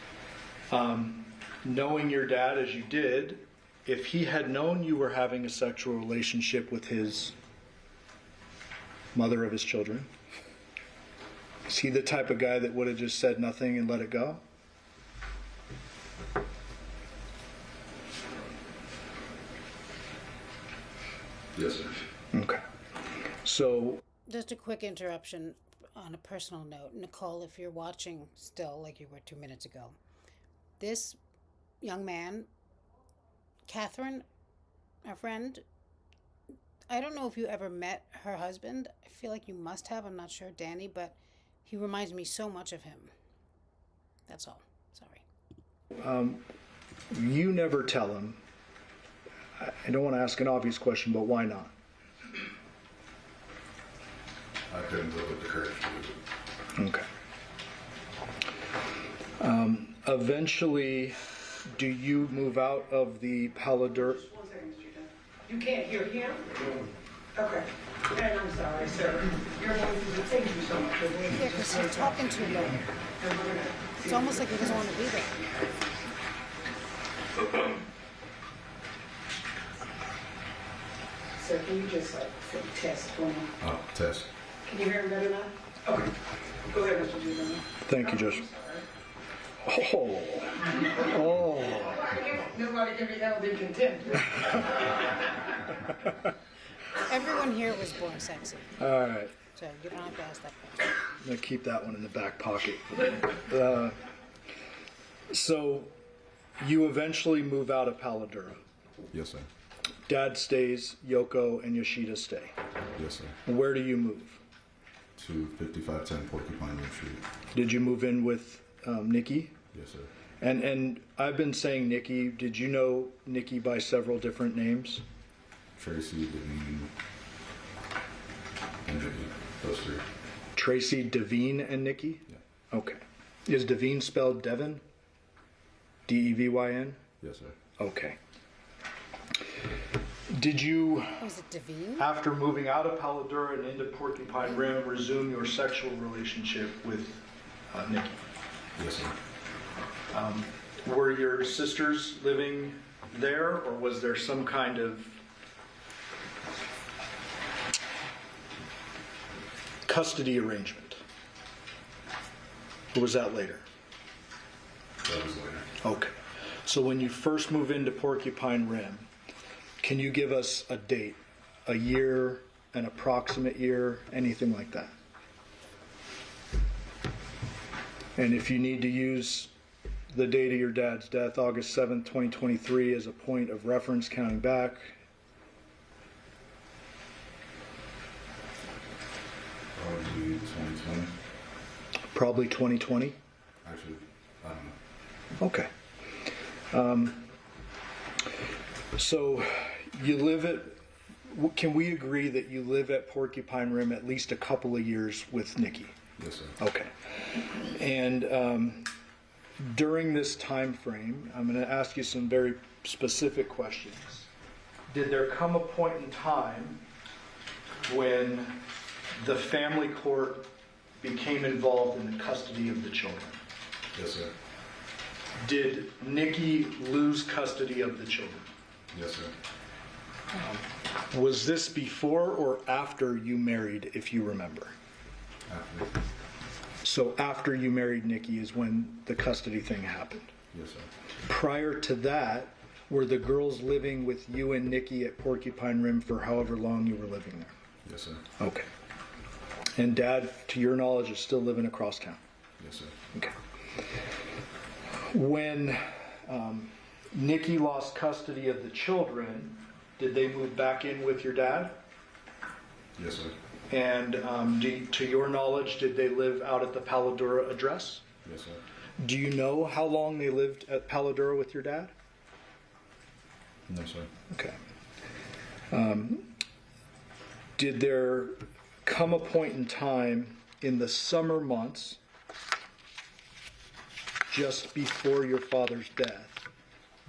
Knowing your dad as you did, if he had known you were having a sexual relationship with his mother of his children, is he the type of guy that would have just said nothing and let it go? Yes, sir. Okay. So, Just a quick interruption on a personal note. Nicole, if you're watching still, like you were 2 minutes ago, this young man, Catherine, our friend, I don't know if you ever met her husband. I feel like you must have. I'm not sure, Danny, but he reminds me so much of him. That's all. Sorry. you never tell him. I don't want to ask an obvious question, but why not? I couldn't go with the courage to do it. Okay. Eventually, do you move out of the Paladura? Just 1 second, Mr. Dunn. You can't hear him? Okay. And I'm sorry, sir. Your voice is thank you so much. Yeah, because he's talking too low. It's almost like he doesn't want to be there. Sir, can you just say test for me? Oh, test. Can you hear me better now? Okay. Go ahead, Mr. Dunn. Thank you, Judge. Oh. Oh. Nobody can be held in contempt. Everyone here was born sexy. All right. So you don't have to ask that question. I'm going to keep that one in the back pocket. So you eventually move out of Paladura. Yes, sir. Dad stays, Yoko and Yoshida stay. Yes, sir. Where do you move? To 5510 Porcupine Ridge Street. Did you move in with Nikki? Yes, sir. And I've been saying Nikki. Did you know Nikki by several different names? Tracy, Devyn, and Devyn. Those three. Tracy, Devyn, and Nikki? Yeah. Okay. Is Devyn spelled Devyn? D-E-V-Y-N? Yes, sir. Okay. Did you, Was it Devyn? after moving out of Paladura and into Porcupine Rim, resume your sexual relationship with Nikki? Yes, sir. Were your sisters living there, or was there some kind of custody arrangement? Or was that later? That was later. Okay. So when you first move into Porcupine Rim, can you give us a date? a year, an approximate year, anything like that? And if you need to use the date of your dad's death, August 7th, 2023, as a point of reference counting back, Probably 2020. probably 2020? Actually, I don't know. Okay. So you live at, can we agree that you live at Porcupine Rim at least a couple of years with Nikki? Yes, sir. Okay. And during this time frame, I'm going to ask you some very specific questions. Did there come a point in time when the family court became involved in the custody of the children? Yes, sir. Did Nikki lose custody of the children? Yes, sir. Was this before or after you married, if you remember? After. So after you married Nikki is when the custody thing happened. Yes, sir. Prior to that, were the girls living with you and Nikki at Porcupine Rim for however long you were living there? Yes, sir. Okay. And Dad, to your knowledge, is still living across town? Yes, sir. Okay. When Nikki lost custody of the children, did they move back in with your dad? Yes, sir. And to your knowledge, did they live out at the Paladura address? Yes, sir. Do you know how long they lived at Paladura with your dad? No, sir. Okay. Did there come a point in time in the summer months, just before your father's death,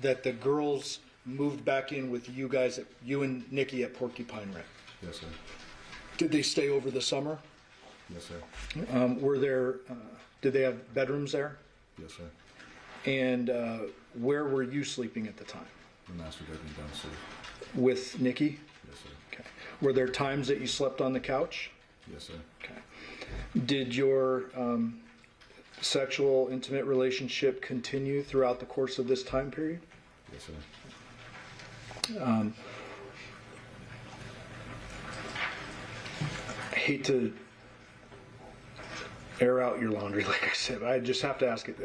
that the girls moved back in with you guys, you and Nikki at Porcupine Rim? Yes, sir. Did they stay over the summer? Yes, sir. Did they have bedrooms there? Yes, sir. And where were you sleeping at the time? The master bedroom downstairs. With Nikki? Yes, sir. Okay. Were there times that you slept on the couch? Yes, sir. Okay. Did your sexual, intimate relationship continue throughout the course of this time period? Yes, sir. I hate to air out your laundry, like I said, but I just have to ask it.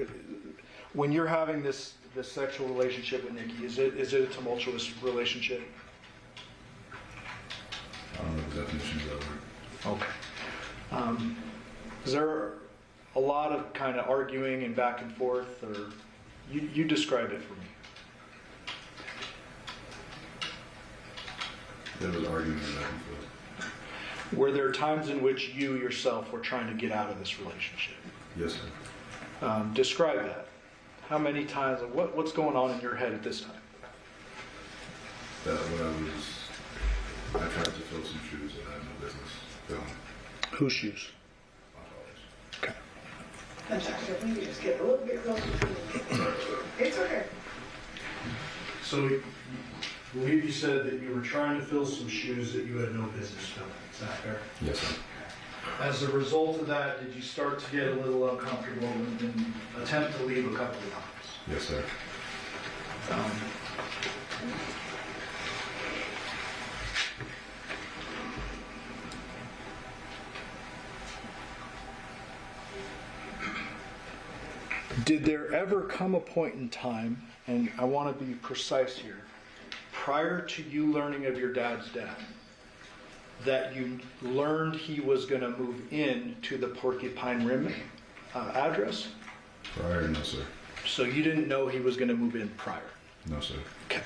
When you're having this sexual relationship with Nikki, is it a tumultuous relationship? I don't know the definitions of it. Okay. Is there a lot of kind of arguing and back and forth, or you describe it for me? There was arguing back and forth. Were there times in which you yourself were trying to get out of this relationship? Yes, sir. Describe that. How many times? What's going on in your head at this time? That when I tried to fill some shoes that I had no business filling. Whose shoes? My father's. Okay. Fantastic. We just get a little bit closer to it. It's okay. So, I believe you said that you were trying to fill some shoes that you had no business filling. Is that fair? Yes, sir. As a result of that, did you start to get a little uncomfortable and attempt to leave a couple of times? Yes, sir. Did there ever come a point in time, and I want to be precise here, prior to you learning of your dad's death, that you learned he was going to move in to the Porcupine Rim address? Prior, no, sir. So you didn't know he was going to move in prior? No, sir. Okay.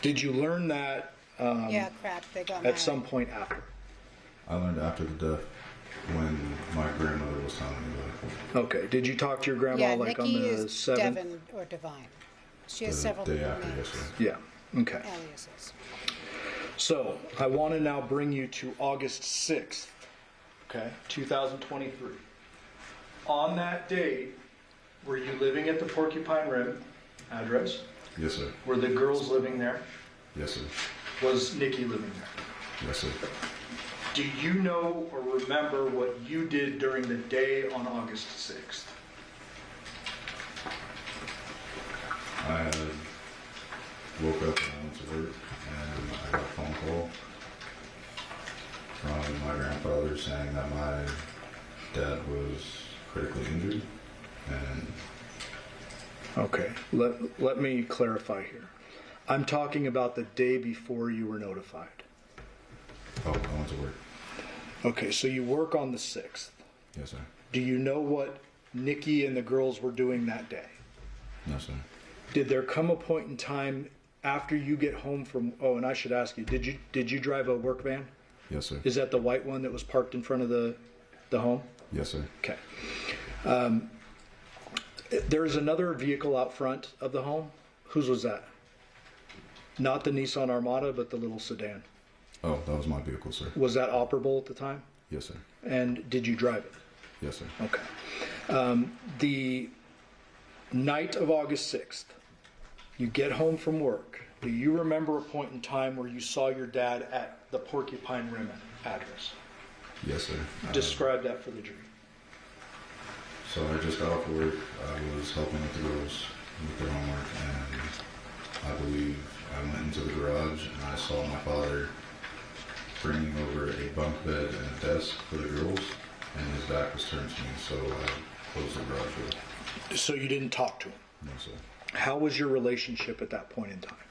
Did you learn that Yeah, crap, they got married. at some point after? I learned after the death when my grandmother was telling me about it. Okay. Did you talk to your grandma Yeah, like Nikki on the is 7th? Devyn or Devyn. She has The several day after, names, yes, sir. Yeah. Okay. aliases. So I want to now bring you to August 6th, okay, 2023. On that date, were you living at the Porcupine Rim address? Yes, sir. Were the girls living there? Yes, sir. Was Nikki living there? Yes, sir. Do you know or remember what you did during the day on August 6th? I had woke up and I went to work and I got a phone call my grandfather saying that my dad was critically injured, and Okay, let me clarify here. I'm talking about the day before you were notified. I went to work. Okay, so you work on the 6th. Yes, sir. Do you know what Nikki and the girls were doing that day? No, sir. Did there come a point in time after you get home from, oh, and I should ask you, did you drive a work van? Yes, sir. Is that the white one that was parked in front of the home? Yes, sir. Okay. There's another vehicle out front of the home. Whose was that? Not the Nissan Armada, but the little sedan. Oh, that was my vehicle, sir. Was that operable at the time? Yes, sir. And did you drive it? Yes, sir. Okay. The night of August 6th, you get home from work. Do you remember a point in time where you saw your dad at the Porcupine Rim address? Yes, sir. Describe that for the jury. So I just got off of work. I was helping with the girls with their homework, and I believe I went into the garage and I saw my father bringing over a bunk bed and a desk for the girls, and his back was turned to me, so I closed the garage door. So you didn't talk to him? No, sir. How was your relationship at that point in time?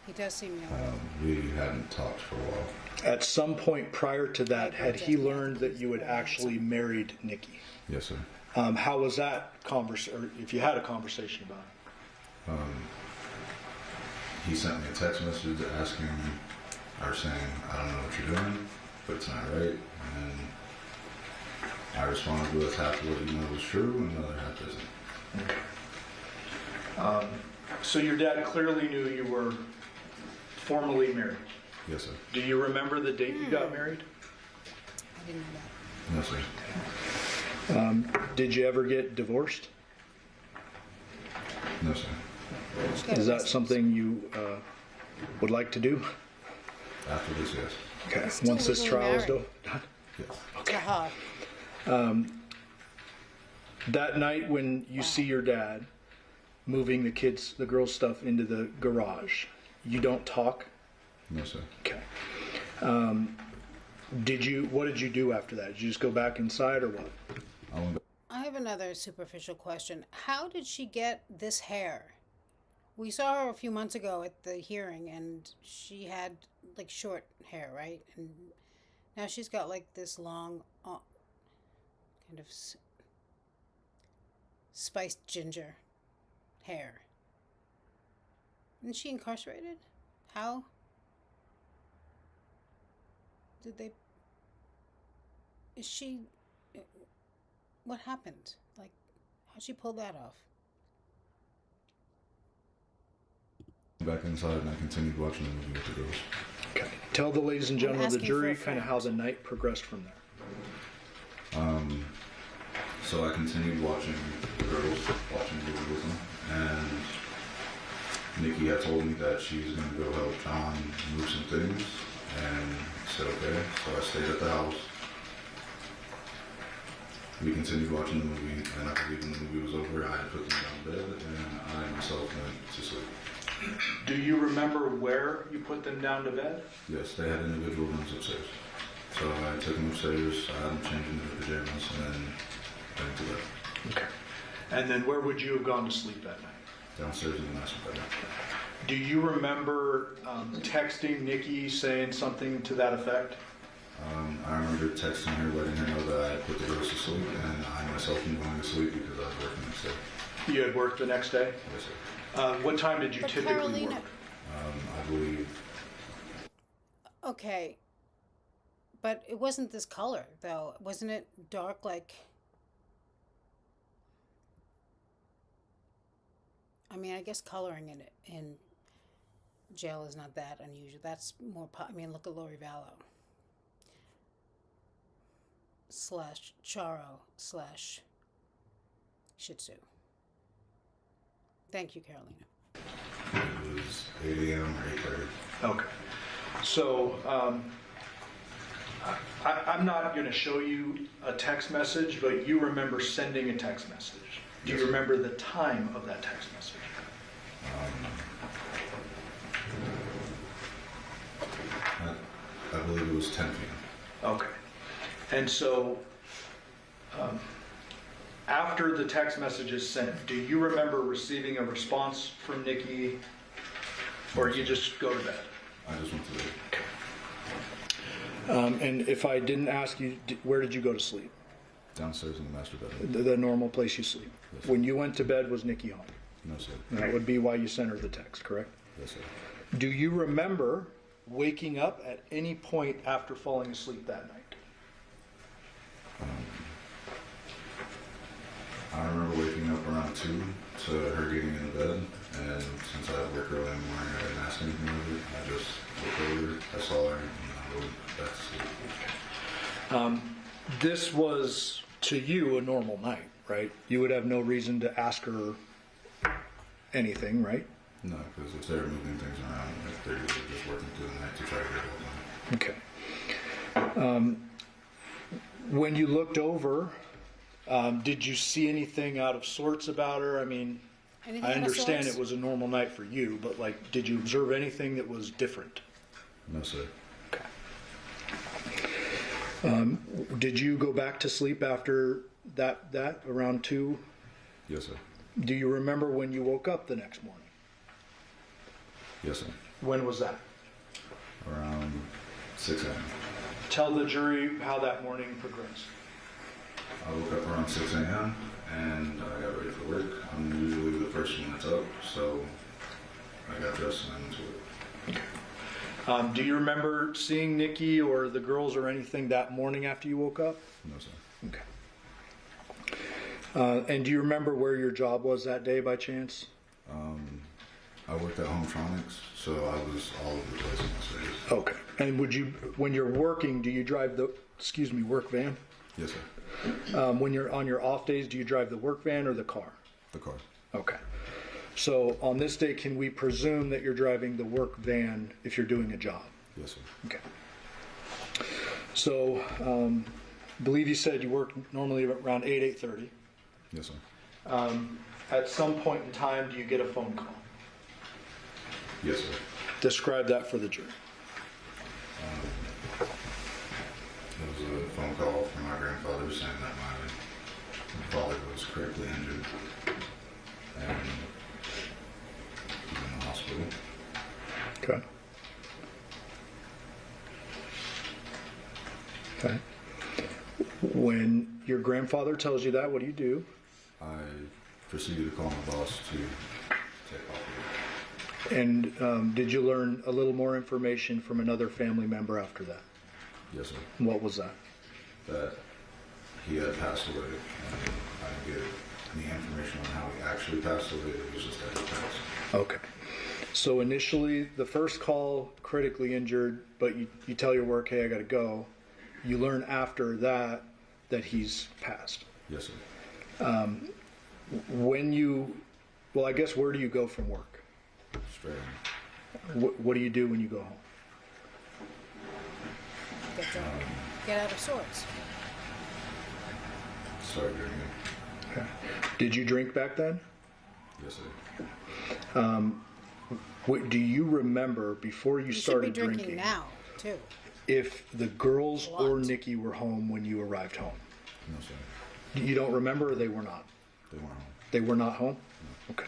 He does seem young. We hadn't talked for a while. At some point prior to that, had he learned that you had actually married Nikki? Yes, sir. How was that conversation, or if you had a conversation about it? He sent me a text message asking, or saying, I don't know what you're doing, but it's not right. And I responded with half of what you know was true and the other half isn't. Okay. So your dad clearly knew you were formally married. Yes, sir. Do you remember the date you got married? I didn't know that. No, sir. Did you ever get divorced? No, sir. Is that something you would like to do? After this, yes. Okay. still Once this legally trial is married. done? Yes. Aha. That night when you see your dad moving the girls' stuff into the garage, you don't talk? No, sir. Okay. What did you do after that? Did you just go back inside or what? I went back. I have another superficial question. How did she get this hair? We saw her a few months ago at the hearing, and she had like short hair, right? And now she's got like this long, kind of spiced ginger hair. Isn't she incarcerated? How did they? Is she? What happened? Like, how'd she pull that off? Back inside and I continued watching the movie with the girls. Okay. Tell the ladies and gentlemen of the asking for a jury kind of how the night progressed from there. So I continued watching the girls, watching the movie with them, and Nikki had told me that she was going to go help John move some things, and I said okay, so I stayed at the house. We continued watching the movie, and I believe when the movie was over, I had put them down in bed, and I myself went to sleep. Do you remember where you put them down to bed? Yes, they had individual rooms upstairs. So I took them upstairs, I had them change into their pajamas, and then went to bed. Okay. And then where would you have gone to sleep that night? Downstairs in the master bedroom. Do you remember texting Nikki saying something to that effect? I remember texting her, letting her know that I had put the girls to sleep, and I myself am going to sleep because I was working the next day. You had work the next day? Yes, sir. What time did you But typically Carolina- work? I believe, Okay. But it wasn't this color, though. Wasn't it dark, like... I mean, I guess coloring in jail is not that unusual. That's more... I mean, look at Lori Vallow. / Charo / Shih Tzu. Thank you, Carolina. it was 8 a.m. or 8:30. Okay. So I'm not going to show you a text message, but you remember sending a text message. Do you Yes, sir. remember the time of that text message? I believe it was 10 p.m. Okay. And so, after the text message is sent, do you remember receiving a response from Nikki, or you just go to bed? I just went to bed. And if I didn't ask you, where did you go to sleep? Downstairs in the master bedroom. The normal place you sleep. Yes, sir. When you went to bed, was Nikki home? No, sir. And that would be why you sent her the text, correct? Yes, sir. Do you remember waking up at any point after falling asleep that night? I remember waking up around 2 to her getting in the bed, and since I had work early in the morning, I didn't ask anything of her. I just looked over, I saw her, and I went back to sleep. This was, to you, a normal night, right? You would have no reason to ask her anything, right? No, because if they're moving things around, if they're just working through the night to try to get it done. Okay. When you looked over, did you see anything out of sorts about her? I mean, Anything I out of understand sorts? it was a normal night for you, but like, did you observe anything that was different? No, sir. Okay. Did you go back to sleep after that around 2? Yes, sir. Do you remember when you woke up the next morning? Yes, sir. When was that? Around 6 a.m. Tell the jury how that morning progressed. I woke up around 6 a.m. and I got ready for work. I'm usually the first one that's up, so I got dressed and I went to work. Do you remember seeing Nikki or the girls or anything that morning after you woke up? No, sir. Okay. And do you remember where your job was that day by chance? I worked at Hometronics, so I was all over the place in those days. Okay. And when you're working, do you drive the, work van? Yes, sir. When you're on your off days, do you drive the work van or the car? The car. Okay. So on this day, can we presume that you're driving the work van if you're doing a job? Yes, sir. Okay. So, I believe you said you work normally around 8:30. Yes, sir. At some point in time, do you get a phone call? Yes, sir. Describe that for the jury. It was a phone call from my grandfather saying that my father was critically injured and he's in the hospital. Okay. Okay. When your grandfather tells you that, what do? I proceeded to call my boss to take off of And did you learn a little more information from another family member after that? it. Yes, sir. What was that? That he had passed away, and I didn't get any information on how he actually passed away. It was just that he passed. Okay. So initially, the first call, critically injured, but you tell your work, hey, I got to go. You learn after that he's passed. Yes, sir. I guess where do you go from work? Straight on. What do you do when you go home? Get drunk. Get out of sorts. Started drinking. Okay. Did you drink back then? Yes, sir. Do you remember before you You should be started drinking now, too. if the girls A lot. or Nikki were home when you arrived home? No, sir. You don't remember, or they were not? They weren't home. They were not home? Okay.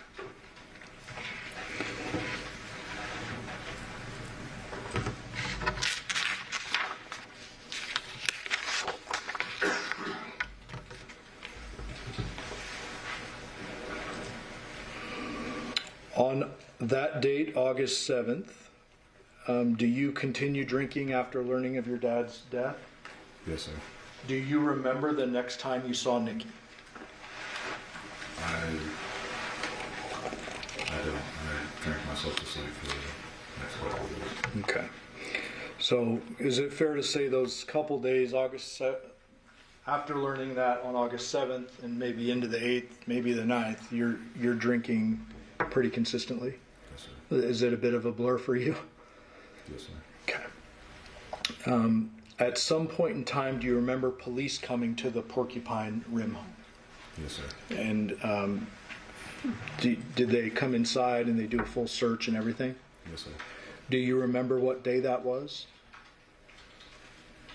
On that date, August 7th, do you continue drinking after learning of your dad's death? Yes, sir. Do you remember the next time you saw Nikki? I don't. I drank myself to sleep for the next couple of days. Okay. So is it fair to say those couple days, after learning that on August 7th and maybe into the 8th, maybe the 9th, you're drinking pretty consistently? Yes, sir. Is it a bit of a blur for you? Yes, sir. Okay. At some point in time, do you remember police coming to the Porcupine Rim home? Yes, sir. And did they come inside and they do a full search and everything? Yes, sir. Do you remember what day that was?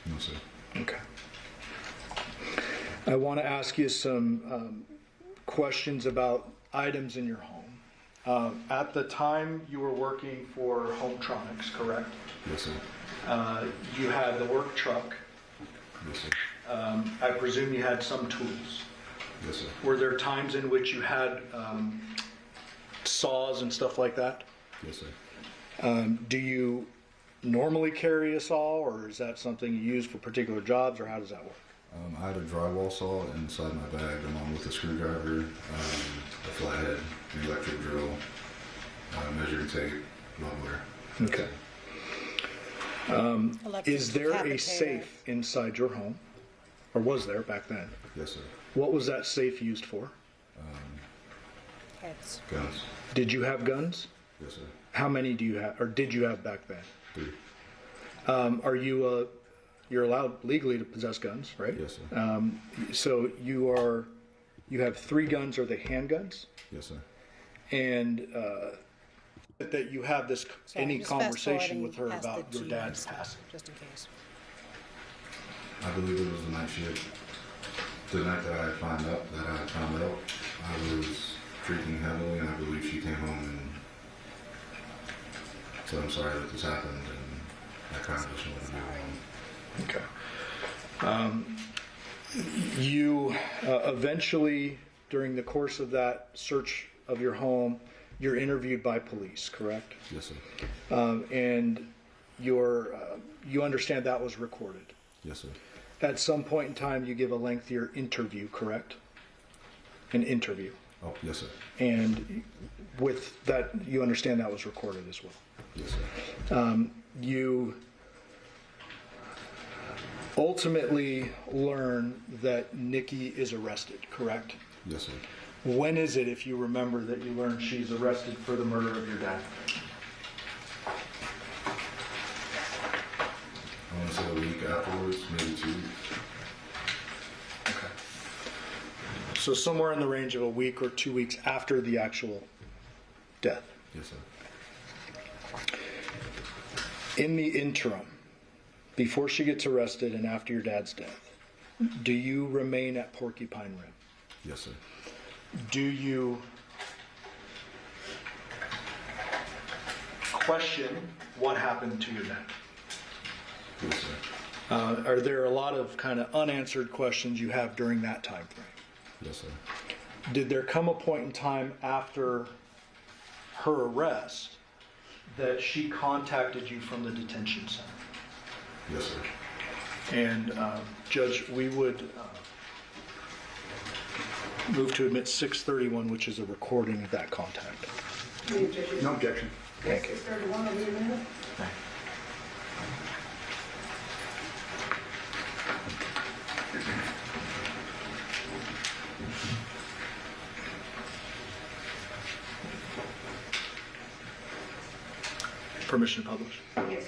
No, sir. Okay. I want to ask you some questions about items in your home. At the time you were working for Hometronics, correct? Yes, sir. You had the work truck. Yes, sir. I presume you had some tools. Yes, sir. Were there times in which you had saws and stuff like that? Yes, sir. Do you normally carry a saw, or is that something you use for particular jobs, or how does that work? I had a drywall saw inside my bag along with a screwdriver, a flathead, an electric drill, measuring tape, leveler. Okay. Electric Is there a decapitator. safe inside your home, or was there back then? Yes, sir. What was that safe used for? Heads. Guns. Did you have guns? Yes, sir. How many do you have, or did you have back then? 3. Are you you're allowed legally to possess guns, right? Yes, sir. So you have 3 guns. Are they handguns? Yes, sir. And that you have this Sorry, any just conversation with her fast-forwarding about past your the dad's Gs, passing? just in case. I believe it was the night shift. The night that I found out, I was drinking heavily, and I believe she came home and said, "I'm sorry that this happened," and I kind of just wanted to be alone. Okay. You eventually, during the course of that search of your home, you're interviewed by police, correct? Yes, sir. And you understand that was recorded. Yes, sir. At some point in time, you give a lengthier interview, correct? An interview. Oh, yes, sir. And with that, you understand that was recorded as well. Yes, sir. You ultimately learn that Nikki is arrested, correct? Yes, sir. When is it, if you remember, that you learn she's arrested for the murder of your dad? I want to say a week afterwards, maybe 2 weeks. Okay. So somewhere in the range of a week or 2 weeks after the actual death. Yes, sir. In the interim, before she gets arrested and after your dad's death, do you remain at Porcupine Rim? Yes, sir. Do you question what happened to your dad? Yes, sir. Are there a lot of kind of unanswered questions you have during that time frame? Yes, sir. Did there come a point in time after her arrest that she contacted you from the detention center? Yes, sir. And Judge, we would move to admit 631, which is a recording of that contact. No objection. Thank you. 631 will be amended. Permission to publish. Yes.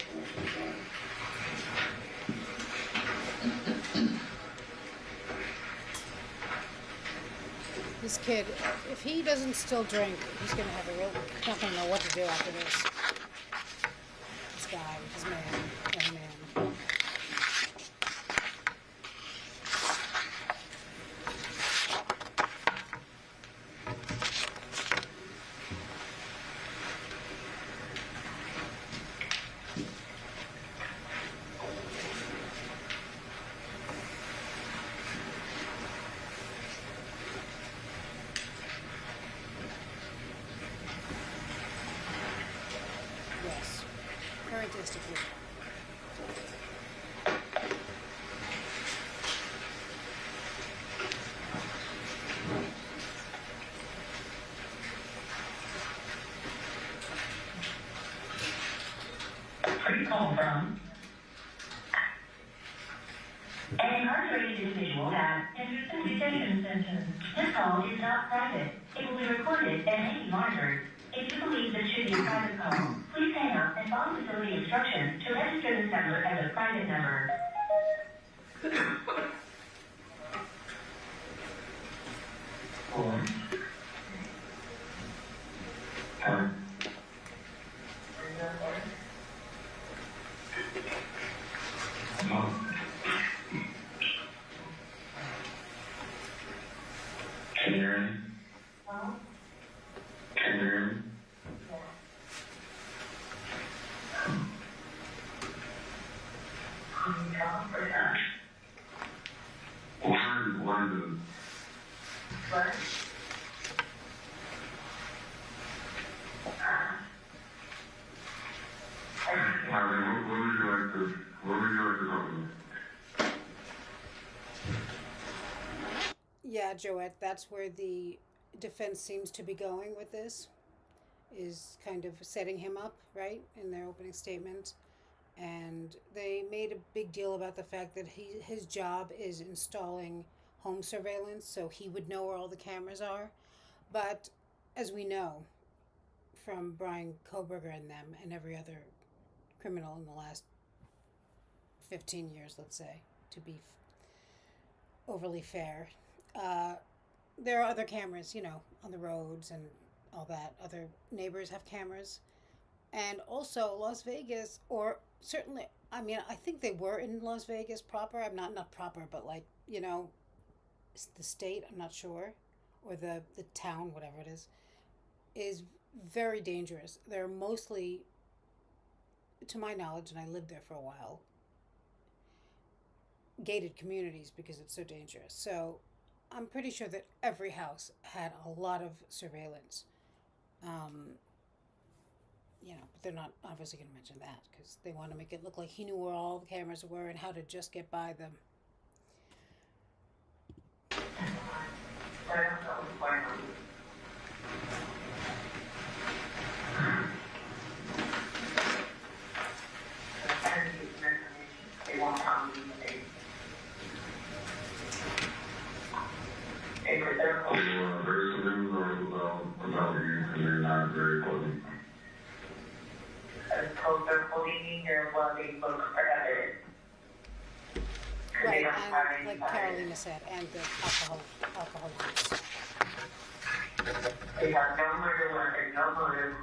This kid, if he doesn't still drink, he's gonna have a real, not gonna know what to do after this. This guy, this man, young man. Yes. Characteristically. Free call from an incarcerated individual has entered the detention center. This call is not private. It will be recorded and may be monitored. If you believe this should be a private call, please hang up and follow facility instructions to register this number as a private number. Can you tell them for that? Why the... What? What would you like to talk about? Yeah, Joette, that's where the defense seems to be going with this, is kind of setting him up, right, in their opening statement. And they made a big deal about the fact that his job is installing home surveillance, so he would know where all the cameras are. But as we know from Brian Koberger and them and every other criminal in the last 15 years, let's say, to be overly fair, there are other cameras, you know, on the roads and all that. Other neighbors have cameras. And also Las Vegas, or certainly, I mean, I think they were in Las Vegas proper. I'm not proper, but like, you know, the state, I'm not sure, or the town, whatever it is very dangerous. They're mostly, to my knowledge, and I lived there for a while, gated communities because it's so dangerous. So I'm pretty sure that every house had a lot of surveillance. You know, but they're not obviously going to mention that because they want to make it look like he knew where all the cameras were and how to just get by them. They won't come to me. There's some news about you, and they're not very pleasant. As opposed to holding your while they look for evidence. Right, and like Carolina said, and the alcohol use. They have no murder weapon, no motive,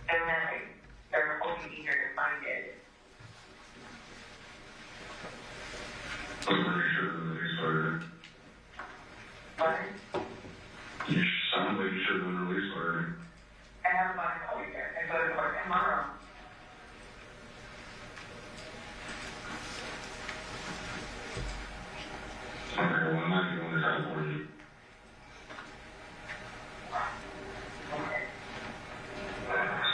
no nothing. They're holding you here to find it. Somebody should have released started. What? You sound like you should have been released already. I have a body call here. I go to court tomorrow. Okay, well, I'm not the only time for you. Okay.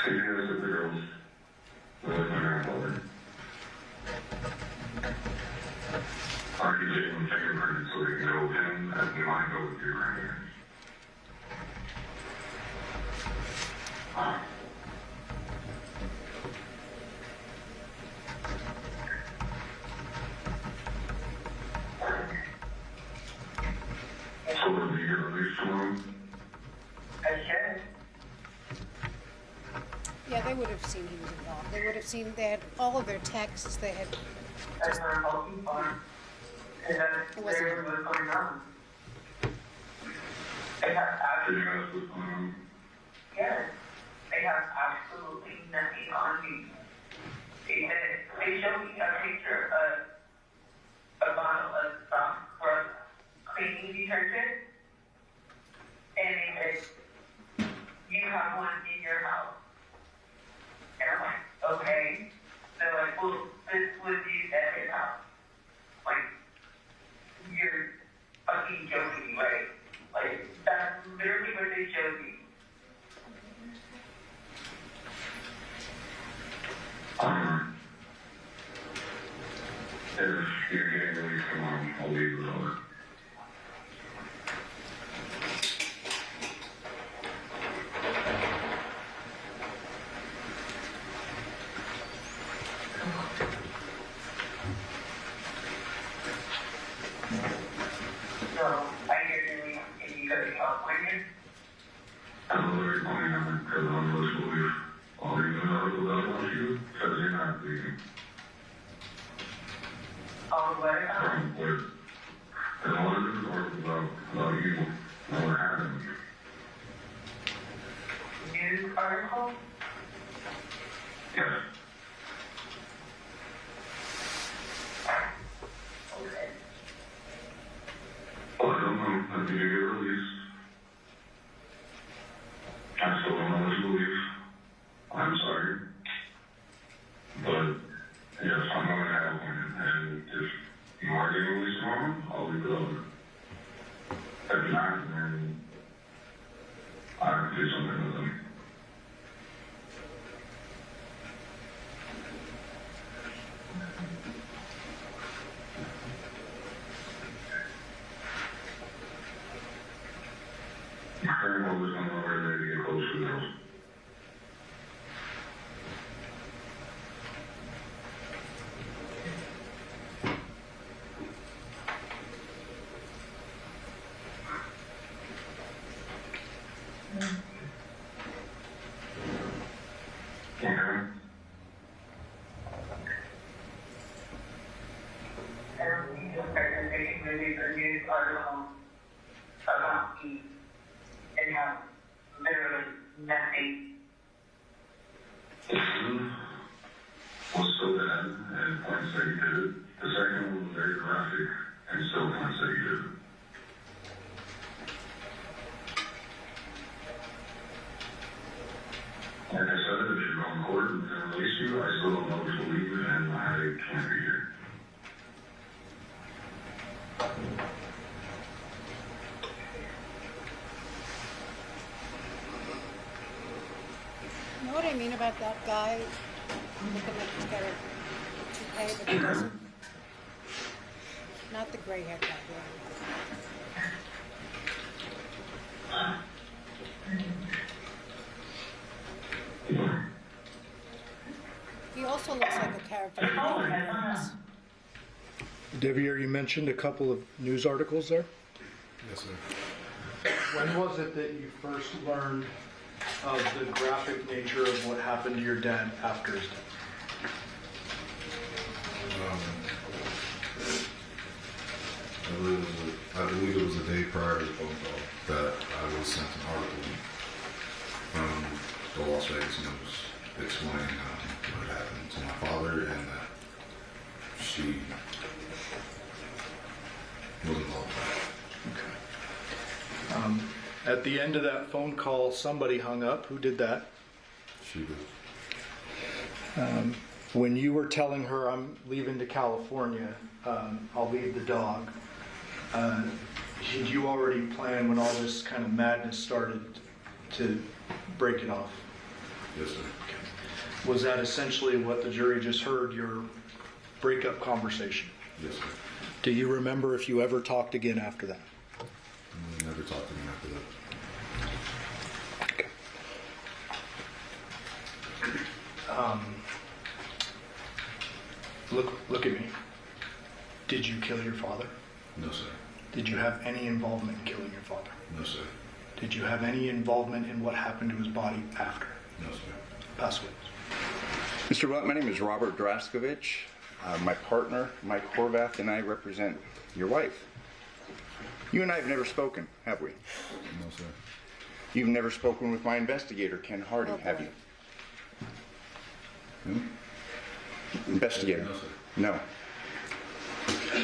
See you guys at the girls. We'll let my grandfather. I can take him fingerprints so they can go with him, and we might go with your grandparents. So will you get released tomorrow? I should. Yeah, they would have seen he was involved. They would have seen, they had all of their texts, they had That's what I'm hoping for. And that's what's going on. They have absolutely, yes, they have absolutely nothing on me. They showed me a picture of a bottle of for cleaning detergent, and they said, you have one in your house. And I'm like, okay. They're like, well, this was used at his house. Like, you're fucking joking, right? Like, that's literally what they showed me. If you're getting released tomorrow, I'll leave with all that. So, I hear you go to California? I'm very planning because I'm supposed to leave. All the emails about you says you're not leaving. Oh, what about? And all of this article about you, what happened. News article? Yes. Okay. Well, I don't know. I think you get released. I still don't know what to believe. I'm sorry. But, yes, I'm going to have one. if you are getting released tomorrow, I'll leave it over. If not, then I have to do something with them. Hearing what was going on over there to get close to the girls. Was so bad, and points that he did it. The second one was very graphic, and still points that he did it. Like I said, if you go in court and they release you, I still don't know what to believe, and I can't be here. You know what I mean about that guy looking like he's got a toupee, but he doesn't? Not the gray hair guy, he also looks like a character from Devyn Michaels. Devier, you mentioned a couple of news articles there. Yes, sir. When was it that you first learned of the graphic nature of what happened to your dad after his death? I believe it was a day prior to the phone call that I was sent an article from the Las Vegas News explaining what happened to my father and that she was involved. Okay. At the end of that phone call, somebody hung up. Who did that? She did. When you were telling her, I'm leaving to California, I'll leave the dog, did you already plan when all this kind of madness started to break it off? Yes, sir. Okay. Was that essentially what the jury just heard, your breakup conversation? Yes, sir. Do you remember if you ever talked again after that? We never talked to him after that. Look at me. Did you kill your father? No, sir. Did you have any involvement in killing your father? No, sir. Did you have any involvement in what happened to his body after? No, sir. Pass away. Mr. Blunt, my name is Robert Draskovich. My partner, Mike Horvath, and I represent your wife. You and I have never spoken, have we? No, sir. You've never spoken with my investigator, Ken Harding, have you? Investigator? No, sir. No.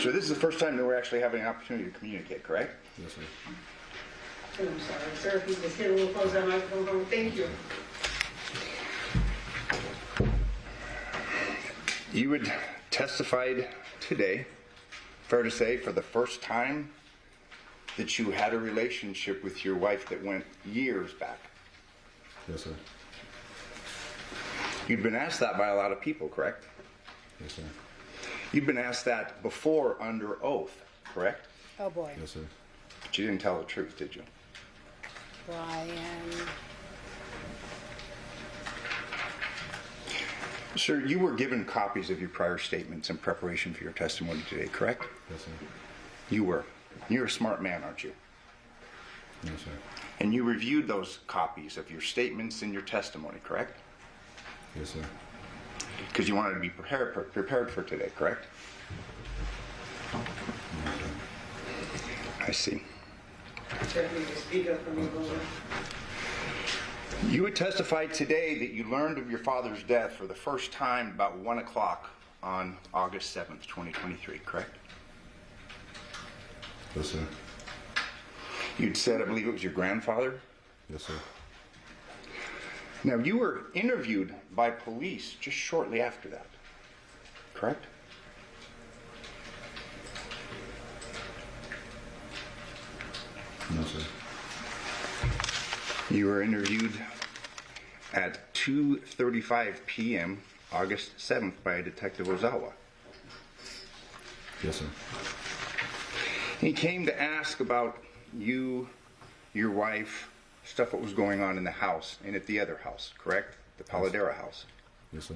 So this is the first time that we're actually having an opportunity to communicate, correct? Yes, sir. I'm sorry, sir, if you just get a little closer to that microphone, thank you. You had testified today, fair to say, for the first time, that you had a relationship with your wife that went years back. Yes, sir. You'd been asked that by a lot of people, correct? Yes, sir. You've been asked that before under oath, correct? Oh boy. Yes, sir. But you didn't tell the truth, did you? Brian. Sir, you were given copies of your prior statements in preparation for your testimony today, correct? Yes, sir. You were. You're a smart man, aren't you? No, sir. And you reviewed those copies of your statements and your testimony, correct? Yes, sir. Because you wanted to be prepared for today, correct? No, sir. I see. Sir, if you just speak up for me a little bit. You had testified today that you learned of your father's death for the first time about 1 o'clock on August 7th, 2023, correct? Yes, sir. You'd said, I believe it was your grandfather? Yes, sir. Now, you were interviewed by police just shortly after that, correct? sir. You were interviewed at 2:35 p.m. August 7th by Detective Ozawa. Yes, sir. He came to ask about you, your wife, stuff that was going on in the house and at the other house, correct? The Paladera house. Yes, sir.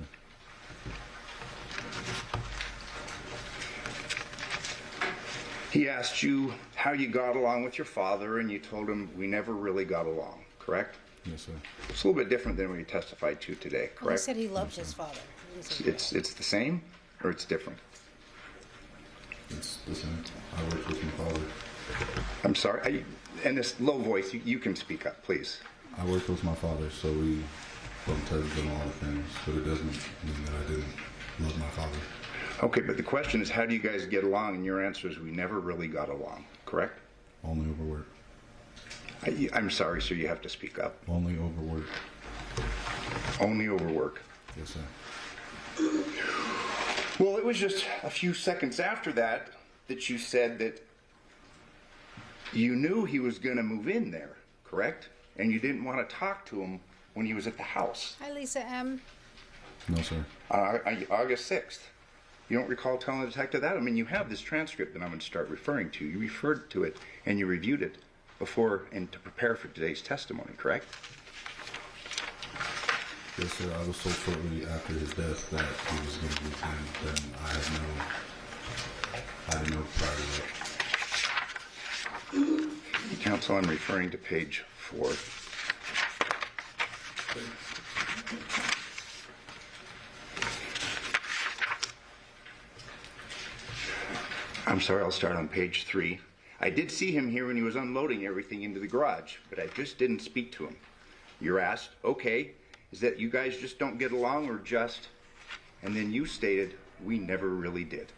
He asked you how you got along with your father, and you told him we never really got along, correct? Yes, sir. It's a little bit different than what you testified to today, Well, he correct? said he loved his father. He didn't say It's the same, or it's different? It's the same. I worked with my father. I'm sorry, in this low voice, you can speak up, please. I worked with my father, so we bumped heads on a lot of things, but it doesn't mean that I didn't love my father. Okay, but the question is, how do you guys get along? And your answer is, we never really got along, correct? Only over work. I'm sorry, sir, you have to speak up. Only over work. Only over work. Yes, sir. Well, it was just a few seconds after that that you said that you knew he was going to move in there, correct? And you didn't want to talk to him when he was at the house. Hi, Lisa M. No, sir. August 6th. You don't recall telling the detective that? I mean, you have this transcript that I'm going to start referring to. You referred to it and you reviewed it before and to prepare for today's testimony, correct? Yes, sir. I was told shortly after his death that he was going to move in. Then I had no prior to that. Counsel, I'm referring to page 4. I'm sorry, I'll start on page 3. I did see him here when he was unloading everything into the garage, but I just didn't speak to him. You're asked, okay, is that you guys just don't get along or just? And then you stated, we never really did.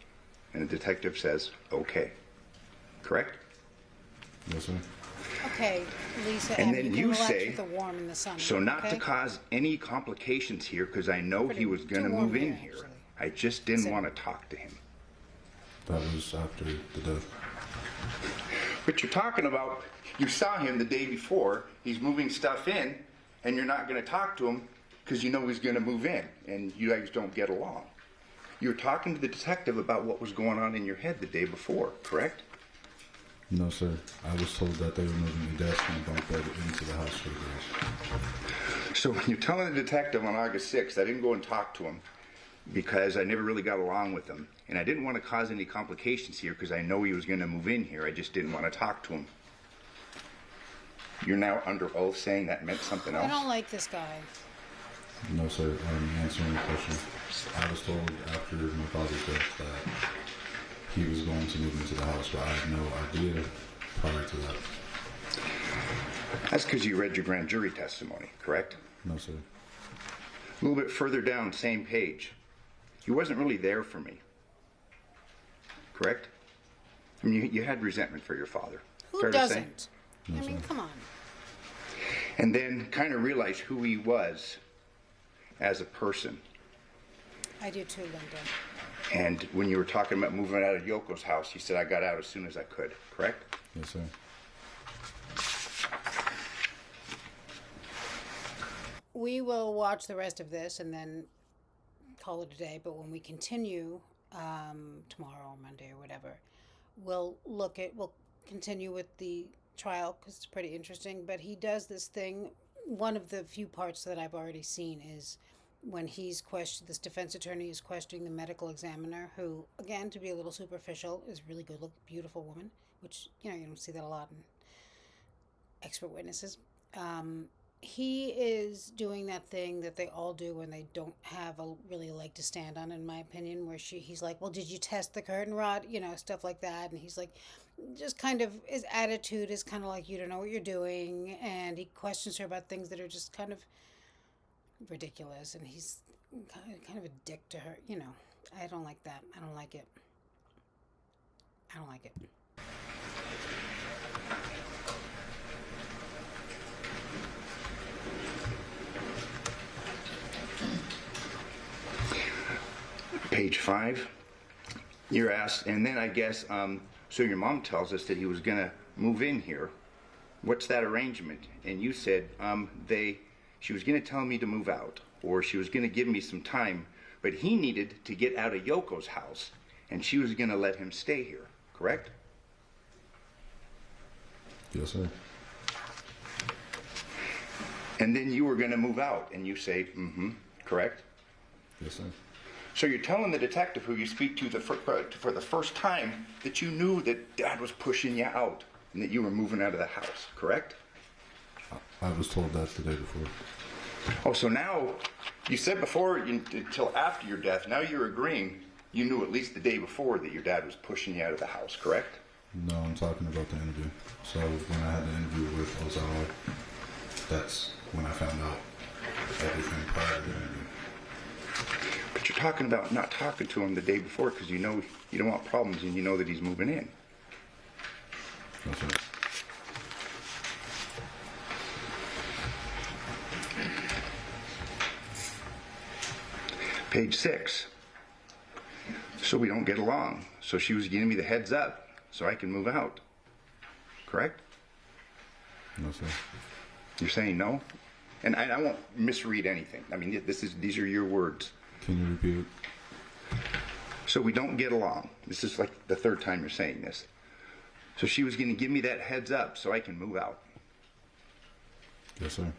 And the detective says, okay. Correct? Yes, sir. Okay, Lisa And M. then you can you relax say, with the warm in the sun. so not okay? to cause any complications here, because I know he was going to too warm move in here, here. I just didn't want to talk to him. That was after the death. But you're talking about, you saw him the day before, he's moving stuff in, and you're not going to talk to him because you know he's going to move in, and you guys don't get along. You were talking to the detective about what was going on in your head the day before, correct? No, sir. I was told that they were moving the desk and bunk bed into the house for the girls. So when you're telling the detective on August 6th, I didn't go and talk to him because I never really got along with him. And I didn't want to cause any complications here because I know he was going to move in here. I just didn't want to talk to him. You're now under oath saying that meant something else? I don't like this guy. No, sir. I'm answering the question. I was told after my father's death that he was going to move into the house, but I had no idea prior to that. That's because you read your grand jury testimony, correct? No, sir. A little bit further down, same page. He wasn't really there for me, correct? I mean, you had resentment for your father. Who Fair to say? doesn't? I mean, come on. And then kind of realized who he was as a person. I do too, Linda. And when you were talking about moving out of Yoko's house, you said, I got out as soon as I could, correct? Yes, sir. We will watch the rest of this and then call it a day. But when we continue tomorrow or Monday or whatever, we'll continue with the trial because it's pretty interesting. But he does this thing. One of the few parts that I've already seen is when this defense attorney is questioning the medical examiner, who, again, to be a little superficial, is a really good looking, beautiful woman, which, you don't see that a lot in expert witnesses. He is doing that thing that they all do when they don't have a really leg to stand on, in my opinion, where he's like, well, did you test the curtain rod? Stuff like that. And he's like, just kind of, his attitude is kind of like, you don't know what you're doing. And he questions her about things that are just kind of ridiculous. And he's kind of a dick to her. I don't like that. I don't like it. I don't like it. Page 5, you're asked, and then I guess, so your mom tells us that he was going to move in here, what's that arrangement? And you said, she was gonna tell me to move out, or she was gonna give me some time, but he needed to get out of Yoko's house, and she was gonna let him stay here, correct? Yes, sir. And then you were gonna move out, and you say, correct? Yes, sir. So you're telling the detective who you speak to for the first time that you knew that Dad was pushing you out and that you were moving out of the house, correct? I was told that the day before. Oh, so now, you said before, until after your death, now you're agreeing you knew at least the day before that your dad was pushing you out of the house, correct? No, I'm talking about the interview. So when I had the interview with Ozawa, that's when I found out everything prior to the interview. But you're talking about not talking to him the day before because you know you don't want problems and you know that he's moving in. That's right. Page 6. So we don't get along. So she was giving me the heads up so I can move out. Correct? No, sir. You're saying no? And I won't misread anything. I mean, these are your words. Can you repeat it? So we don't get along. This is like the third time you're saying this. So she was going to give me that heads up so I can move out. Yes, sir.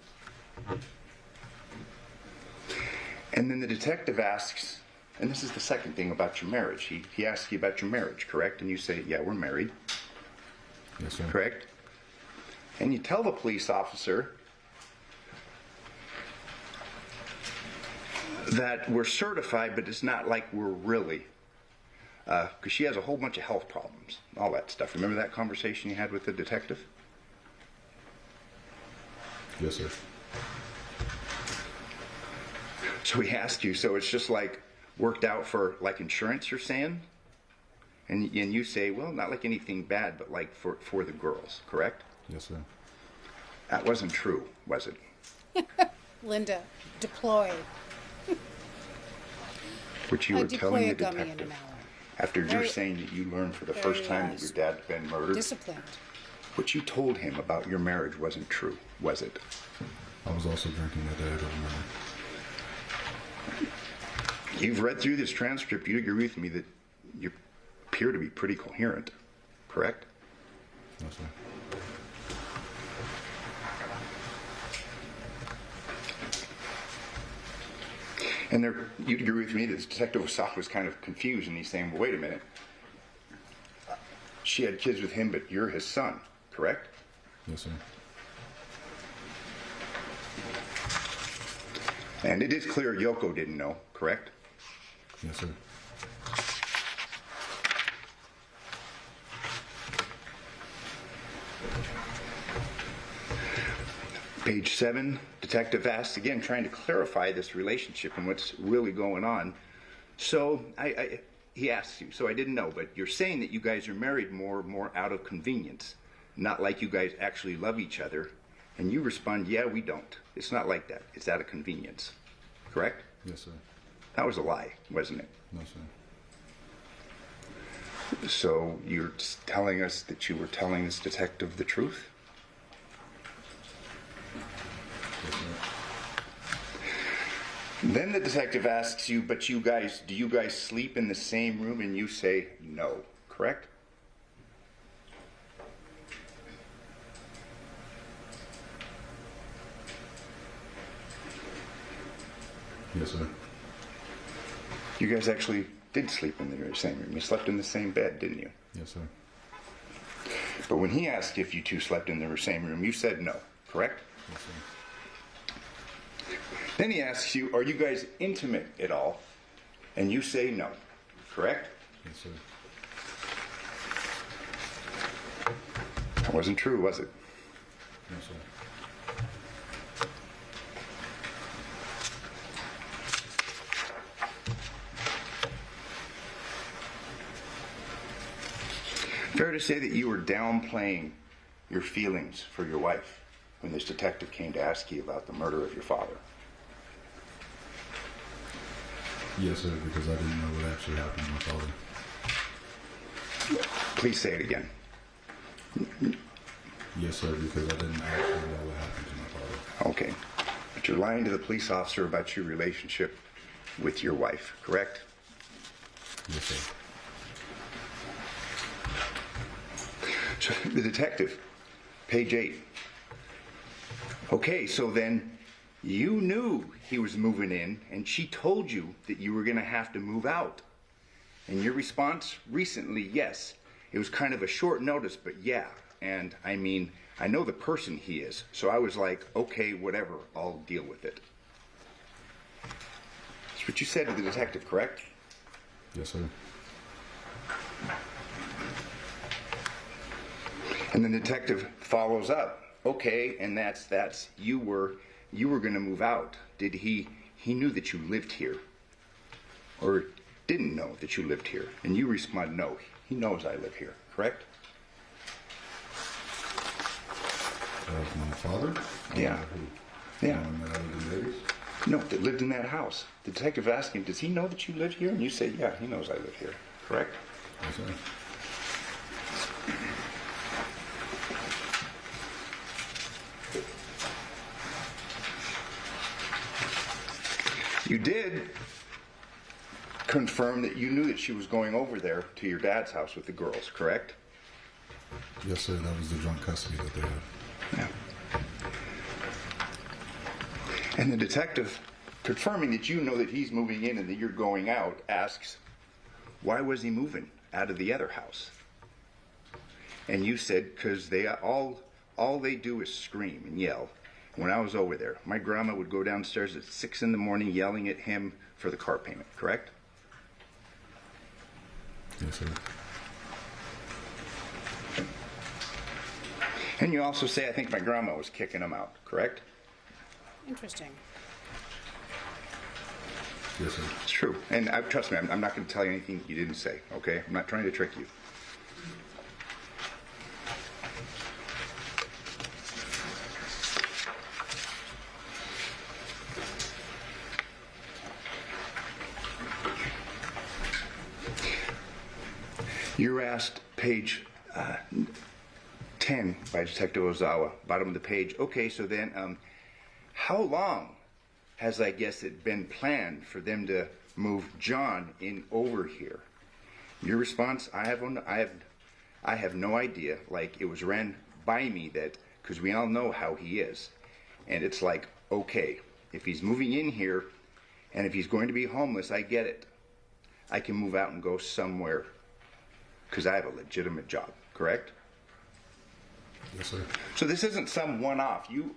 And then the detective asks, and this is the second thing about your marriage. He asks you about your marriage, correct? And you say, yeah, we're married. Yes, sir. Correct? And you tell the police officer that we're certified, but it's not like we're really. Because she has a whole bunch of health problems, all that stuff. Remember that conversation you had with the detective? Yes, sir. So he asked you, so it's just like worked out for like insurance, you're saying? And you say, well, not like anything bad, but like for the girls, correct? Yes, sir. That wasn't true, was it? Linda, deploy. Which you were telling the a gummy in an detective hour. after you're Very- saying that you learned for the first time that your dad had been murdered. Disciplined. What you told him about your marriage wasn't true, was it? I was also drinking that day, I don't remember. You've read through this transcript. You agree with me that you appear to be pretty coherent, correct? No, sir. And you'd agree with me that Detective Osaka was kind of confused, and he's saying, well, wait a minute. She had kids with him, but you're his son, correct? Yes, sir. And it is clear Yoko didn't know, correct? Yes, sir. Page 7, detective asks again, trying to clarify this relationship and what's really going on. So he asks you, so I didn't know, but you're saying that you guys are married more out of convenience, not like you guys actually love each other. And you respond, yeah, we don't. It's not like that. It's out of convenience. Correct? Yes, sir. That was a lie, wasn't it? No, sir. So you're telling us that you were telling this detective the truth? Yes, sir. Then the detective asks you, but do you guys sleep in the same room? And you say no, correct? Yes, sir. You guys actually did sleep in the same room. You slept in the same bed, didn't you? Yes, sir. But when he asked if you two slept in the same room, you said no, correct? Yes, sir. Then he asks you, are you guys intimate at all? And you say no, correct? Yes, sir. That wasn't true, was it? No, sir. Fair to say that you were downplaying your feelings for your wife when this detective came to ask you about the murder of your father. Yes, sir, because I didn't know what actually happened to my father. Please say it again. Yes, sir, because I didn't actually know what happened to my father. Okay. But you're lying to the police officer about your relationship with your wife, correct? Yes, sir. So, the detective, page 8. Okay, so then you knew he was moving in, and she told you that you were going to have to move out. And your response recently, yes. It was kind of a short notice, but yeah. And I mean, I know the person he is, so I was like, okay, whatever, I'll deal with it. That's what you said to the detective, correct? Yes, sir. And the detective follows up. Okay, and that's you were going to move out. Did he knew that you lived here, or didn't know that you lived here? And you respond, no, he knows I live here, correct? My father? Yeah. Yeah. That I lived in Vegas? No, that lived in that house. The detective asked him, does he know that you live here? And you say, yeah, he knows I live here, correct? Yes, sir. You did confirm that you knew that she was going over there to your dad's house with the girls, correct? Yes, sir. That was the joint custody that they had. Yeah. And the detective, confirming that you know that he's moving in and that you're going out, asks, why was he moving out of the other house? And you said, because they all they do is scream and yell. When I was over there, my grandma would go downstairs at 6 in the morning yelling at him for the car payment, correct? Yes, sir. And you also say, I think my grandma was kicking him out, correct? Interesting. Yes, sir. It's true. And trust me, I'm not going to tell you anything you didn't say, okay? I'm not trying to trick you. You're asked, page 10 by Detective Ozawa, bottom of the page. Okay, so then, how long has, I guess, it been planned for them to move John in over here? Your response, I have no idea. Like, it was ran by me that, because we all know how he is. And it's like, okay, if he's moving in here, and if he's going to be homeless, I get it. I can move out and go somewhere, because I have a legitimate job, correct? Yes, sir. So this isn't some one-off. You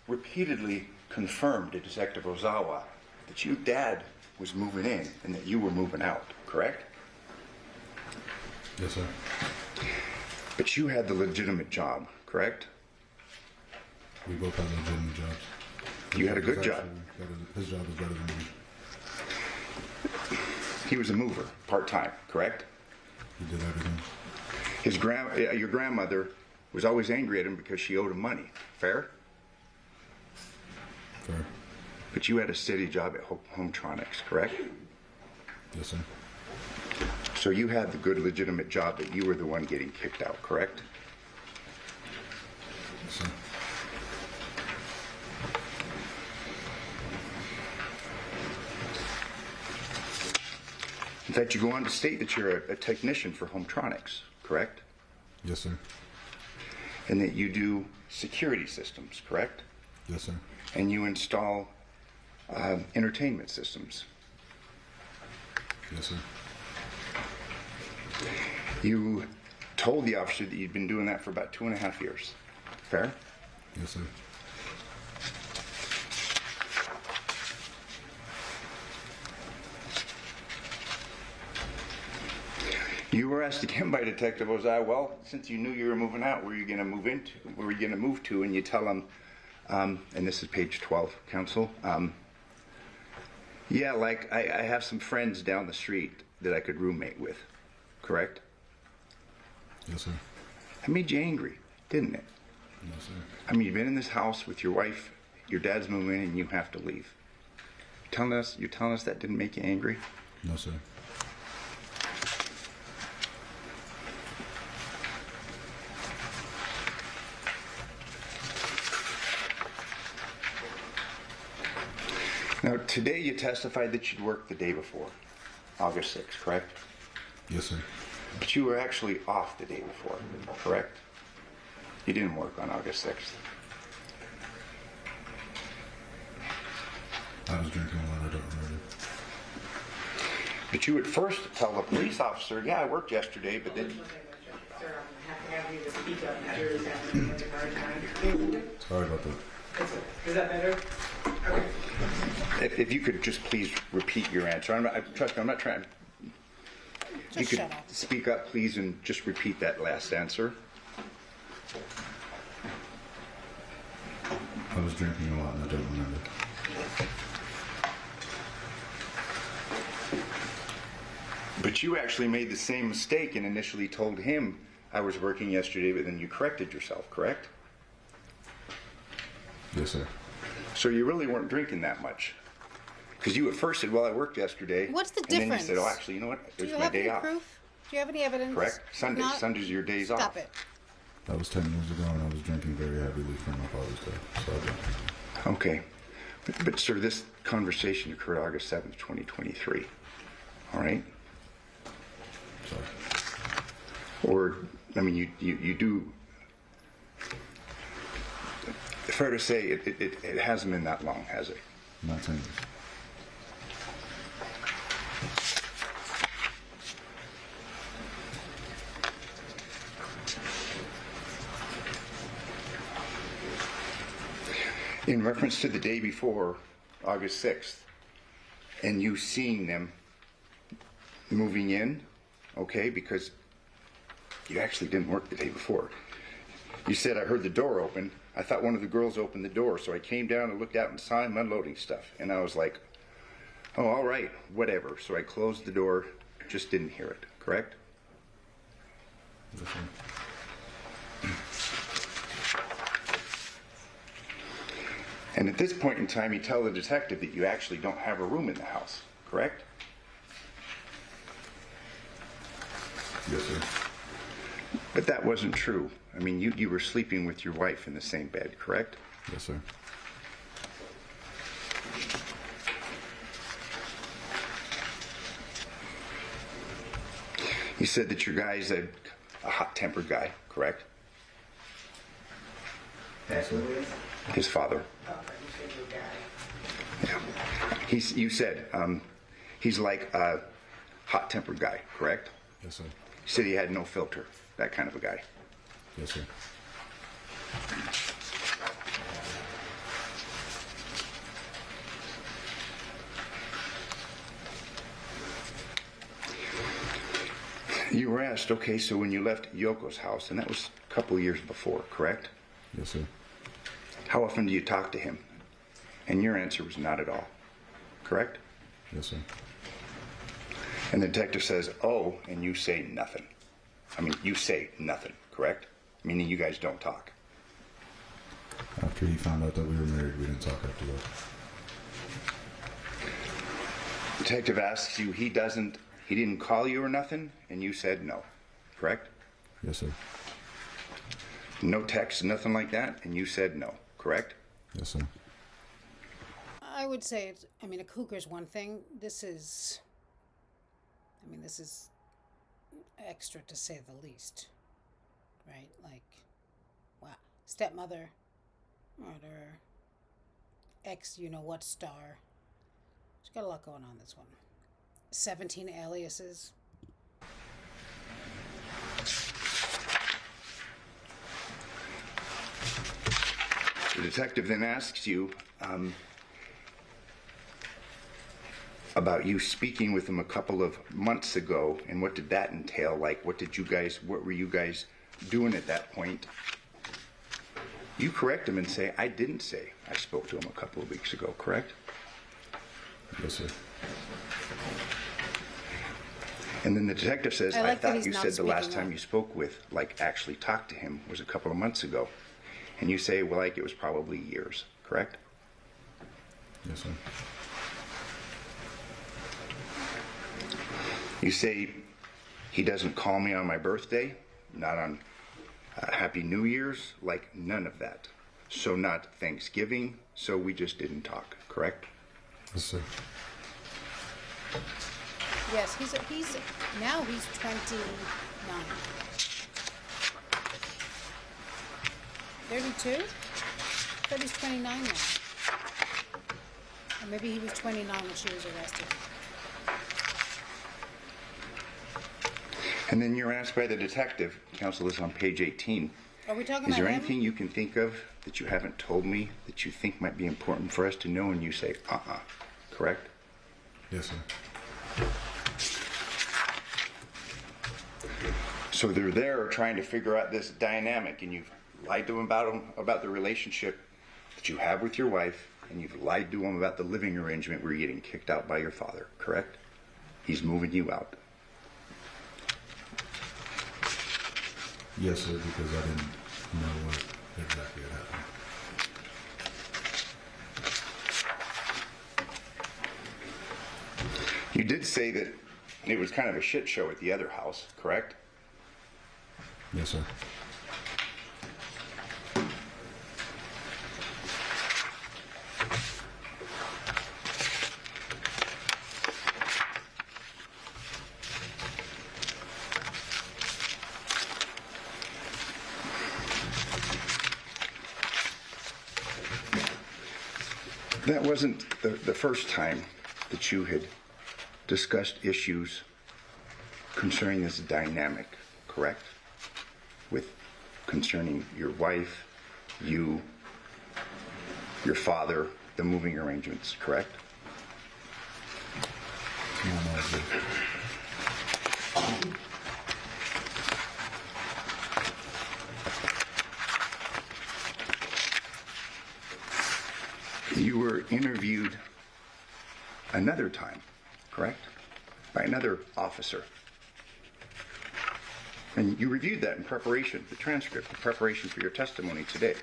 repeatedly confirmed to Detective Ozawa that your dad was moving in and that you were moving out, correct? Yes, sir. But you had the legitimate job, correct? We both had legitimate jobs. You had a good job. His job was better than me. He was a mover, part-time, correct? He did everything. Your grandmother was always angry at him because she owed him money. Fair? Fair. But you had a steady job at Hometronics, correct? Yes, sir. So you had the good, legitimate job that you were the one getting kicked out, correct? Yes, sir. In fact, you go on to state that you're a technician for Hometronics, correct? Yes, sir. And that you do security systems, correct? Yes, sir. And you install entertainment systems. Yes, sir. You told the officer that you'd been doing that for about 2.5 years. Fair? Yes, sir. You were asked again by Detective Ozai, well, since you knew you were moving out, where are you going to move into? Where are you going to move to? And you tell him, and this is page 12, counsel, yeah, like I have some friends down the street that I could roommate with, correct? Yes, sir. That made you angry, didn't it? Yes, sir. I mean, you've been in this house with your wife, your dad's moving in, and you have to leave. You're telling us that didn't make you angry? No, sir. Now, today you testified that you'd worked the day before, August 6th, correct? Yes, sir. But you were actually off the day before, correct? You didn't work on August 6th. I was drinking a lot, I don't remember. But you would first tell the police officer, yeah, I worked yesterday, but then... Sorry about that. Is that better? If you could just please repeat your answer. Trust me, I'm not trying... You could shut up. speak up, please, and just repeat that last answer. I was drinking a lot and I don't remember. But you actually made the same mistake and initially told him, I was working yesterday, but then you corrected yourself, correct? Yes, sir. So you really weren't drinking that much. Because you at first said, well, I worked yesterday. What's the and then you difference? said, oh, actually, you know what? Do It was you my have day any off. proof? Do you have any evidence? Correct? Sundays. Not- Sundays are your days off. Stop it. That was 10 years ago and I was drinking very heavily for my father's death. So I don't. Okay. But sir, this conversation occurred August 7th, 2023. All right? Sorry. Or, I mean, you do... Fair to say, it hasn't been that long, has it? Not 10 years. In reference to the day before, August 6th, and you seeing them moving in, okay, because you actually didn't work the day before. You said, I heard the door open. I thought one of the girls opened the door, so I came down and looked out and saw him unloading stuff. And I was like, oh, all right, whatever. So I closed the door, just didn't hear it, correct? Yes, sir. And at this point in time, you tell the detective that you actually don't have a room in the house, correct? Yes, sir. But that wasn't true. I mean, you were sleeping with your wife in the same bed, correct? Yes, sir. You said that your guy's a hot-tempered guy, correct? Yes, sir. His father. Yeah. You said he's like a hot-tempered guy, correct? Yes, sir. You said he had no filter, that kind of a guy. Yes, sir. You were asked, okay, so when you left Yoko's house, and that was a couple years before, correct? Yes, sir. How often do you talk to him? And your answer was not at all, correct? Yes, sir. And the detective says, oh, and you say nothing. I mean, you say nothing, correct? Meaning you guys don't talk. After he found out that we were married, we didn't talk after that. Detective asks you, he didn't call you or nothing, and you said no, correct? Yes, sir. No text, nothing like that, and you said no, correct? Yes, sir. I would say, I mean, a cougar's one thing. This is extra to say the least, right? Like, wow. Stepmother, murderer, ex-you-know-what star. She's got a lot going on, this one. 17 aliases. The detective then asks you about you speaking with him a couple of months ago, and what did that entail? Like, what were you guys doing at that point? You correct him and say, I didn't say I spoke to him a couple of weeks ago, correct? Yes, sir. And then the detective says, I like that thought he's you not said the last speaking time up. you spoke with, like, actually talked to him was a couple of months ago. And you say, well, like, it was probably years, correct? Yes, sir. You say, he doesn't call me on my birthday, not on Happy New Year's, like, none of that. So not Thanksgiving, so we just didn't talk, correct? Yes, sir. Yes, he's 29. 32? I thought he's 29 now. Or maybe he was 29 when she was arrested. And then you're asked by the detective, counsel is on page 18. Are we talking Is there about him? anything you can think of that you haven't told me that you think might be important for us to know? And you say, correct? Yes, sir. So they're there trying to figure out this dynamic, and you've lied to them about the relationship that you have with your wife, and you've lied to them about the living arrangement where you're getting kicked out by your father, correct? He's moving you out. Yes, sir, because I didn't know what exactly had happened. You did say that it was kind of a shit show at the other house, correct? Yes, sir. That wasn't the first time that you had discussed issues concerning this dynamic, correct? Concerning your wife, you, your father, the moving arrangements, correct? No, sir. You were interviewed another time, correct? By another officer. And you reviewed that in preparation, the transcript, in preparation for your testimony today.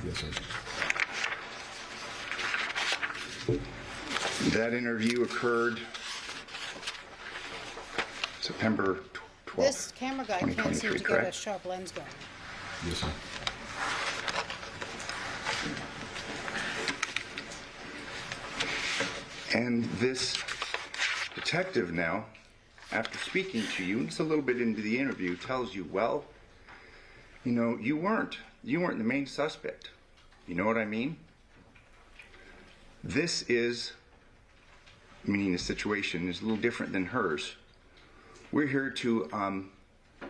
Yes, sir. That interview occurred September 12th. This camera guy can't seem to get a correct? sharp lens going. Yes, sir. And this detective now, after speaking to you, and it's a little bit into the interview, tells you, well, you know, you weren't the main suspect. You know what I mean? This is, meaning the situation is a little different than hers. We're here to,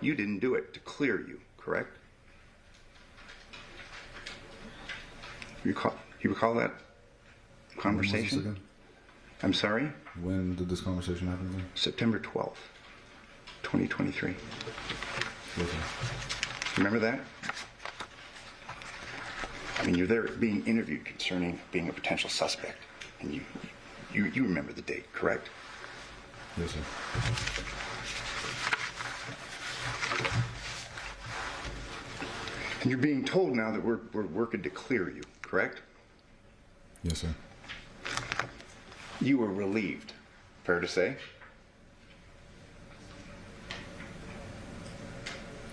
you didn't do it, to clear you, correct? You recall that conversation? When was this again? I'm sorry? When did this conversation happen again? September 12th, 2023. Yes, sir. Remember that? I mean, you're there being interviewed concerning being a potential suspect, and you remember the date, correct? Yes, sir. And you're being told now that we're working to clear you, correct? Yes, sir. You were relieved, fair to say?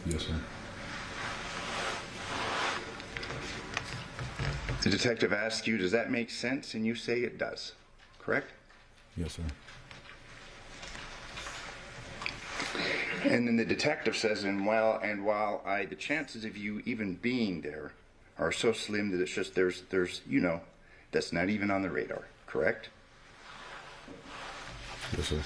Yes, sir. The detective asks you, does that make sense? And you say it does, correct? Yes, sir. And then the detective says, and while the chances of you even being there are so slim that it's just, there's, you know, that's not even on the radar, correct? Yes, sir.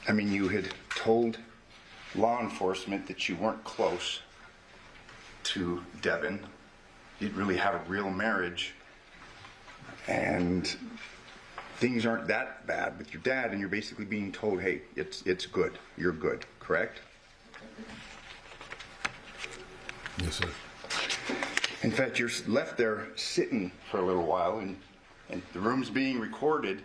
I mean, you had told law enforcement that you weren't close to Devyn. You didn't really have a real marriage. And things aren't that bad with your dad, and you're basically being told, hey, it's good. You're good, correct? Yes, sir. In fact, you're left there sitting for a little while, and the room's being recorded,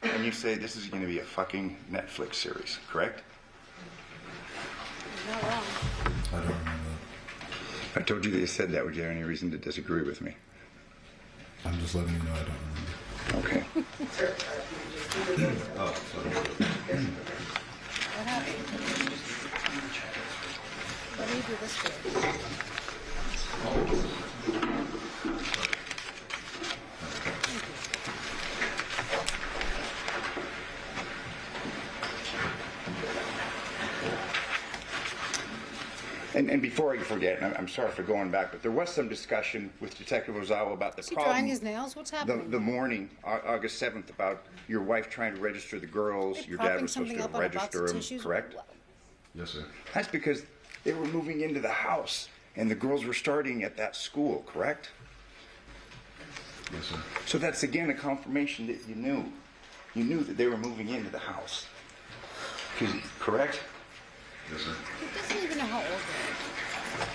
and you say, this is going to be a fucking Netflix series, correct? You're not wrong. I don't remember I told you that you said that. Would you have any reason to disagree with me? that. I'm just letting you know I don't remember. Okay. Oh, sorry. What happened? Let me do this for you. And before I forget, and I'm sorry for going back, but there was some discussion with Detective Ozawa about the Is he problem. drying his nails? What's happening? The morning, August 7th, about your wife trying to register the girls. They're Your dad propping was supposed something to up on a box register of them, tissues? correct? Yes, sir. That's because they were moving into the house, and the girls were starting at that school, correct? Yes, sir. So that's again a confirmation that you knew. You knew that they were moving into the house. Correct? Yes, sir. He doesn't even know how old they are.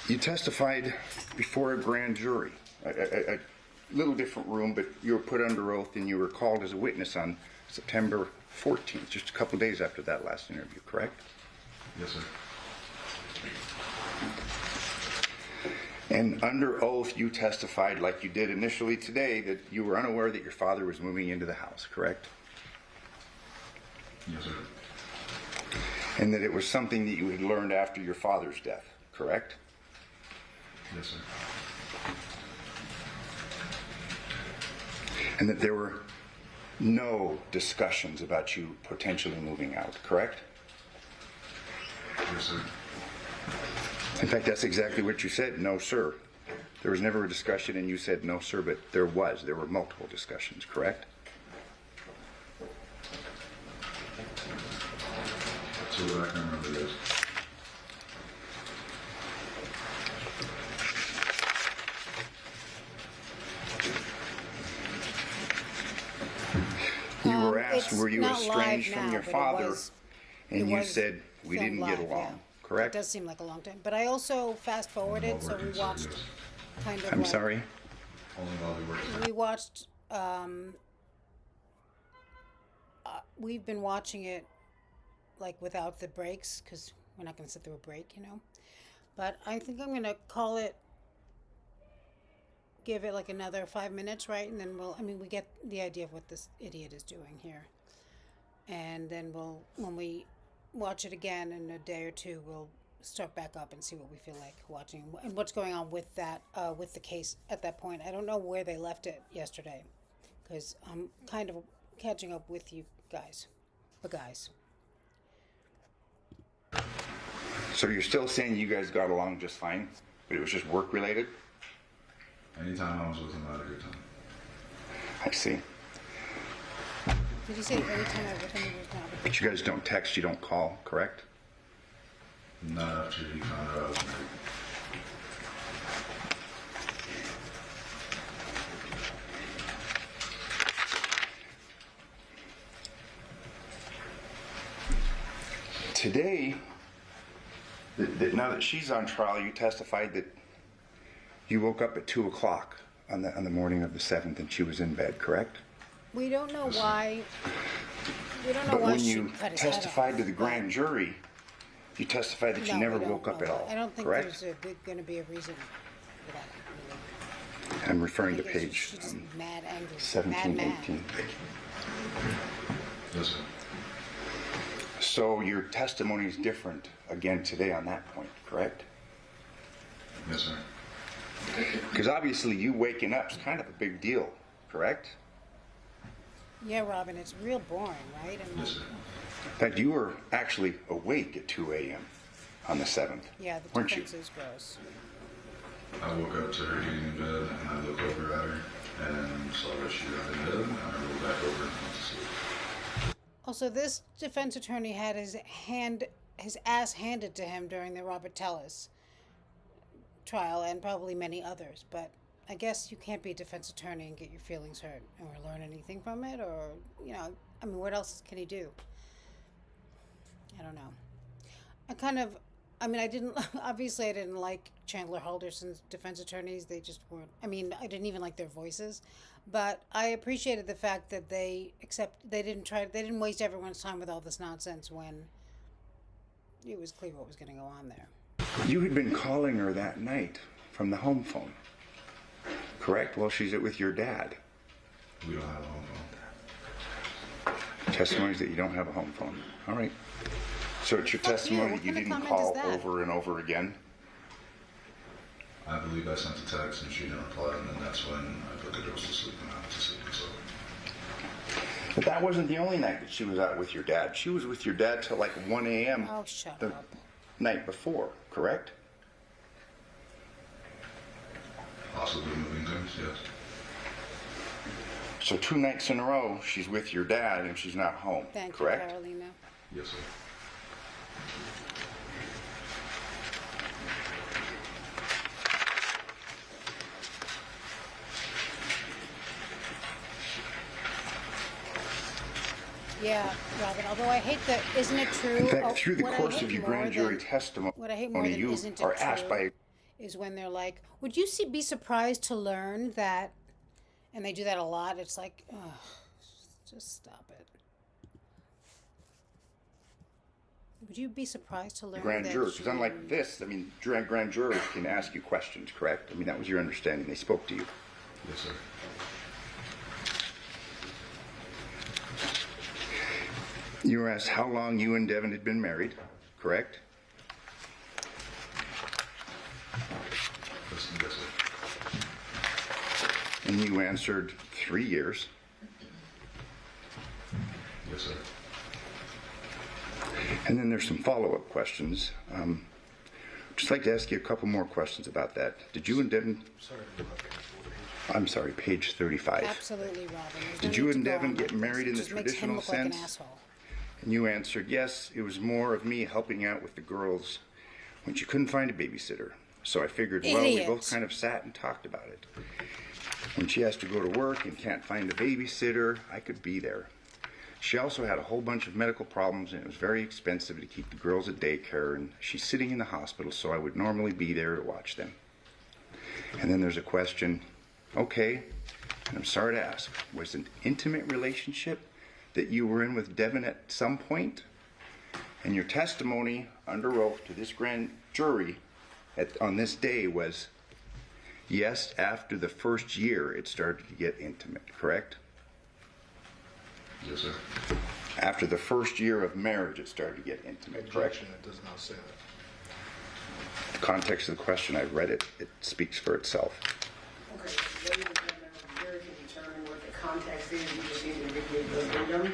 You testified before a grand jury, a little different room, but you were put under oath and you were called as a witness on September 14th, just a couple days after that last interview, correct? Yes, sir. And under oath, you testified, like you did initially today, that you were unaware that your father was moving into the house, correct? Yes, sir. And that it was something that you had learned after your father's death, correct? Yes, sir. And that there were no discussions about you potentially moving out, correct? Yes, sir. In fact, that's exactly what you said, no, sir. There was never a discussion and you said no, sir, but there was. There were multiple discussions, correct? So I can remember this. You were asked, It's were you not estranged live from now, your but it father? was- And it you was said, we filmed didn't get live, along, yeah. correct? It does seem like a long time. But I also fast forwarded, so we watched kind of I'm like, sorry? Only while we worked. we watched, we've been watching it like without the breaks because we're not going to sit through a break, you know. But I think I'm going to call it, give it like another 5 minutes, right? And then we get the idea of what this idiot is doing here. And then when we watch it again in a day or two, we'll start back up and see what we feel like watching and what's going on with that, with the case at that point. I don't know where they left it yesterday because I'm kind of catching up with you guys, the guys. So you're still saying you guys got along just fine, but it was just work related? Anytime I was with him, I had a good time. I see. Did you say every time I was with him, it was not? But you guys don't text, you don't call, correct? Not after he found out I was married. Today, now that she's on trial, you testified that you woke up at 2 o'clock on the morning of the 7th and she was in bed, correct? We don't know why. We don't know But why when she you cut his head testified off. to the grand jury, you testified that you No, never we don't woke up know at that. all, I don't think correct? there's going to be a reason for that. I'm referring to I think it's page she's just mad angry. 17, mad. 18. Yes, sir. So your testimony is different again today on that point, correct? Yes, sir. Because obviously you waking up is kind of a big deal, correct? Yeah, Robin, it's real boring, right? And Yes, sir. In fact, you were actually awake at 2 a.m. on the 7th, yeah, the weren't you? difference is gross. I woke up to her getting in bed, and I looked over at her and saw that she was in bed, and I rolled back over and went to sleep. Also, this defense attorney had his ass handed to him during the Robert Tellis trial and probably many others. But I guess you can't be a defense attorney and get your feelings hurt or learn anything from it, or what else can he do? I don't know. I didn't like Chandler Halderson's defense attorneys. They just weren't, I didn't even like their voices, but I appreciated the fact that they didn't waste everyone's time with all this nonsense when it was clear what was going to go on there. You had been calling her that night from the home phone, correct? Well, she's with your dad. We don't have a home phone. Testimony is that you don't have a home phone. All right. So it's your testimony What that you kind of didn't comment is call that? over and over again? I believe I sent a text and she didn't reply, and then that's when I put the girls to sleep and I went to sleep. So But that wasn't the only night that she was out with your dad. She was with your dad till like 1 a.m. Oh, shut the up. night before, correct? possibly moving things, yes. So 2 nights in a row, she's with your dad and she's not home, Thank correct? you, Carolina. Yes, sir. Yeah, Robin, although I hate that, isn't it true? In fact, Oh, through the what I course hate of your more grand jury than- testimony, What I hate more than you isn't it are asked true by is when they're like, would you be surprised to learn that, and they do that a lot, it's like, ugh, just stop it. Would you be surprised to learn grand that jurors, because you- unlike this, I mean, grand jurors can ask you questions, correct? I mean, that was your understanding. They spoke to you. Yes, sir. You were asked how long you and Devyn had been married, correct? Yes, sir. And you answered 3 years. Yes, sir. And then there's some follow-up questions. Just like to ask you a couple more questions about that. Did you and Devyn... I'm sorry, page 35. Absolutely, Robin. There's no Did you need and to go Devyn on get like married in this. the It just makes him traditional look like an sense? asshole. And you answered, yes, it was more of me helping out with the girls when she couldn't find a babysitter. So I figured, well, we Idiot. both kind of sat and talked about it. When she has to go to work and can't find a babysitter, I could be there. She also had a whole bunch of medical problems, and it was very expensive to keep the girls at daycare, and she's sitting in the hospital, so I would normally be there to watch them. And then there's a question, okay, and I'm sorry to ask, was an intimate relationship that you were in with Devyn at some point? And your testimony under oath to this grand jury on this day was, yes, after the first year it started to get intimate, correct? Yes, sir. After the first year of marriage it started to get intimate, correct? Objection, it does not say that. The context of the question, I read it, it speaks for itself. Okay, ladies and gentlemen, the jury can determine what the context is. You just need to read the verbatim.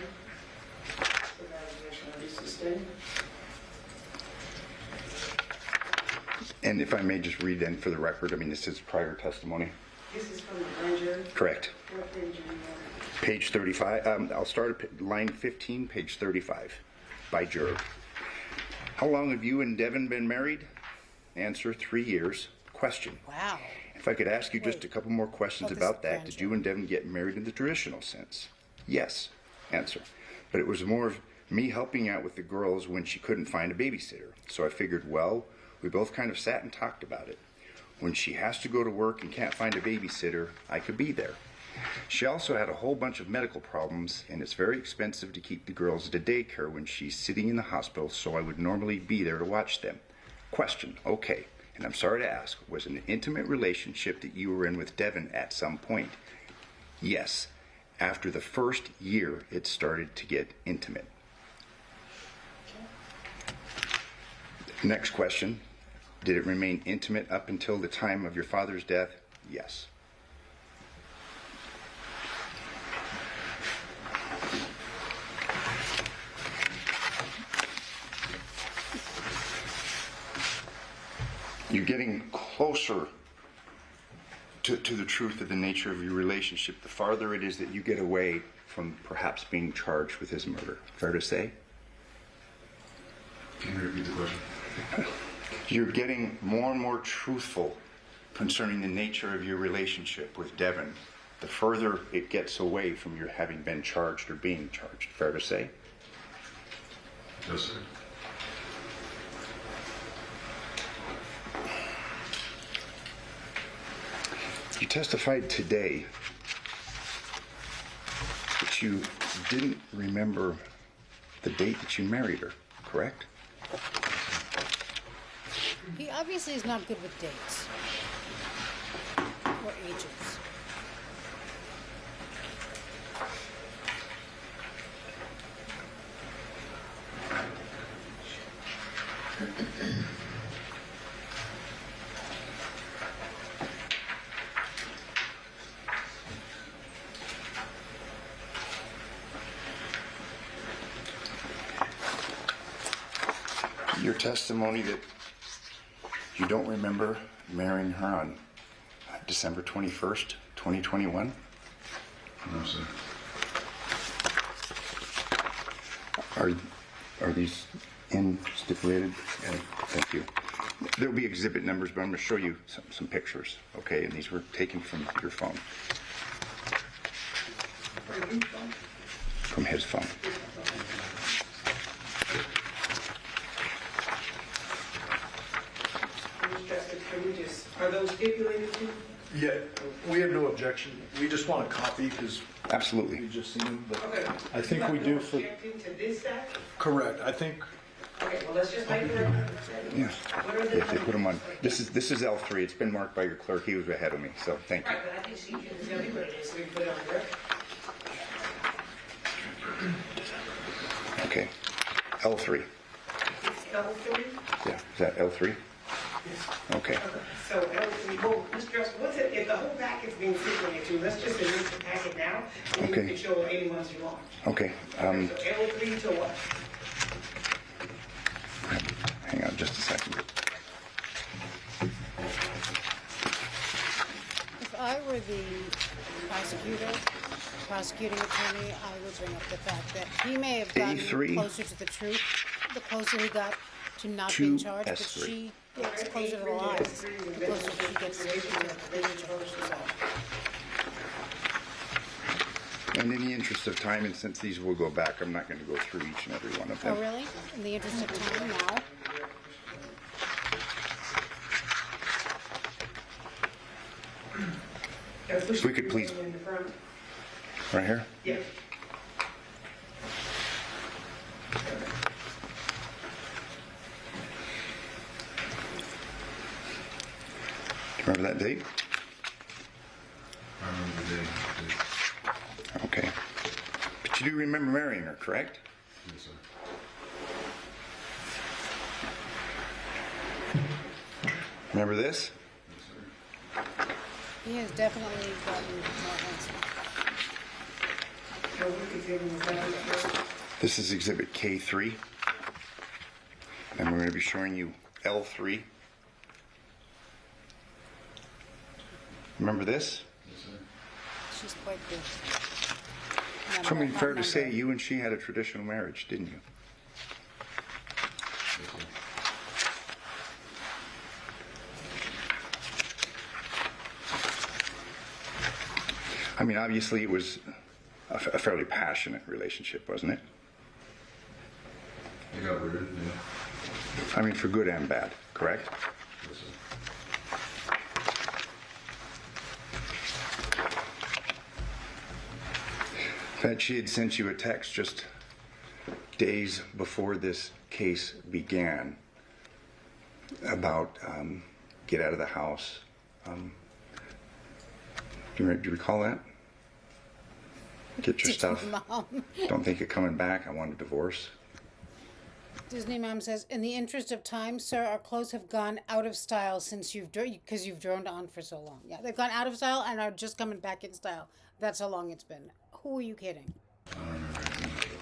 So that objection will be sustained. And if I may just read then for the record, I mean, this is prior testimony. This is from the grand jury. Correct. What page are you on? Page 35, I'll start at line 15, page 35, by juror. How long have you and Devyn been married? Answer, 3 years. Question. Wow. If I could ask you just a couple more questions Oh, this about is that. grand Did you and Devyn get married in the traditional sense? Yes. Answer. But it was more of me helping out with the girls when she couldn't find a babysitter. So I figured, well, we both kind of sat and talked about it. When she has to go to work and can't find a babysitter, I could be there. She also had a whole bunch of medical problems, and it's very expensive to keep the girls at a daycare when she's sitting in the hospital, so I would normally be there to watch them. Question, okay, and I'm sorry to ask, was an intimate relationship that you were in with Devyn at some point? Yes. After the first year, it started to get intimate. Next question, did it remain intimate up until the time of your father's death? Yes. You're getting closer to the truth of the nature of your relationship the farther it is that you get away from perhaps being charged with his murder. Fair to say? Can you repeat the question? You're getting more and more truthful concerning the nature of your relationship with Devyn the further it gets away from your having been charged or being charged. Fair to say? Yes, sir. You testified today that you didn't remember the date that you married her, correct? He obviously is not good with dates or ages. Your testimony that you don't remember marrying her on December 21st, 2021? No, sir. Are these in stipulated? Thank you. There'll be exhibit numbers, but I'm going to show you some pictures, okay? And these were taken from your phone. From his phone. Are those stipulated too? Yeah, we have no objection. We just want a copy because Absolutely. we just seen them. But Okay. I think we do for. Objecting to this stack? Correct. I think. Okay, well, let's just make it. Yeah. What are the If they put them on. This is L3. It's been marked by your clerk. He was ahead of me, so thank you. Right, but I think she can tell me what it is, so we can put it on the record. Okay. L3. L3? Yeah. Is that L3? Okay. So L3, well, Mr. Dress, what's it, if the whole packet's being stipulated to, let's just admit the packet now, and Okay. you can show any ones you want. Okay. So L3 to what? Hang on just a second. If I were the prosecuting attorney, I would bring up the fact that he may have gotten A3. closer to the truth, the closer he got to not being charged, but S3. she gets closer to the lies, the closer she gets to being charged. So. And in the interest of time, and since these will go back, I'm not going to go through each and every one of Oh, them. really? In the interest of time now? If we could please, right here? Yeah. Do you remember that date? I remember the day. Okay. But you do remember marrying her, correct? Yes, sir. Remember this? Yes, sir. He has definitely gotten more handsome. So we could give him that. This is exhibit K3. And we're going to be showing you L3. Remember this? Yes, sir. She's quite good. It's only fair to say you and she had a traditional marriage, didn't you? Yes, sir. I mean, obviously it was a fairly passionate relationship, wasn't it? It got weird, yeah. I mean, for good and bad, correct? Yes, sir. In fact, she had sent you a text just days before this case began about get out of the house. Do you recall that? Get your stuff. Mom. Don't think of coming back. I want a divorce. Disney Mom says, in the interest of time, sir, our clothes have gone out of style since because you've droned on for so long. Yeah, they've gone out of style and are just coming back in style. That's how long it's been. Who are you kidding? I don't remember anything.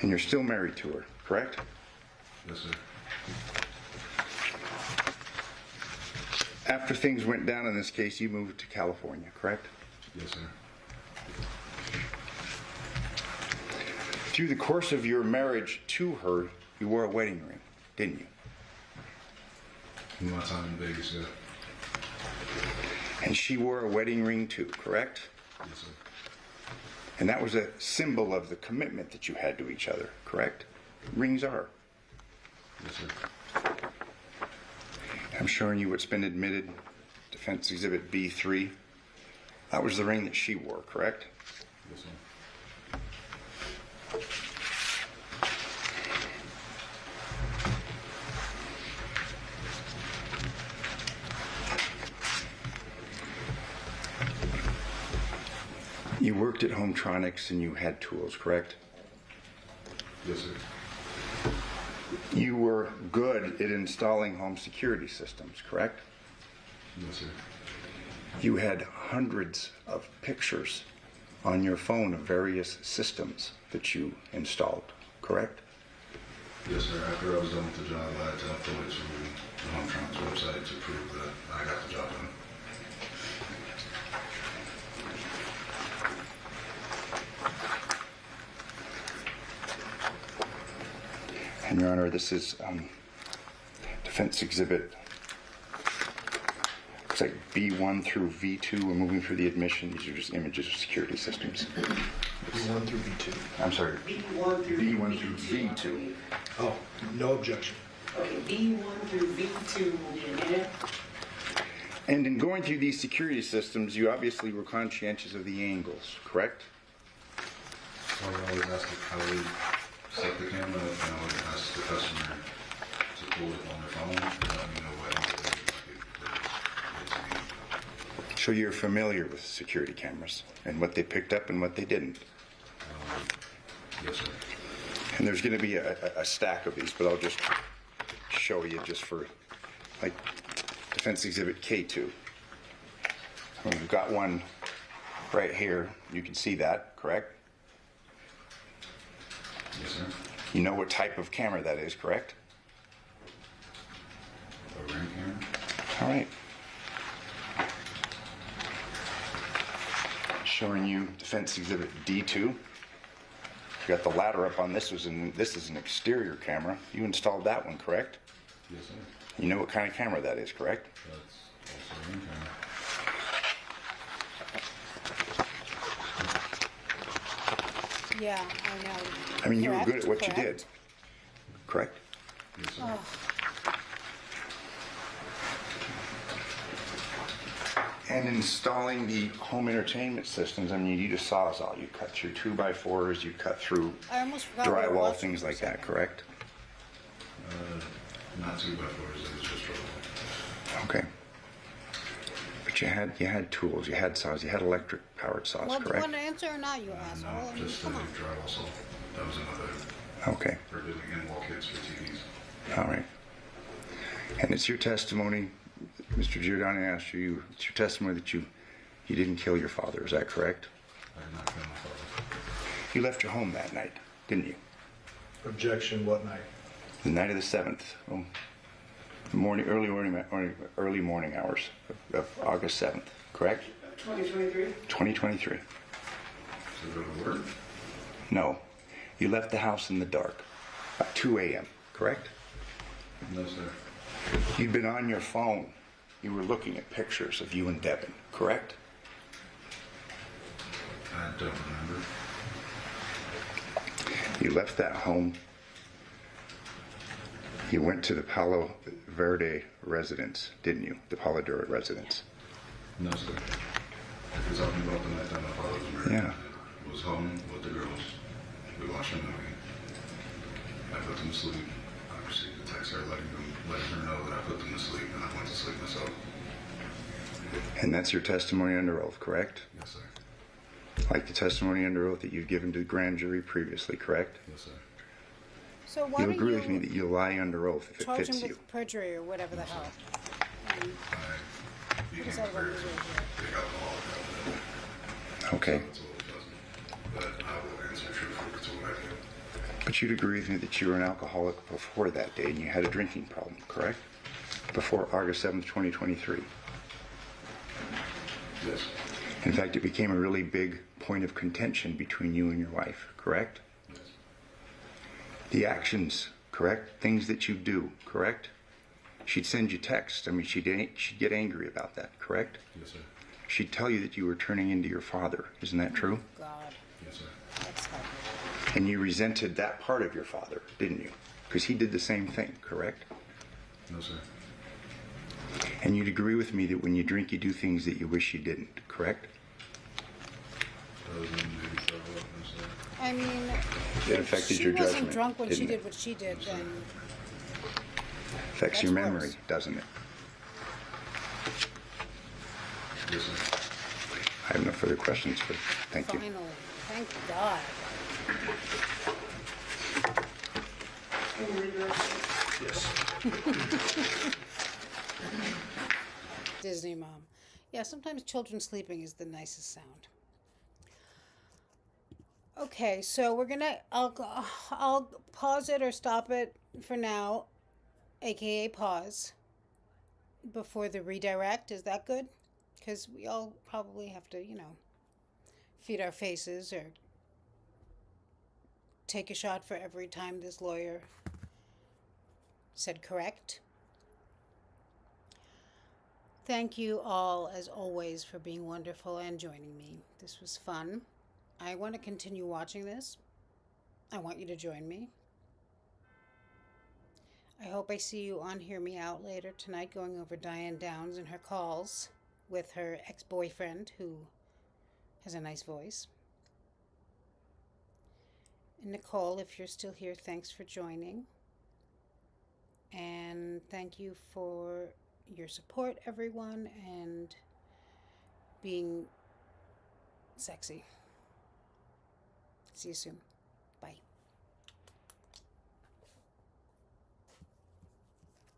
And you're still married to her, correct? Yes, sir. After things went down in this case, you moved to California, correct? Yes, sir. Through the course of your marriage to her, you wore a wedding ring, didn't you? In my time in Vegas, yeah. And she wore a wedding ring too, correct? Yes, sir. And that was a symbol of the commitment that you had to each other, correct? Rings are. Yes, sir. I'm showing you what's been admitted, Defense Exhibit B3. That was the ring that she wore, correct? Yes, sir. You worked at Hometronics and you had tools, correct? Yes, sir. You were good at installing home security systems, correct? Yes, sir. You had hundreds of pictures on your phone of various systems that you installed, correct? Yes, sir. After I was done with the job, I had to upload it to the Hometronics website to prove that I got the job done. And Your Honor, this is defense exhibit. Looks like B1 through V2. We're moving through the admission. These are just images of security systems. B1 through B2. I'm sorry. B1 through B1 through V2. Oh, no objection. Okay, B1 through V2 will be a minute. And in going through these security systems, you obviously were conscientious of the angles, correct? So I always ask how we set the camera, and I would ask the customer to pull it on their phone and let me know what angle they would like it. So you're familiar with security cameras and what they picked up and what they didn't. Yes, sir. And there's going to be a stack of these, but I'll just show you just for, like, Defense Exhibit K2. We've got one right here. You can see that, correct? Yes, sir. You know what type of camera that is, correct? A ring camera? All right. Showing you Defense Exhibit D2. You got the ladder up on this. This is an exterior camera. You installed that one, correct? Yes, sir. You know what kind of camera that is, correct? That's also a ring camera. Yeah, I know. I mean, you were Correct, good at what you did, correct. correct? Yes, sir. Oh, And installing the home entertainment systems, I mean, you use a Sawzall. You cut through 2x4s, you cut through I almost forgot what it drywall, was things for a like that, second. correct? Not 2x4s, it was just drywall. Okay. But you had tools, you had saws, you had electric powered saws, Well, do you correct? want to answer or not, you asshole? I No, mean, just a come on. drywall saw. That was another, Okay, for doing in-wall kits for TVs. all right. And it's your testimony, Mr. Giordani asked you, it's your testimony that you didn't kill your father, is that correct? I did not kill my father. You left your home that night, didn't you? Objection, what night? The night of the 7th, early morning hours of August 7th, correct? 2023? 2023. To go to work? No, you left the house in the dark, at 2 a.m., correct? No, sir. You'd been on your phone. You were looking at pictures of you and Devyn, correct? I don't remember. You left that home. You went to the Palo Verde residence, didn't you? The Palo Verde residence. No, sir. If you're talking about the night that my father was murdered, Yeah. I was home with the girls. We watched a movie. I put them to sleep. I received a text her letting her know that I put them to sleep, and I went to sleep myself. And that's your testimony under oath, correct? Yes, sir. Like the testimony under oath that you've given to the grand jury previously, correct? Yes, sir. So why You don't agree with me you that you lie under oath if it charge fits him you? with perjury or whatever the hell? I became a Decide what very to do here. big alcoholic after that. Okay. So it's a little dozen. But I will answer truthfully to what I do. But you'd agree with me that you were an alcoholic before that day and you had a drinking problem, correct? Before August 7th, 2023. Yes. In fact, it became a really big point of contention between you and your wife, correct? Yes. The actions, correct? Things that you do, correct? She'd send you texts. I mean, she'd get angry about that, correct? Yes, sir. She'd tell you that you were turning into your father. Isn't that true? God, Yes, sir. that's heavy. And you resented that part of your father, didn't you? Because he did the same thing, correct? No, sir. And you'd agree with me that when you drink, you do things that you wish you didn't, correct? doesn't maybe throw up and stuff. I mean, It if affected she your wasn't judgment, drunk when she didn't it? did what she did, then Affects That's your memory, worse. doesn't it? Yes, sir. I have no further questions, but thank you. finally, thank God. Disney mom. Yeah, sometimes children sleeping is the nicest sound. Okay, so I'll pause it or stop it for now, aka pause, before the redirect. Is that good? Because we all probably have to, feed our faces or take a shot for every time this lawyer said correct. Thank you all, as always, for being wonderful and joining me. This was fun. I want to continue watching this. I want you to join me. I hope I see you on Hear Me Out later tonight, going over Diane Downs and her calls with her ex-boyfriend, who has a nice voice. And Nicole, if you're still here, thanks for joining. And thank you for your support, everyone, and being sexy. See you soon.